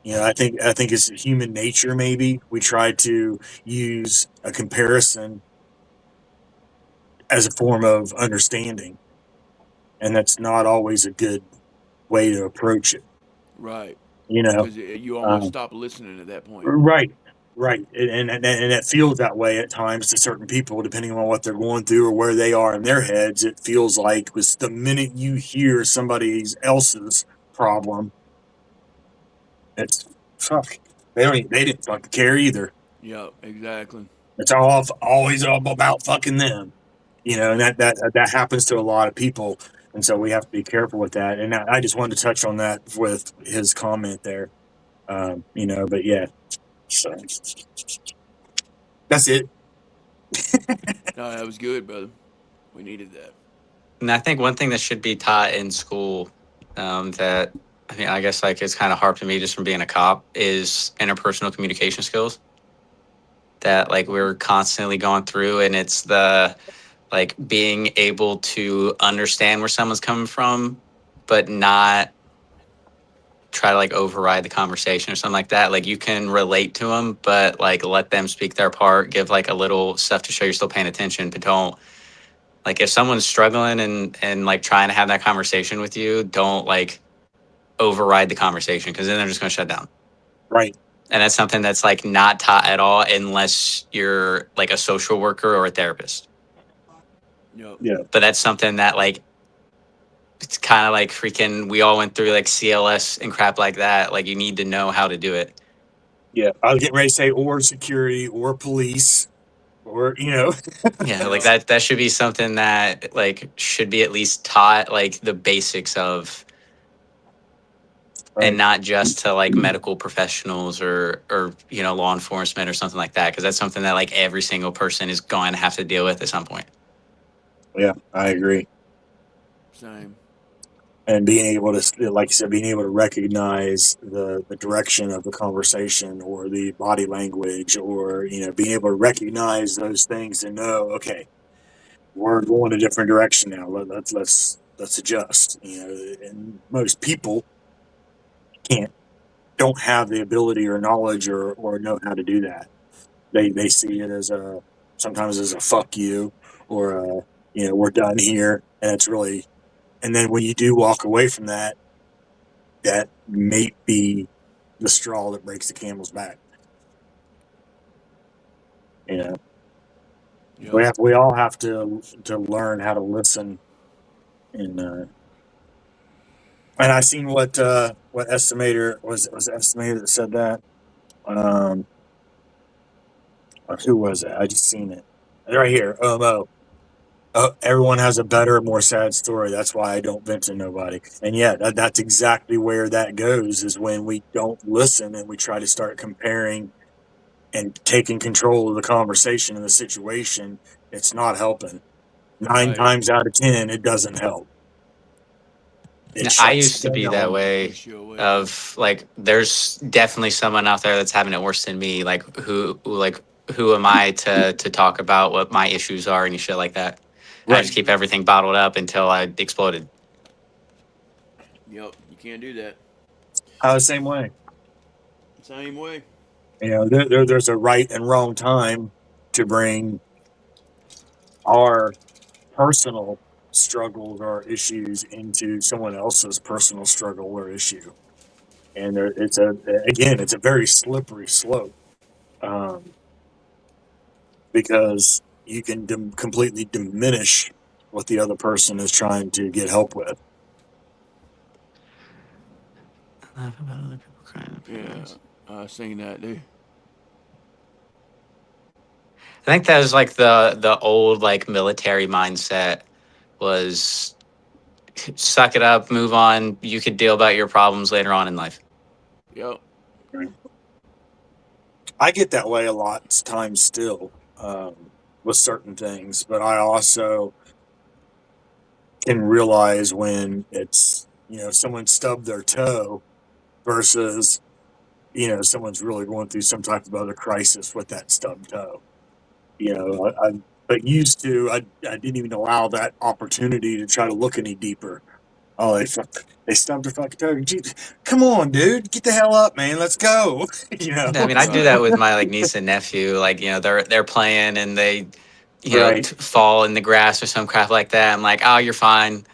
I think it's human nature. Maybe we try to use a comparison as a form of understanding, and that's not always a good way to approach it. Right. You know, Because you almost um, stop listening at that point. right, right, and it feels that way at times to certain people, depending on what they're going through or where they are in their heads. It feels like was the minute you hear somebody else's problem, it's fuck. They didn't fucking care either. Yep, exactly. It's always all about fucking them, and that happens to a lot of people, and so we have to be careful with that. And I just wanted to touch on that with his comment there, but yeah, so that's it. No, that was good, brother. We needed that. And I think one thing that should be taught in school, that I mean, I guess like it's kind of hard to me just from being a cop, is interpersonal communication skills that like we're constantly going through, and it's the like being able to understand where someone's coming from, but not try to like override the conversation or something like that. Like you can relate to them, but like let them speak their part, give like a little stuff to show you're still paying attention, but don't like if someone's struggling and like trying to have that conversation with you, don't like override the conversation because then they're just going to shut down. Right. And that's something that's like not taught at all unless you're like a social worker or a therapist. Yep. Yeah. But that's something that like it's kind of like freaking we all went through like CLS and crap like that. Like you need to know how to do it. Yeah. I was getting ready to say or security or police or Yeah, like that should be something that like should be at least taught like the basics of, and right. not just to like medical professionals or law enforcement or something like that, because that's something that like every single person is going to have to deal with at some point. Yeah, I agree. Same. And being able to, like you said, being able to recognize the direction of the conversation or the body language, or being able to recognize those things and know, okay, we're going a different direction now. Let's adjust. And most people can't don't have the ability or knowledge or know how to do that. They see it as a sometimes as a fuck you, or we're done here, and it's really. And then when you do walk away from that, that may be the straw that breaks the camel's back. Yep. We all have to learn how to listen, and I seen what estimator was the estimator that said that. Um, who was it? I just seen it right here. Everyone has a better, more sad story. That's why I don't vent to nobody. And yeah, that's exactly where that goes, is when we don't listen and we try to start comparing and taking control of the conversation and the situation. It's not helping. Nine Right. times out of 10, it doesn't help. It I shuts used to be that down. way Push you away. of like there's definitely someone out there that's having it worse than me, like who am I to talk about what my issues are and shit like that. I just Right. keep everything bottled up until I exploded. Yep. You can't do that. The same way. Same way. There's a right and wrong time to bring our personal struggles or issues into someone else's personal struggle or issue. And it's a very slippery slope, um, because you can completely diminish what the other person is trying to get help with. Yeah. I seen that, dude. I think that was like the old like military mindset was suck it up, move on. You could deal about your problems later on in life. Yep. Right. I get that way a lot of times still, with certain things, but I also can realize when it's someone stubbed their toe versus someone's really going through some type of other crisis with that stubbed toe. But used to, I didn't even allow that opportunity to try to look any deeper. Oh, they stubbed their fucking toe. Come on, dude, get the hell up, man. Let's go. I mean, I do Right. that with my like niece and nephew. Like, they're playing and they, Right. fall in the grass or some crap like that. I'm like, oh, you're fine.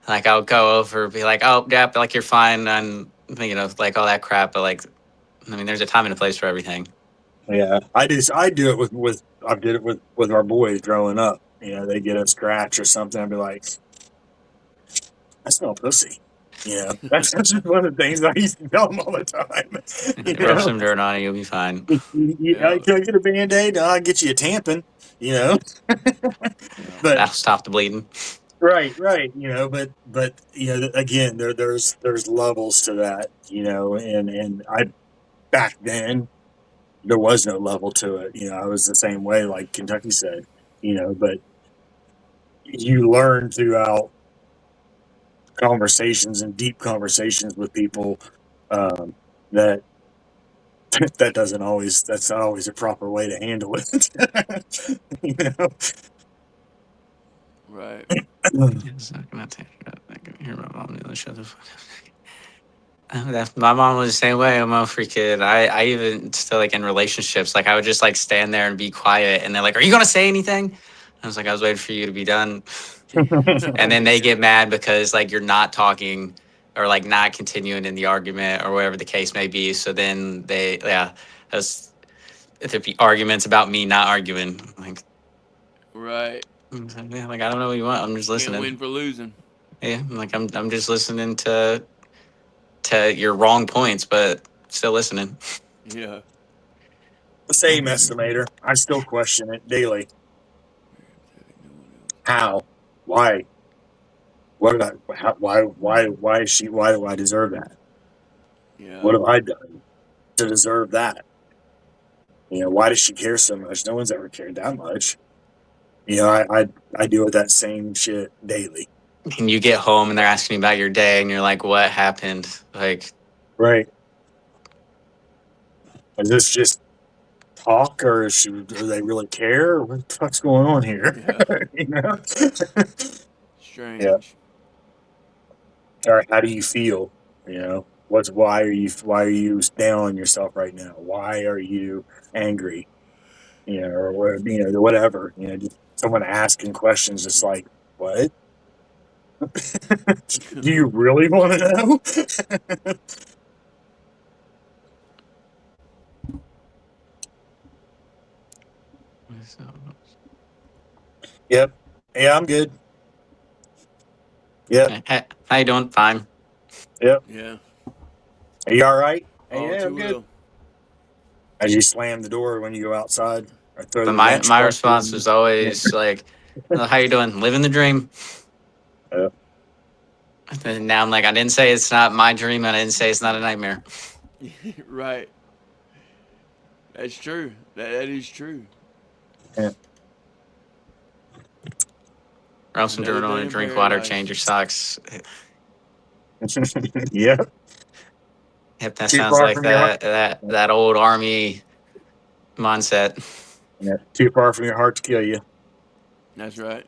Like, I'll go over, be like, oh, yeah, like you're fine, and like all that crap. But like, I mean, there's a time and a place for everything. Yeah, I do it with I did it with our boys growing up. They get a scratch or something. I'd be like, I smell pussy. That's just one of the things I used to tell them all the time. Rub some dirt on it, you'll be fine. Can I get a Band-Aid? No, I'll get you a tampon, but That'll stop the bleeding. right, but again, there's levels to that, and I back then there was no level to it. I was the same way, like Kentucky said, but you learn throughout conversations and deep conversations with people that that's not always a proper way to handle it. you know? Right. It's not gonna take it. I can hear my mom nearly shut the fuck up. My mom was the same way. I'm a free kid. I even still like in relationships, like I would just like stand there and be quiet, and they're like, "Are you gonna say anything?" I was like, "I was waiting for you to be done," and then they get mad because like you're not talking or like not continuing in the argument or whatever the case may be. So then there's there'd be arguments about me not arguing. Like, Right. yeah, like I don't know what you want. I'm just Can't listening. win for losing. Yeah, like I'm just listening to your wrong points, but still listening. Yeah. Same estimator. I still question it daily. How? Why? What did I? How, why is she? Why do I deserve that? Yeah. What have I done to deserve that? Why does she care so much? No one's ever cared that much. I deal with that same shit daily. And you get home and they're asking you about your day, and you're like, "What happened?" Like, Right. Is this just talk, or do they really care? What the fuck's going on here? Yeah. Strange. Yeah. Or how do you feel? Why are you down on yourself right now? Why are you angry? Or whatever. Just someone asking questions. It's like, what? Do you really want to know? Yep. Yeah, I'm good. Yep. hey, how you doing? Fine. Yep. Yeah. Are you all right? All Hey, yeah, too I'm good. well. As you slam the door when you go outside, or throw But the my lunchbox response in. was always like, "Oh, how you doing? Living the dream." Yeah. And now I'm like, I didn't say it's not my dream, and I didn't say it's not a nightmare. Right. That's true. That is true. Yeah. Rub some dirt on it, drink water, change your socks. Yeah. Yep, that Too sounds far like from your heart. that old army mindset. Yeah. Too far from your heart to kill you. That's right.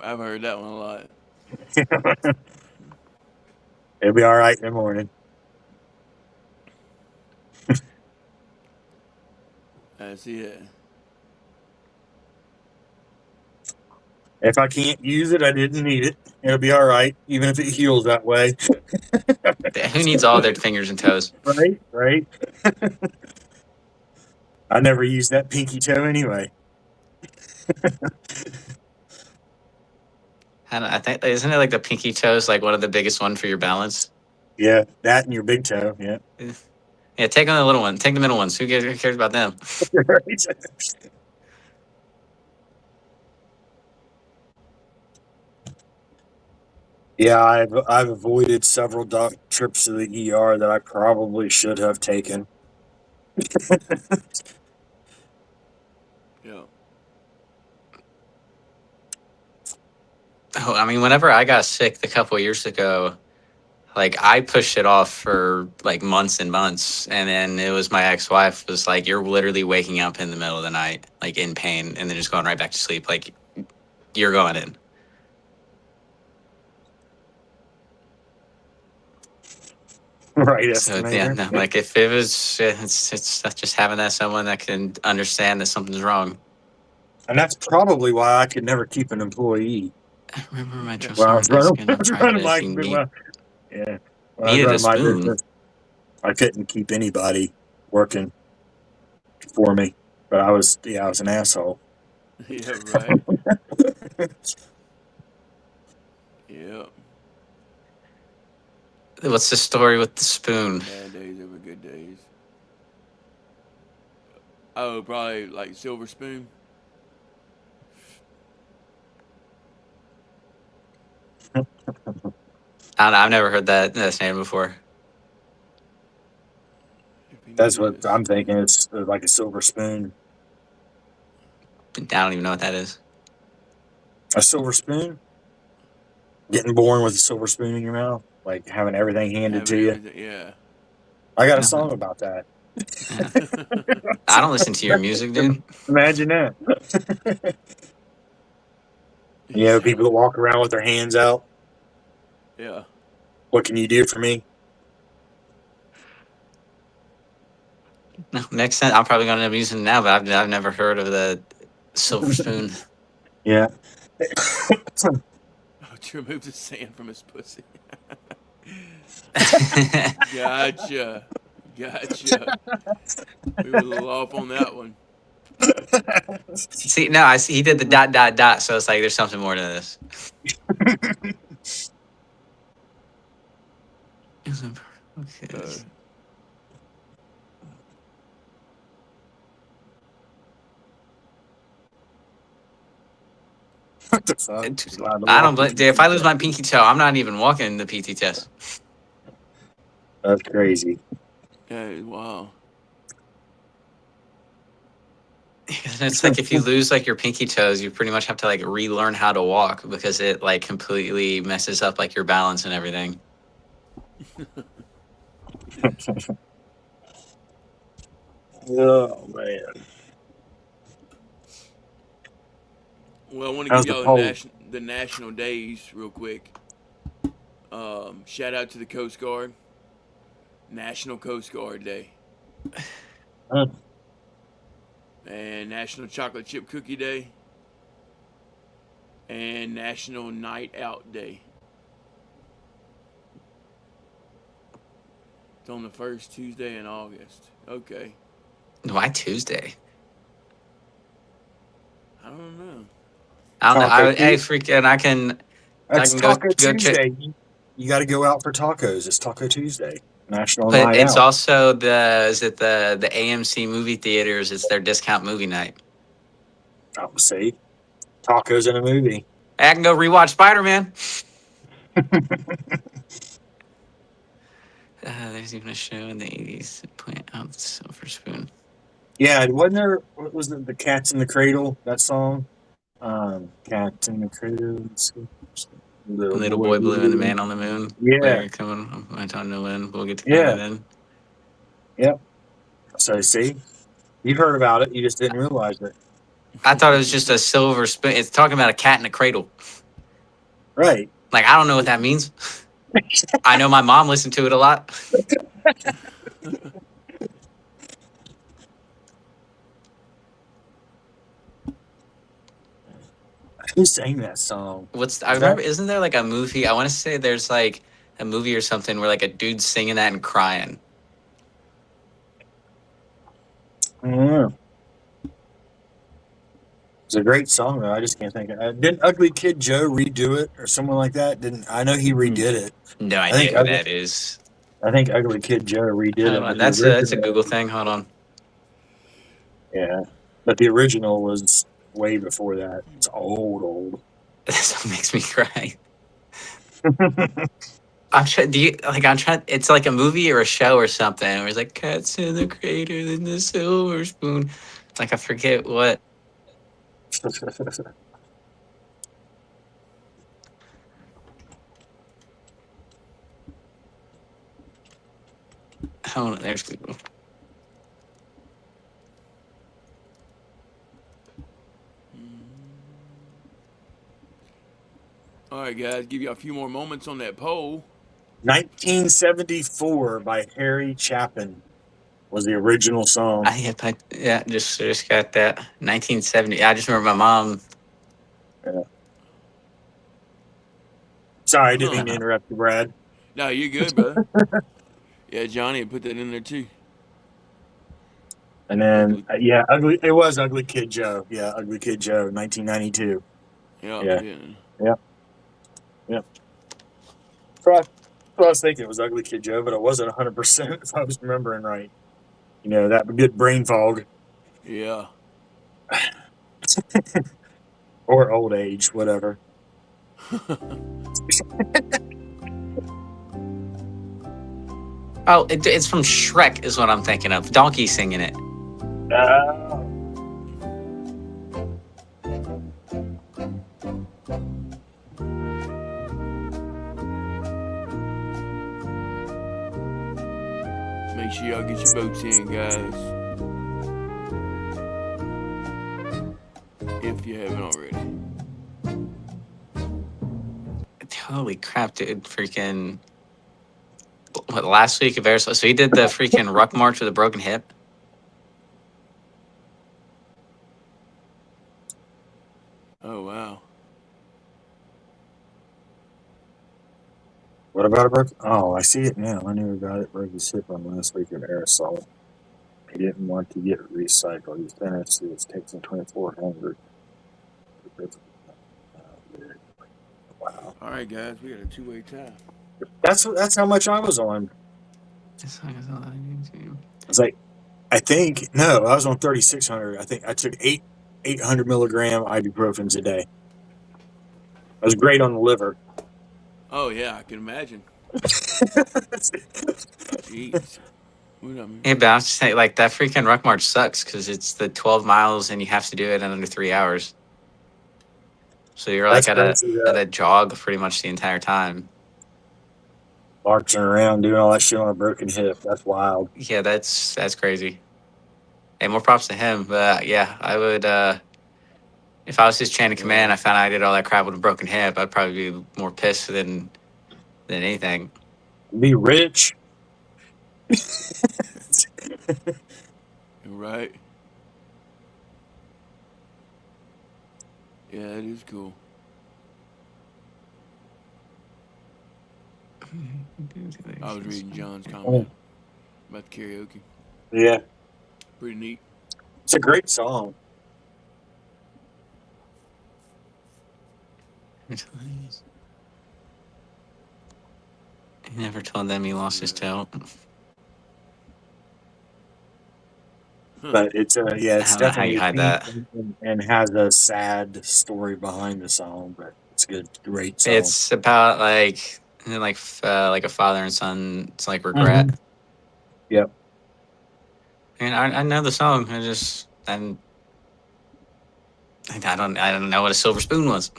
I've heard that one a lot. It'll be all right in the morning. That's it. If I can't use it, I didn't need it. It'll be all right, even if it heals that way. Who needs all their fingers and toes? Right. I never used that pinky toe anyway. I think isn't it like the pinky toe is like one of the biggest one for your balance? Yeah, that and your big toe. Yeah. Yeah, take on the little one. Take the middle ones. Who cares about them? Right. Yeah, I've avoided several trips to the ER that I probably should have taken. Yeah. Oh, I mean, whenever I got sick a couple of years ago, like I pushed it off for like months and months, and then it was my ex-wife was like, "You're literally waking up in the middle of the night, like in pain, and then just going right back to sleep. Like you're going in." Right, So yeah, estimator. no, like if it was, it's just having that someone that can understand that something's wrong. And that's probably why I could never keep an employee. I remember my trust Well, I someone was running, asking I a was private running if my you yeah. When I was needed a running my spoon. business, I couldn't keep anybody working for me. But I was an asshole. Yeah, right. Yeah. What's the story with the spoon? Bad days over good days. Oh, probably like Silver Spoon. I don't know. I've never heard that name before. That's what I'm thinking. It's like a silver spoon. I don't even know what that is. A silver spoon? Getting born with a silver spoon in your mouth, like having everything handed to you. Yeah. I got a No. song about that. Yeah. I don't listen to your music, dude. Imagine that. You know, people that walk around with their hands out. Yeah. What can you do for me? No, makes sense. I'm probably gonna end up using it now, but I've never heard of the silver spoon. Yeah. Oh, to remove the sand from his pussy. Gotcha. We were a little off on that one. See, no, I see. He did the dot dot dot, so it's like there's something more to this. Okay. What the fuck? I don't blame. If I lose my pinky toe, I'm not even walking the PT test. That's crazy. Wow. It's like if you lose like your pinky toes, you pretty much have to like relearn how to walk because it like completely messes up like your balance and everything. Oh man. Well, I want to give y'all the national days real quick. Shout out to the Coast Guard. National Coast Guard Day. And National Chocolate Chip Cookie Day. And National Night Out Day. It's on the first Tuesday in August. Okay. Why Tuesday? I don't know. I don't know. Hey, freaking! I can Taco go Tuesday. You got to go out for tacos. It's Taco Tuesday. National But Night it's Out. also the AMC movie theaters. It's their discount movie night. Oh, see, tacos in a movie. I can go rewatch Spider-Man. There's even a show in the 80s that point out the silver spoon. Yeah, wasn't there? What was it? The Cats in the Cradle. That song. Cats in the Cradle. Little boy blue and the man on the moon. Yeah, coming. I don't know when we'll get together then. Yep. So see, you've heard about it. You just didn't realize it. I thought it was just a silver spoon. It's talking about a cat in a cradle. Right. Like, I don't know what that means. I know my mom listened to it a lot. Who sang that song? I remember, isn't there like a movie? I want to say there's like a movie or something where like a dude's singing that and crying. I don't know. It's a great song though. I just can't think of it. Didn't Ugly Kid Joe redo it or someone like that? I know he redid it. No idea who that is. I think Ugly Kid Joe redid it. That's a Google thing. Hold on. Yeah, but the original was way before that. It's old. This makes me cry. I'm trying. It's like a movie or a show or something. Where it's like cats in the crater and the silver spoon. Like I forget what. Oh, there's Google. All right, guys, give you a few more moments on that poll. 1974 by Harry Chapin was the original song. Just got that. 1970. I just remember my mom. Yeah. Sorry, I didn't mean to interrupt you, Brad. No, you're good, brother. Yeah, Johnny put that in there too. And then, it was Ugly Kid Joe. Yeah, Ugly Kid Joe, 1992. Yeah. Fun what I was thinking. It was Ugly Kid Joe, but I wasn't 100% if I was remembering right. You know, that good brain fog Yeah. or old age, whatever. Oh, it's from Shrek, is what I'm thinking of. Donkey singing it. Uh, Make sure y'all get your boats in, guys. If you haven't already. Holy crap, dude! Freaking what? Last week of Arizona, so he did the freaking ruck march with a broken hip. Oh, wow. what about a broken? Oh, I see it now. I knew a guy that broke his hip on last week of aerosol. He didn't want to get recycled. He's finished. It's taking 2,400. Wow. All right, guys, we got a two-way tie. That's how much I was on. I was like, I think no, I was on 3,600. I think I took 800 milligram ibuprofens a day. I was great on the liver. Oh, yeah, I can imagine. Jeez. What I mean? Yeah, but I was just saying, like that freaking ruck march sucks because it's the 12 miles and you have to do it in under 3 hours. So you're like That's crazy. at a jog pretty much the entire time. Marching around doing all that shit on a broken hip. That's wild. Yeah, that's crazy. Hey, more props to him. But yeah, I would if I was his chain of command, I found out I did all that crap with a broken hip, I'd probably be more pissed than anything. Be rich. Right. Yeah, that is cool. I was reading John's comment about the karaoke. Yeah, Pretty neat. it's a great song. He never told them he lost his tail. But it's it's I don't know how definitely you hide that. and has a sad story behind the song, but it's a good, great song. It's about like a father and son. It's like regret. Mhm. Yep. And I know the song. I don't know what a silver spoon was.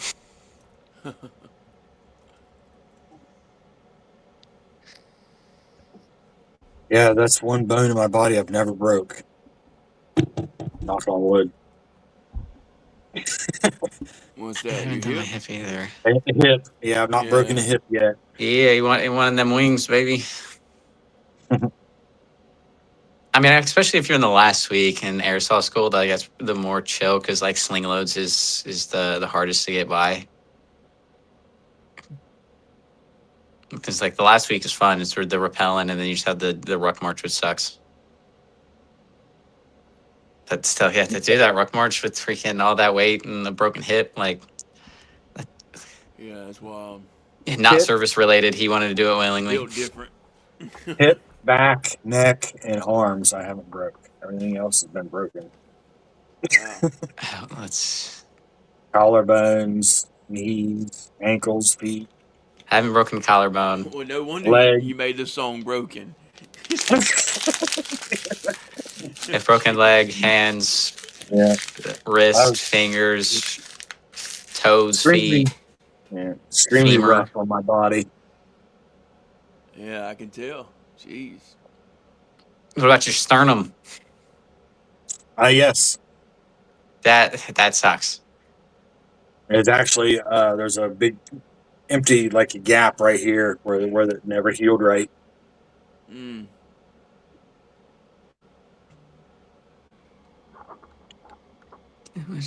Yeah, that's one bone in my body I've never broke. Knock on wood. What's I that? haven't Your done my hip? hip either. Hip. Yeah, I've not broken a Yeah. hip yet. Yeah, you want one of them wings, baby. I mean, especially if you're in the last week and aerosol school, I guess the more chill because like sling loads is the hardest to get by. Because like the last week is fun. It's sort of the repellent, and then you just have the ruck march, which sucks. But still, yeah, to do that ruck march with freaking all that weight and the broken hip, like Yeah, that's wild. not Hip, service related. He wanted to do it willingly. Built different. hip, back, neck, and arms. I haven't broke. Everything else has been broken. Wow. Let's. Collarbones, knees, ankles, feet, I haven't broken collarbone. Well, no wonder leg. you made the song broken. I've broken leg, hands, Yeah, wrist, fingers, toes, extremely, feet, extremely femur. rough on my body. Yeah, I can tell. Jeez. What about your sternum? Yes, That sucks. it's actually there's a big empty like a gap right here where it never healed right. Mm.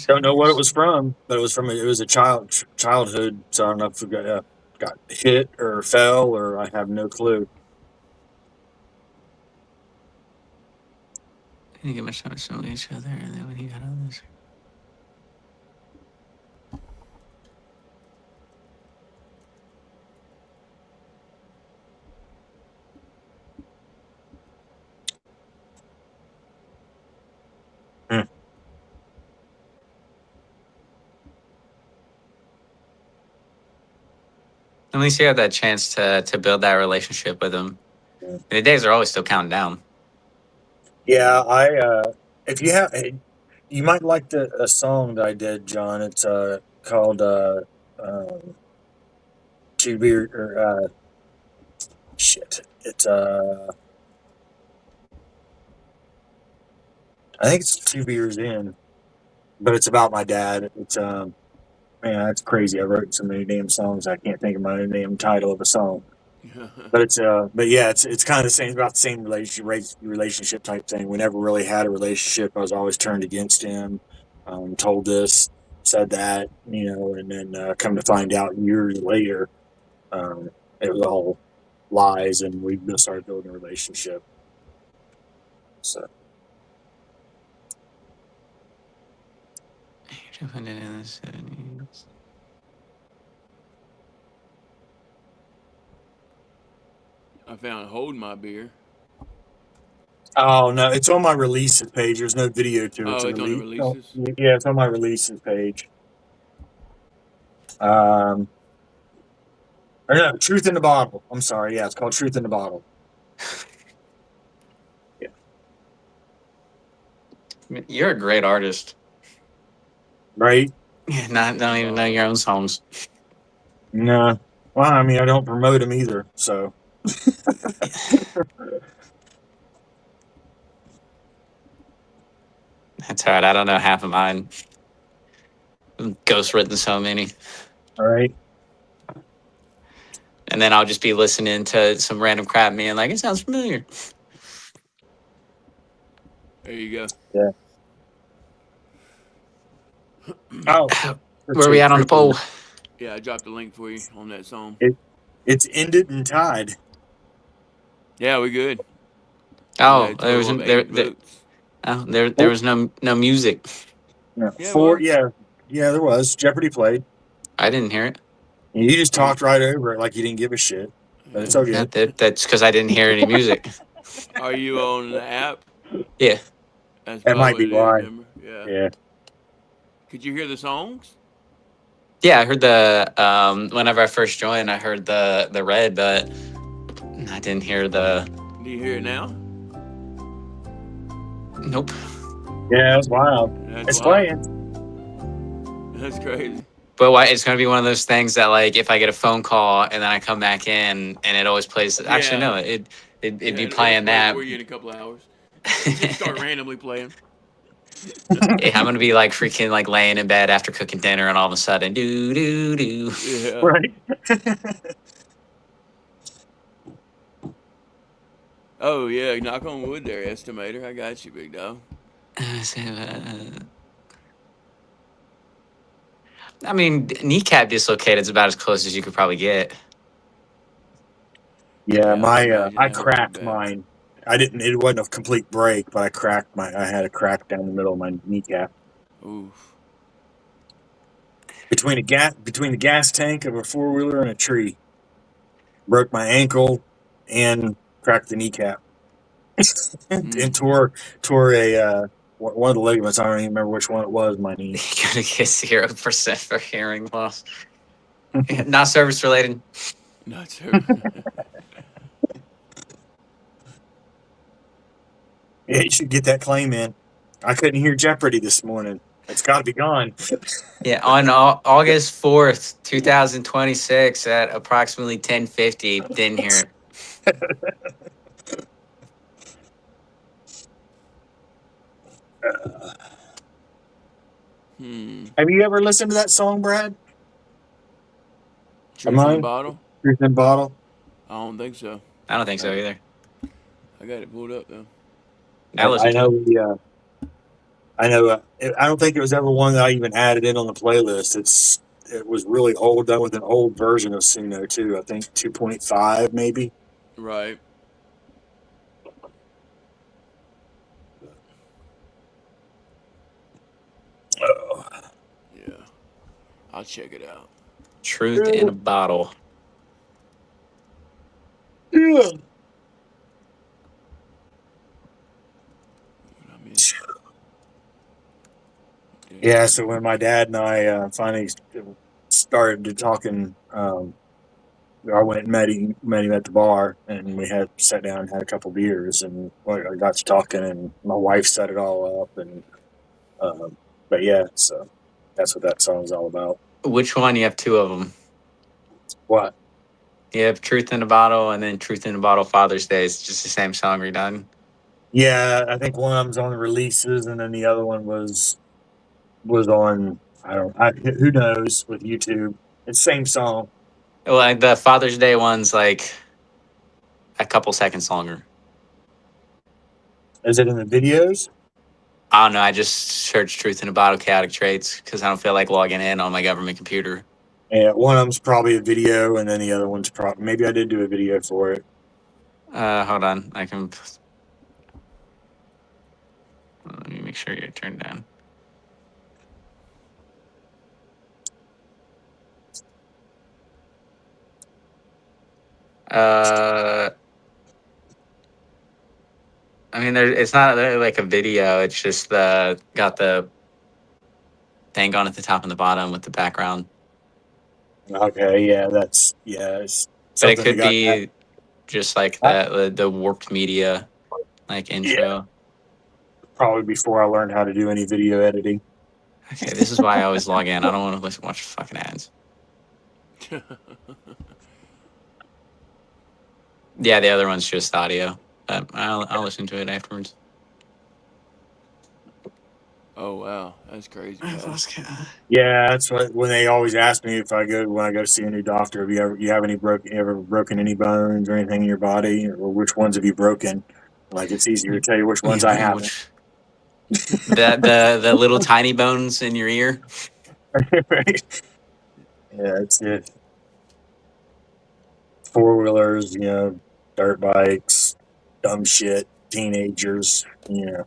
Don't know what it was from, but it was a childhood. So I don't know if it got hit or fell, or I have no clue. I didn't get much time to show each other, and then when he got on this. At least you had that chance to build that relationship with him. Yeah. The days are always still counting down. Yeah, if you have, you might like a song that I did, John. It's called um, Two Beer or shit. It's I think it's 2 beers in, but it's about my dad. It's man, that's crazy. I wrote so many damn songs. I can't think of my damn title of a song. But but yeah, it's kind of the same, about the same relationship type thing. We never really had a relationship. I was always turned against him. Told this, said that, and then come to find out years later, um, it was all lies, and we just started building a relationship. So I found Hold My Beer. oh no, it's on my releases page. There's no video to it. It's Oh, a it's on the release. Oh, releases? yeah, it's on my releases page. Um, or no, Truth in the Bottle. I'm sorry. Yeah, it's called Truth in the Bottle. Yeah. You're a great artist. Right? Yeah, not don't even know your own songs. No. Well, I mean, I don't promote them either. So That's all right. I don't know half of mine. Ghost written so many. all right. And then I'll just be listening to some random crap being like, it sounds familiar. There you go. Yeah. Oh, let's Where are we see. at on the poll? Yeah, I dropped a link for you on that song. It's ended and tied. Yeah, we good. We got Oh, a total of 8 votes. there was no music. No, Yeah, it four. was. Yeah, there was. Jeopardy played. I didn't hear it. You just Are you, talked right over it like you didn't give a shit. But it's okay. That's because I didn't hear any music. are you on the app? Yeah. That's That probably might what be it is, why. remember? Yeah. Yeah. Could you hear the songs? Yeah, I heard the whenever I first joined, I heard the red, but I didn't hear the Do you hear it now? nope. Yeah, it's wild. That's It's wild. playing. That's crazy. But why it's gonna be one of those things that like if I get a phone call and then I come back in and it always plays. Actually, Yeah. no, it'd Yeah, be it'll playing play that. for you in a couple of hours. It's just start randomly playing. Yeah, I'm gonna be like freaking like laying in bed after cooking dinner, and all of a sudden, do. Yeah. Right. Oh, yeah. Knock on wood there, estimator. I got you, big dog. I mean, kneecap dislocated is about as close as you could probably get. Yeah, Yeah, I imagine I that hurt pretty cracked bad. mine. I didn't. It wasn't a complete break, but I had a crack down the middle of my kneecap Oof. between the gas tank of a 4-wheeler and a tree. Broke my ankle and cracked the kneecap and Mm. tore a one of the ligaments. I don't even remember which one it was. My knee. You're gonna get 0% for hearing loss. Not service related. Not sure. Yeah, you should get that claim in. I couldn't hear Jeopardy this morning. It's got to be gone. Yeah, on August 4th, 2026 at approximately 10:50. Didn't hear it. Have you ever listened to that song, Brad? Of Truth in the mine? bottle? Truth in Bottle? I don't think so. I don't think so either. I got it pulled up though. I I listened to know. it. I know. I don't think it was ever one that I even added in on the playlist. It was really old, done with an old version of Suno too. I think 2.5 maybe. Right. Oh. Yeah. I'll check it out. Truth in a bottle. Yeah. What I missed. Yeah. So when my dad and I finally started to talking, I went and met him at the bar, and we had sat down and had a couple beers, and I got to talking, and my wife set it all up, and but yeah, so that's what that song's all about. Which one? You have two of them. What? You have Truth in a Bottle and then Truth in a Bottle Father's Day. It's just the same song redone. Yeah, I think one of them's on the releases, and then the other one was on. Who knows with YouTube. It's same song. Well, like the Father's Day one's like a couple seconds longer. Is it in the videos? I don't know. I just searched Truth in a Bottle Chaotic Traits because I don't feel like logging in on my government computer. Yeah, one of them's probably a video, and then the other one's probably maybe I did do a video for it. Hold on. I can. Let me make sure you're turned down. I mean, it's not like a video. It's just got the thing on at the top and the bottom with the background. Okay, yeah, it's But it something that could got that. be just like the warped media like Yeah, intro. probably before I learned how to do any video editing. Okay, this is why I always log in. I don't want to watch fucking ads. Yeah, the other one's just audio. I'll listen to it afterwards. Oh wow, that's crazy. Yeah, that's what when they always ask me if when I go to see a new doctor, have you ever broken any bones or anything in your body, or which ones have you broken? Like it's easier to tell you which ones I haven't. The little tiny bones in your ear. Right? Yeah, it's it. 4-wheelers, dirt bikes, dumb shit, teenagers, Yeah.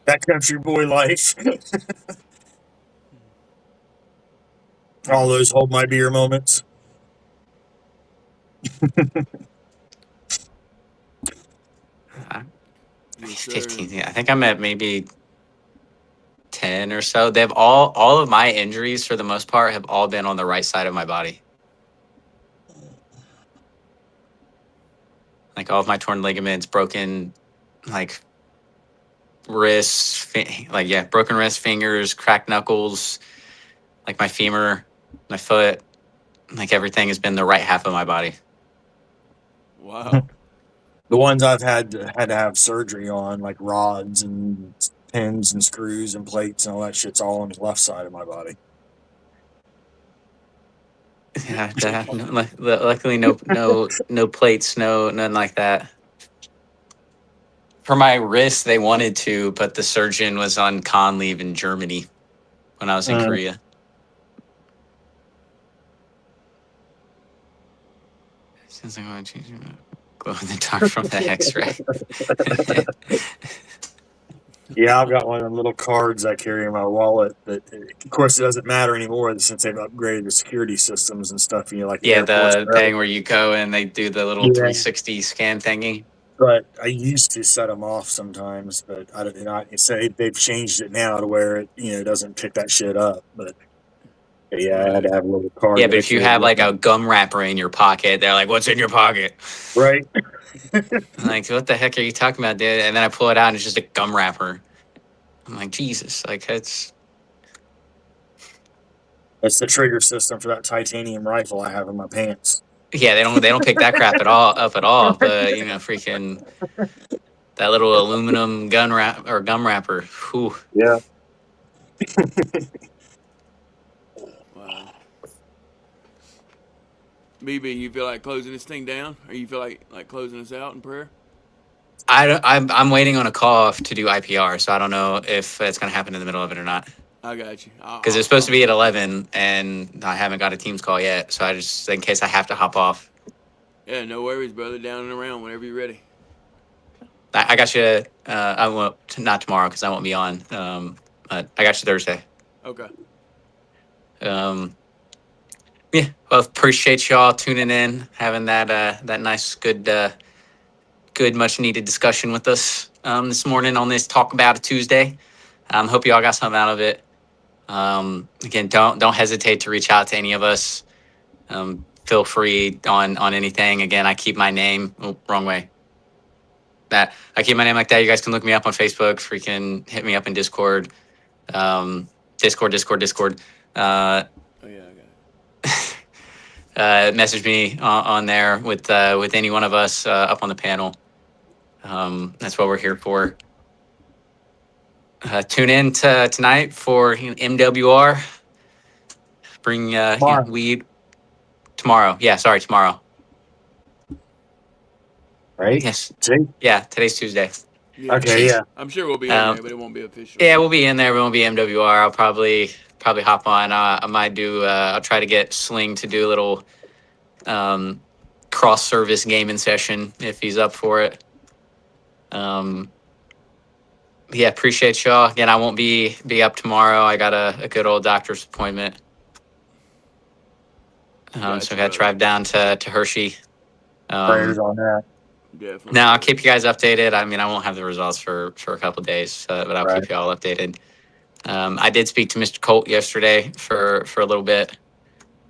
that country boy life. All those hold my beer moments. Yes, 15. sir. Yeah, I think I'm at maybe 10 or so. They've all of my injuries for the most part have all been on the right side of my body. Like all of my torn ligaments, broken like wrists, broken wrist, fingers, cracked knuckles, like my femur, my foot, like everything has been the right half of my body. Wow. The ones I've had to have surgery on, like rods and pins and screws and plates and all that shit's all on the left side of my body. Yeah, luckily no plates, nothing like that. For my wrist, they wanted to, but the surgeon was on con leave in Germany when I was in Korea. Sounds like I want to change glow in the dark from the X-ray. Yeah, I've got one of them little cards I carry in my wallet. That, of course, it doesn't matter anymore since they've upgraded the security systems and stuff. Like Yeah, airports. the thing where you go and they do the little 360 scan thingy. But I used to set them off sometimes, but I don't know. Say they've changed it now to where it doesn't pick that shit up. But yeah, Right. I had to have a little card. Yeah, but if you have like a gum wrapper in your pocket, they're like, "What's in your pocket?" Right. I'm like, what the heck are you talking about, dude? And then I pull it out and it's just a gum wrapper. I'm like, Jesus, like that's the trigger system for that titanium rifle I have in my pants. Yeah, they don't pick that crap at all. But freaking that little aluminum gum wrapper. Whew. Yeah. Wow. BB, you feel like closing this thing down, or you feel like closing us out in prayer? I'm waiting on a call to do IPR, so I don't know if it's going to happen in the middle of it or not. I got you. Because it's supposed to be at 11, and I haven't got a Teams call yet. So I just, in case I have to hop off. Yeah, no worries, brother. Down and around whenever you're ready. I got you. I won't, not tomorrow because I won't be on. But I got you Thursday. Okay. Yeah. Well, appreciate y'all tuning in, having that nice, good, much needed discussion with us this morning on this Talk About It Tuesday. Hope you all got something out of it. Again, don't hesitate to reach out to any of us. Feel free on anything. Again, I keep my name. Oh, wrong way. That I keep my name like that. You guys can look me up on Facebook. Freaking hit me up in Discord. Discord. Oh yeah, I got it. Message me on there with any one of us up on the panel. That's what we're here for. Tune in tonight for MWR. Bring weed tomorrow. Yeah, sorry, tomorrow. Right? Yes. See? Yeah, today's Tuesday. Yeah. Okay, yeah. I'm sure we'll be in there, but it won't be official. Yeah, we'll be in there. We won't be MWR. I'll probably hop on. I might do. I'll try to get Sling to do a little cross service gaming session if he's up for it. Yeah, appreciate y'all. Again, I won't be up tomorrow. I got a good old doctor's appointment. So I got to drive down to Hershey. Prayers on that. Definitely. Now I'll keep you guys updated. I mean, I won't have the results for a couple of days, but I'll keep you all updated. I did speak to Mr. Colt yesterday for a little bit.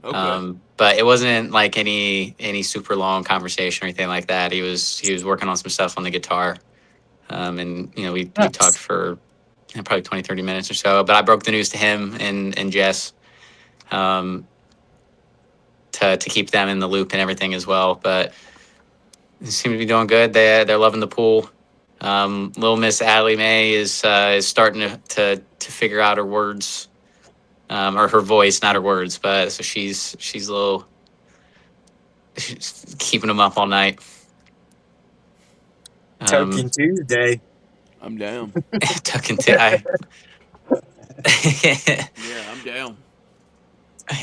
Okay. But it wasn't like any super long conversation or anything like that. He was working on some stuff on the guitar. And we talked for probably 20-30 minutes or so, but I broke the news to him and Jess to keep them in the loop and everything as well. But they seem to be doing good. They're loving the pool. Little Miss Allie Mae is starting to figure out her words, or her voice, not her words. But so she's keeping them up all night. Token Tuesday. I'm down. Token Tuesday. Yeah, I'm down.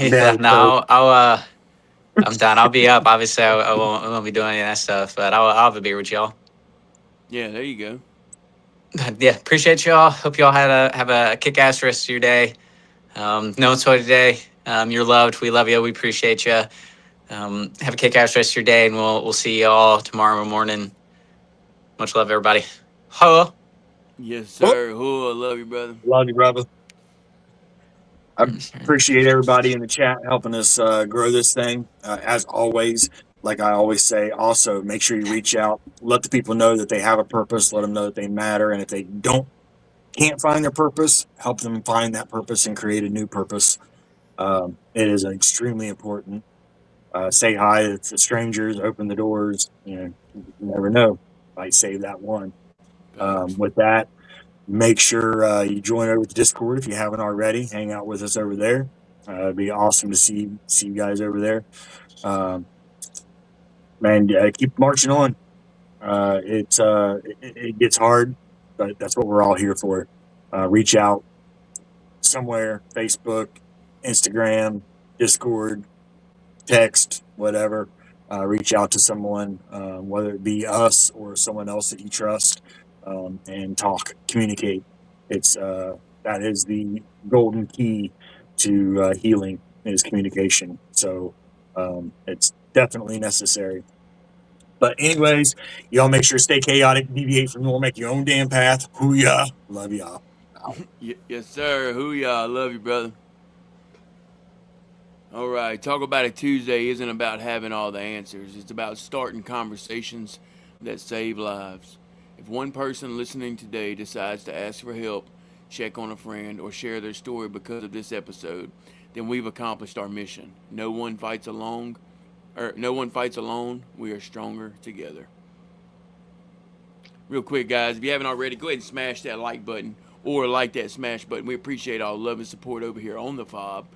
Yeah, no, I'm down. I'll be up. Obviously, I won't be doing any of that stuff, but I'll have a beer with y'all. Yeah, there you go. But yeah, appreciate y'all. Hope y'all have a kick-ass rest of your day. No toy today. You're loved. We love you. We appreciate you. Have a kick-ass rest of your day, and we'll see y'all tomorrow morning. Much love, everybody. Ho. Yes, sir. I love you, brother. Love you, brother. I appreciate everybody in the chat helping us grow this thing. As always, like I always say, also make sure you reach out, let the people know that they have a purpose, let them know that they matter, and if they can't find their purpose, help them find that purpose and create a new purpose. It is extremely important. Say hi to strangers, open the doors. You never know. Might save that one. With that, make sure you join over to Discord if you haven't already. Hang out with us over there. It'd be awesome to see you guys over there. Man, keep marching on. It gets hard, but that's what we're all here for. Reach out somewhere: Facebook, Instagram, Discord, text, whatever. Reach out to someone, whether it be us or someone else that you trust, and talk, communicate. It's that is the golden key to healing is communication. So it's definitely necessary. But anyways, y'all make sure to stay chaotic, deviate from normal, make your own damn path. Hoo-yah. Love y'all. Yes, sir. I love you, brother. All right. Talk About It Tuesday isn't about having all the answers. It's about starting conversations that save lives. If one person listening today decides to ask for help, check on a friend, or share their story because of this episode, then we've accomplished our mission. No one fights alone. We are stronger together. Real quick, guys, if you haven't already, go ahead and smash that like button or like that smash button. We appreciate all the love and support over here on the F.O.B,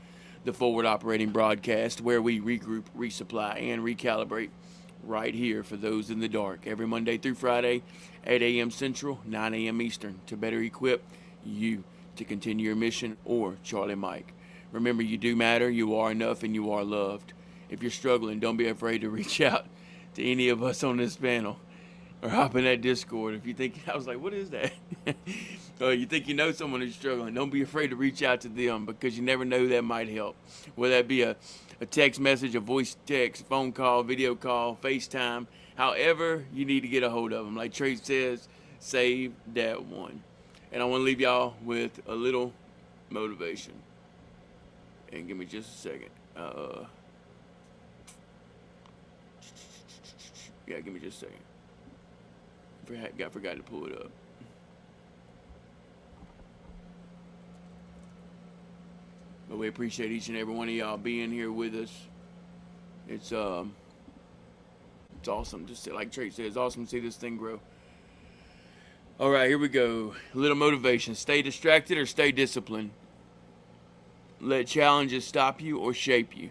the Forward Operating Broadcast, where we regroup, resupply, and recalibrate right here for those in the dark every Monday through Friday, 8 a.m. Central, 9 a.m. Eastern, to better equip you to continue your mission, or Charlie Mike. Remember, you do matter, you are enough, and you are loved. If you're struggling, don't be afraid to reach out to any of us on this panel or hop in that Discord. If you think, I was like, what is that? You think you know someone who's struggling, don't be afraid to reach out to them, because you never know who that might help. Whether that be a text message, a voice text, phone call, video call, FaceTime, however you need to get a hold of them. Like Trey says, save that one. And I want to leave y'all with a little motivation. And give me just a second. Yeah, give me just a second. Forgot to pull it up. But we appreciate each and every one of y'all being here with us. It's awesome. Just like Trey said, it's awesome to see this thing grow. All right, here we go. A little motivation. Stay distracted or stay disciplined. Let challenges stop you or shape you.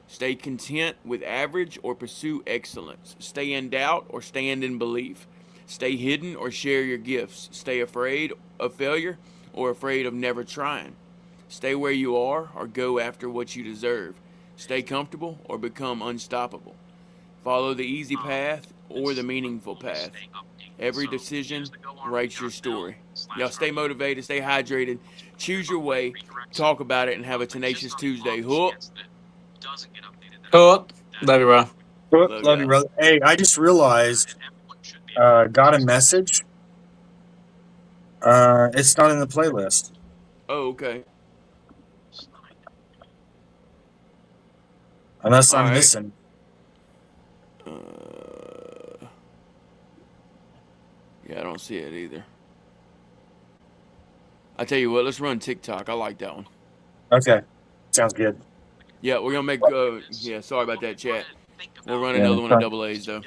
Stay content with average or pursue excellence. Stay in doubt or stand in belief. Stay hidden or share your gifts. Stay afraid of failure or afraid of never trying. Stay where you are or go after what you deserve. Stay comfortable or become unstoppable. Follow the easy path or the meaningful path. Every decision writes your story. Y'all stay motivated, stay hydrated, choose your way, talk about it, and have a tenacious Tuesday. Hook. Cool. Love you, bro. Love you, brother. Hey, I just realized, got a message. It's not in the playlist. Oh, okay. Unless All I'm right. missing. Yeah, I don't see it either. I tell you what, let's run TikTok. I like that one. Okay. Sounds good. Yeah, we're gonna make. Yeah, sorry about that, chat. We'll run Yeah, another one of fine. double A's though.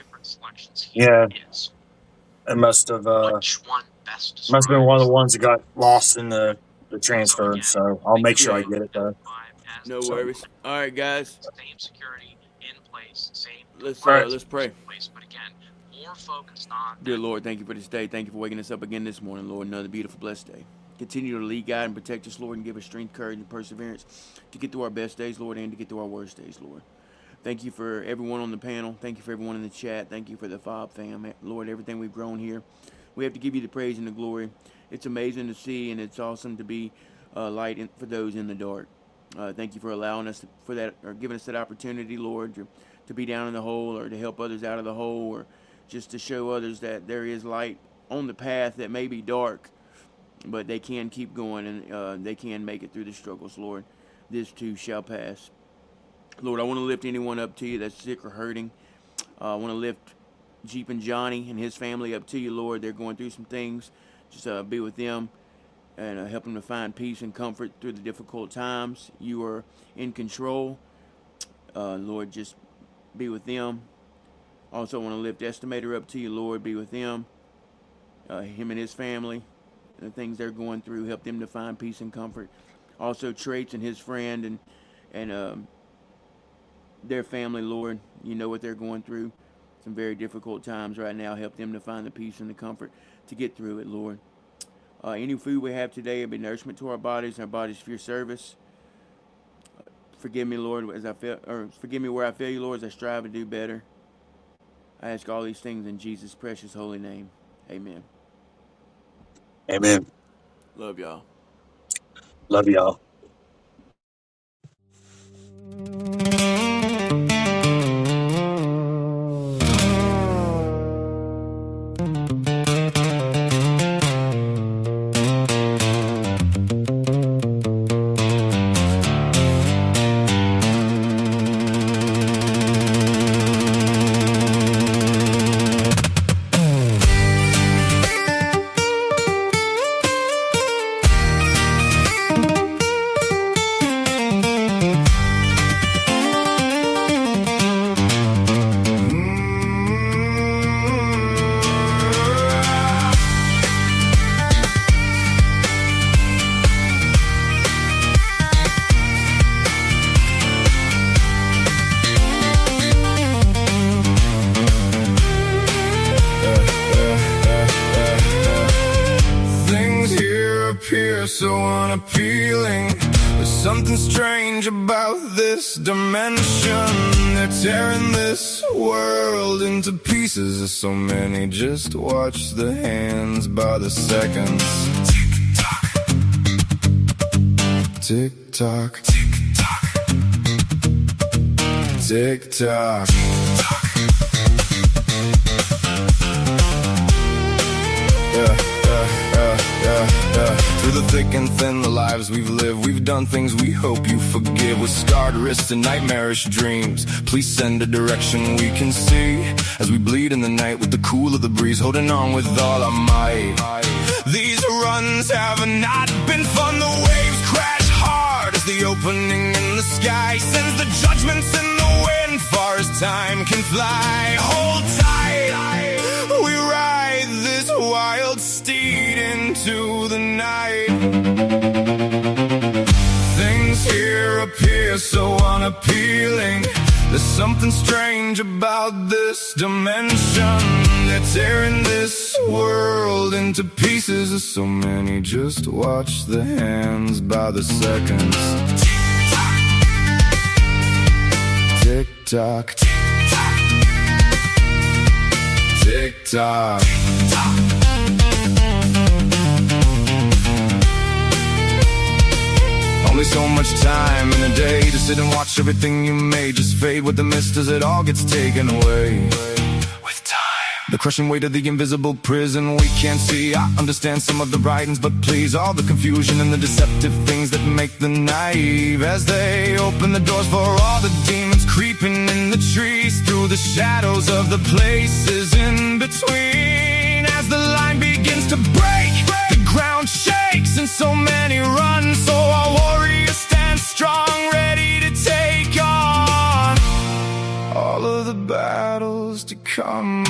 Yeah. It must have been one of the ones that got lost in the transfer, so I'll make sure I Yeah. get it though. No So- worries. All right, guys. Same security in place. Same. Let's pray. But again, more focused on. Dear Lord, thank you for this day. Thank you for waking us up again this morning, Lord. Another beautiful, blessed day. Continue to lead, guide, and protect us, Lord, and give us strength, courage, and perseverance to get through our best days, Lord, and to get through our worst days, Lord. Thank you for everyone on the panel. Thank you for everyone in the chat. Thank you for the F.O.B fam. Lord, everything we've grown here. We have to give you the praise and the glory. It's amazing to see, and it's awesome to be light for those in the dark. Thank you for allowing us for that, or giving us that opportunity, Lord, to be down in the hole, or to help others out of the hole, or just to show others that there is light on the path that may be dark, but they can keep going, and they can make it through the struggles, Lord. This too shall pass. Lord, I want to lift anyone up to you that's sick or hurting. I want to lift Jeep and Johnny and his family up to you, Lord. They're going through some things. Just be with them and help them to find peace and comfort through the difficult times. You are in control. Lord, just be with them. Also want to lift Estimator up to you, Lord. Be with them, him and his family, the things they're going through. Help them to find peace and comfort. Also, Traits and his friend and their family, Lord. You know what they're going through. Some very difficult times right now. Help them to find the peace and the comfort to get through it, Lord. Any food we have today will be nourishment to our bodies, and our bodies for your service. Forgive me, Lord, forgive me where I fail you, Lord, as I strive to do better. I ask all these things in Jesus' precious holy name. Amen. Amen. Love y'all. Love y'all. So unappealing. There's something strange about this dimension. They're tearing this world into pieces. There's so many, just watch the hands by the seconds. Tick tock, tick tock, tick tock. Through the thick and thin, the lives we've lived, we've done things we hope you forgive. With scarred wrists and nightmarish dreams, please send a direction we can see. As we bleed in the night with the cool of the breeze, holding on with all our might. These runs have not been fun. The waves crash hard as the opening in the sky sends the judgments in the wind far as time can fly. Hold tight, we ride this wild steed into the night. Things here appear so unappealing. There's something strange about this dimension. They're tearing this world into pieces. There's so many, just watch the hands by the seconds. Tick tock, tick tock. Only so much time in a day to sit and watch everything you made just fade with the mist as it all gets taken away. With time, the crushing weight of the invisible prison we can't see. I understand some of the writings, but please, all the confusion and the deceptive things that make the naive as they open the doors for all the demons creeping in the trees, through the shadows of the places in between. As the line begins to break, the ground shakes and so many run. So our warriors stand strong, ready to take on all of the battles to come.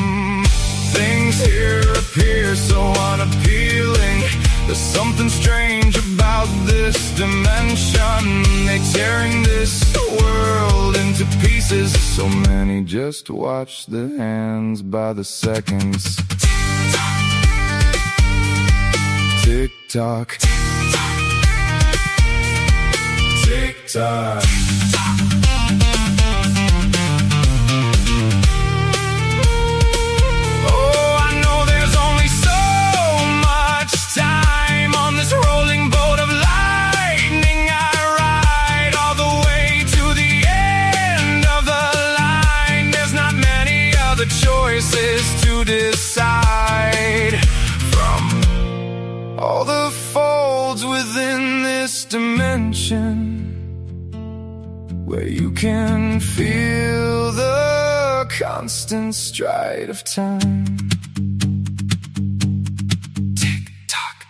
Things here appear so unappealing. There's something strange about this dimension. They're tearing this world into pieces. So many, just watch the hands by the seconds. Tick tock, tick tock. Oh, I know there's only so much time on this rolling boat of lightning. I ride all the way to the end of the line. There's not many other choices to decide from all the folds within this dimension, where you can feel the constant stride of time. Tick tock.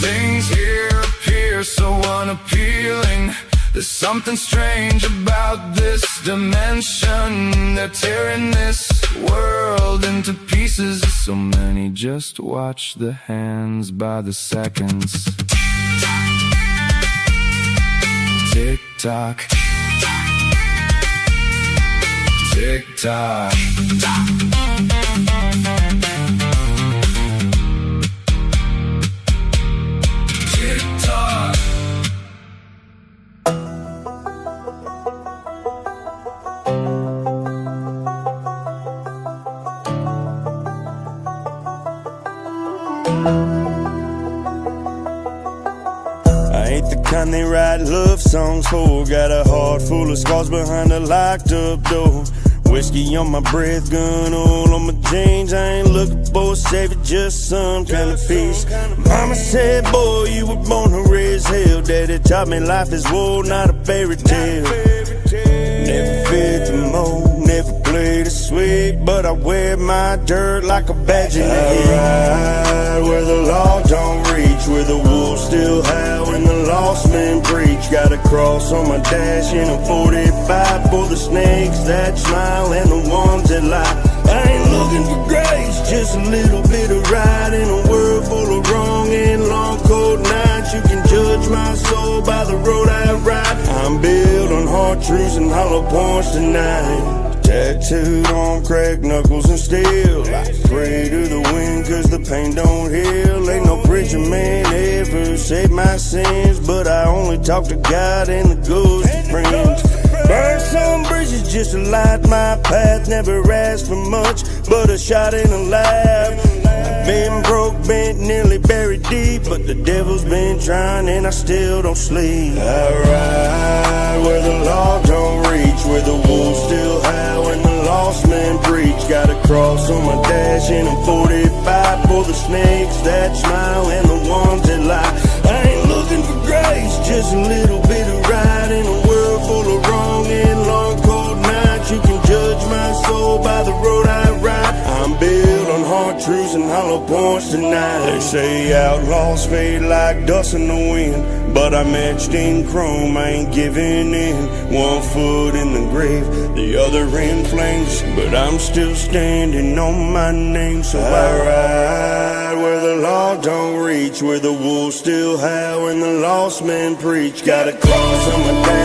Things here appear so unappealing. There's something strange about this dimension. They're tearing this world into pieces. There's so many, just watch the hands by the seconds. Tick tock, tick tock. Tick tock. I ain't the kind they write love songs for. Got a heart full of scars behind a locked up door. Whiskey on my breath, gun all on my jeans. I ain't looking for a savior, just some kind of peace. Mama said, boy, you were born to raise hell. Daddy taught me life is war, not a fairy tale. Never fit the mold, never played it sweet, but I wear my dirt like a badge in the heat. I ride where the law don't reach, where the wolves still howl and the lost men preach. Got a cross on my dash in a 45 for the snakes that smile and the ones that lie. I ain't looking for grace, just a little bit of right in a world full of wrong and long cold nights. You can judge my soul by the road I ride. I'm built on hard truths and hollow points tonight. Tattooed on cracked knuckles and steel. I pray to the wind cause the pain don't heal. Ain't no preacher man ever saved my sins, but I only talk to God and the ghost of friends. Burn some bridges just to light my path. Never asked for much, but a shot and a laugh. Been broke, bent, nearly buried deep, but the devil's been trying and I still don't sleep. I ride where the law don't reach, where the wolves still howl and the lost men preach. Got a cross on my dash and I'm 45 for the snakes that smile and the ones that lie. I ain't looking for grace, just a little bit of right in a world full of wrong and long cold nights. You can judge my soul by the road I ride. I'm built on hard truths and hollow points tonight. They say outlaws fade like dust in the wind, but I'm etched in chrome, I ain't giving in. One foot in the grave, the other in flames, but I'm still standing on my name. So I ride where the law don't reach, where the wolves still howl and the lost men preach. Got a cross on my back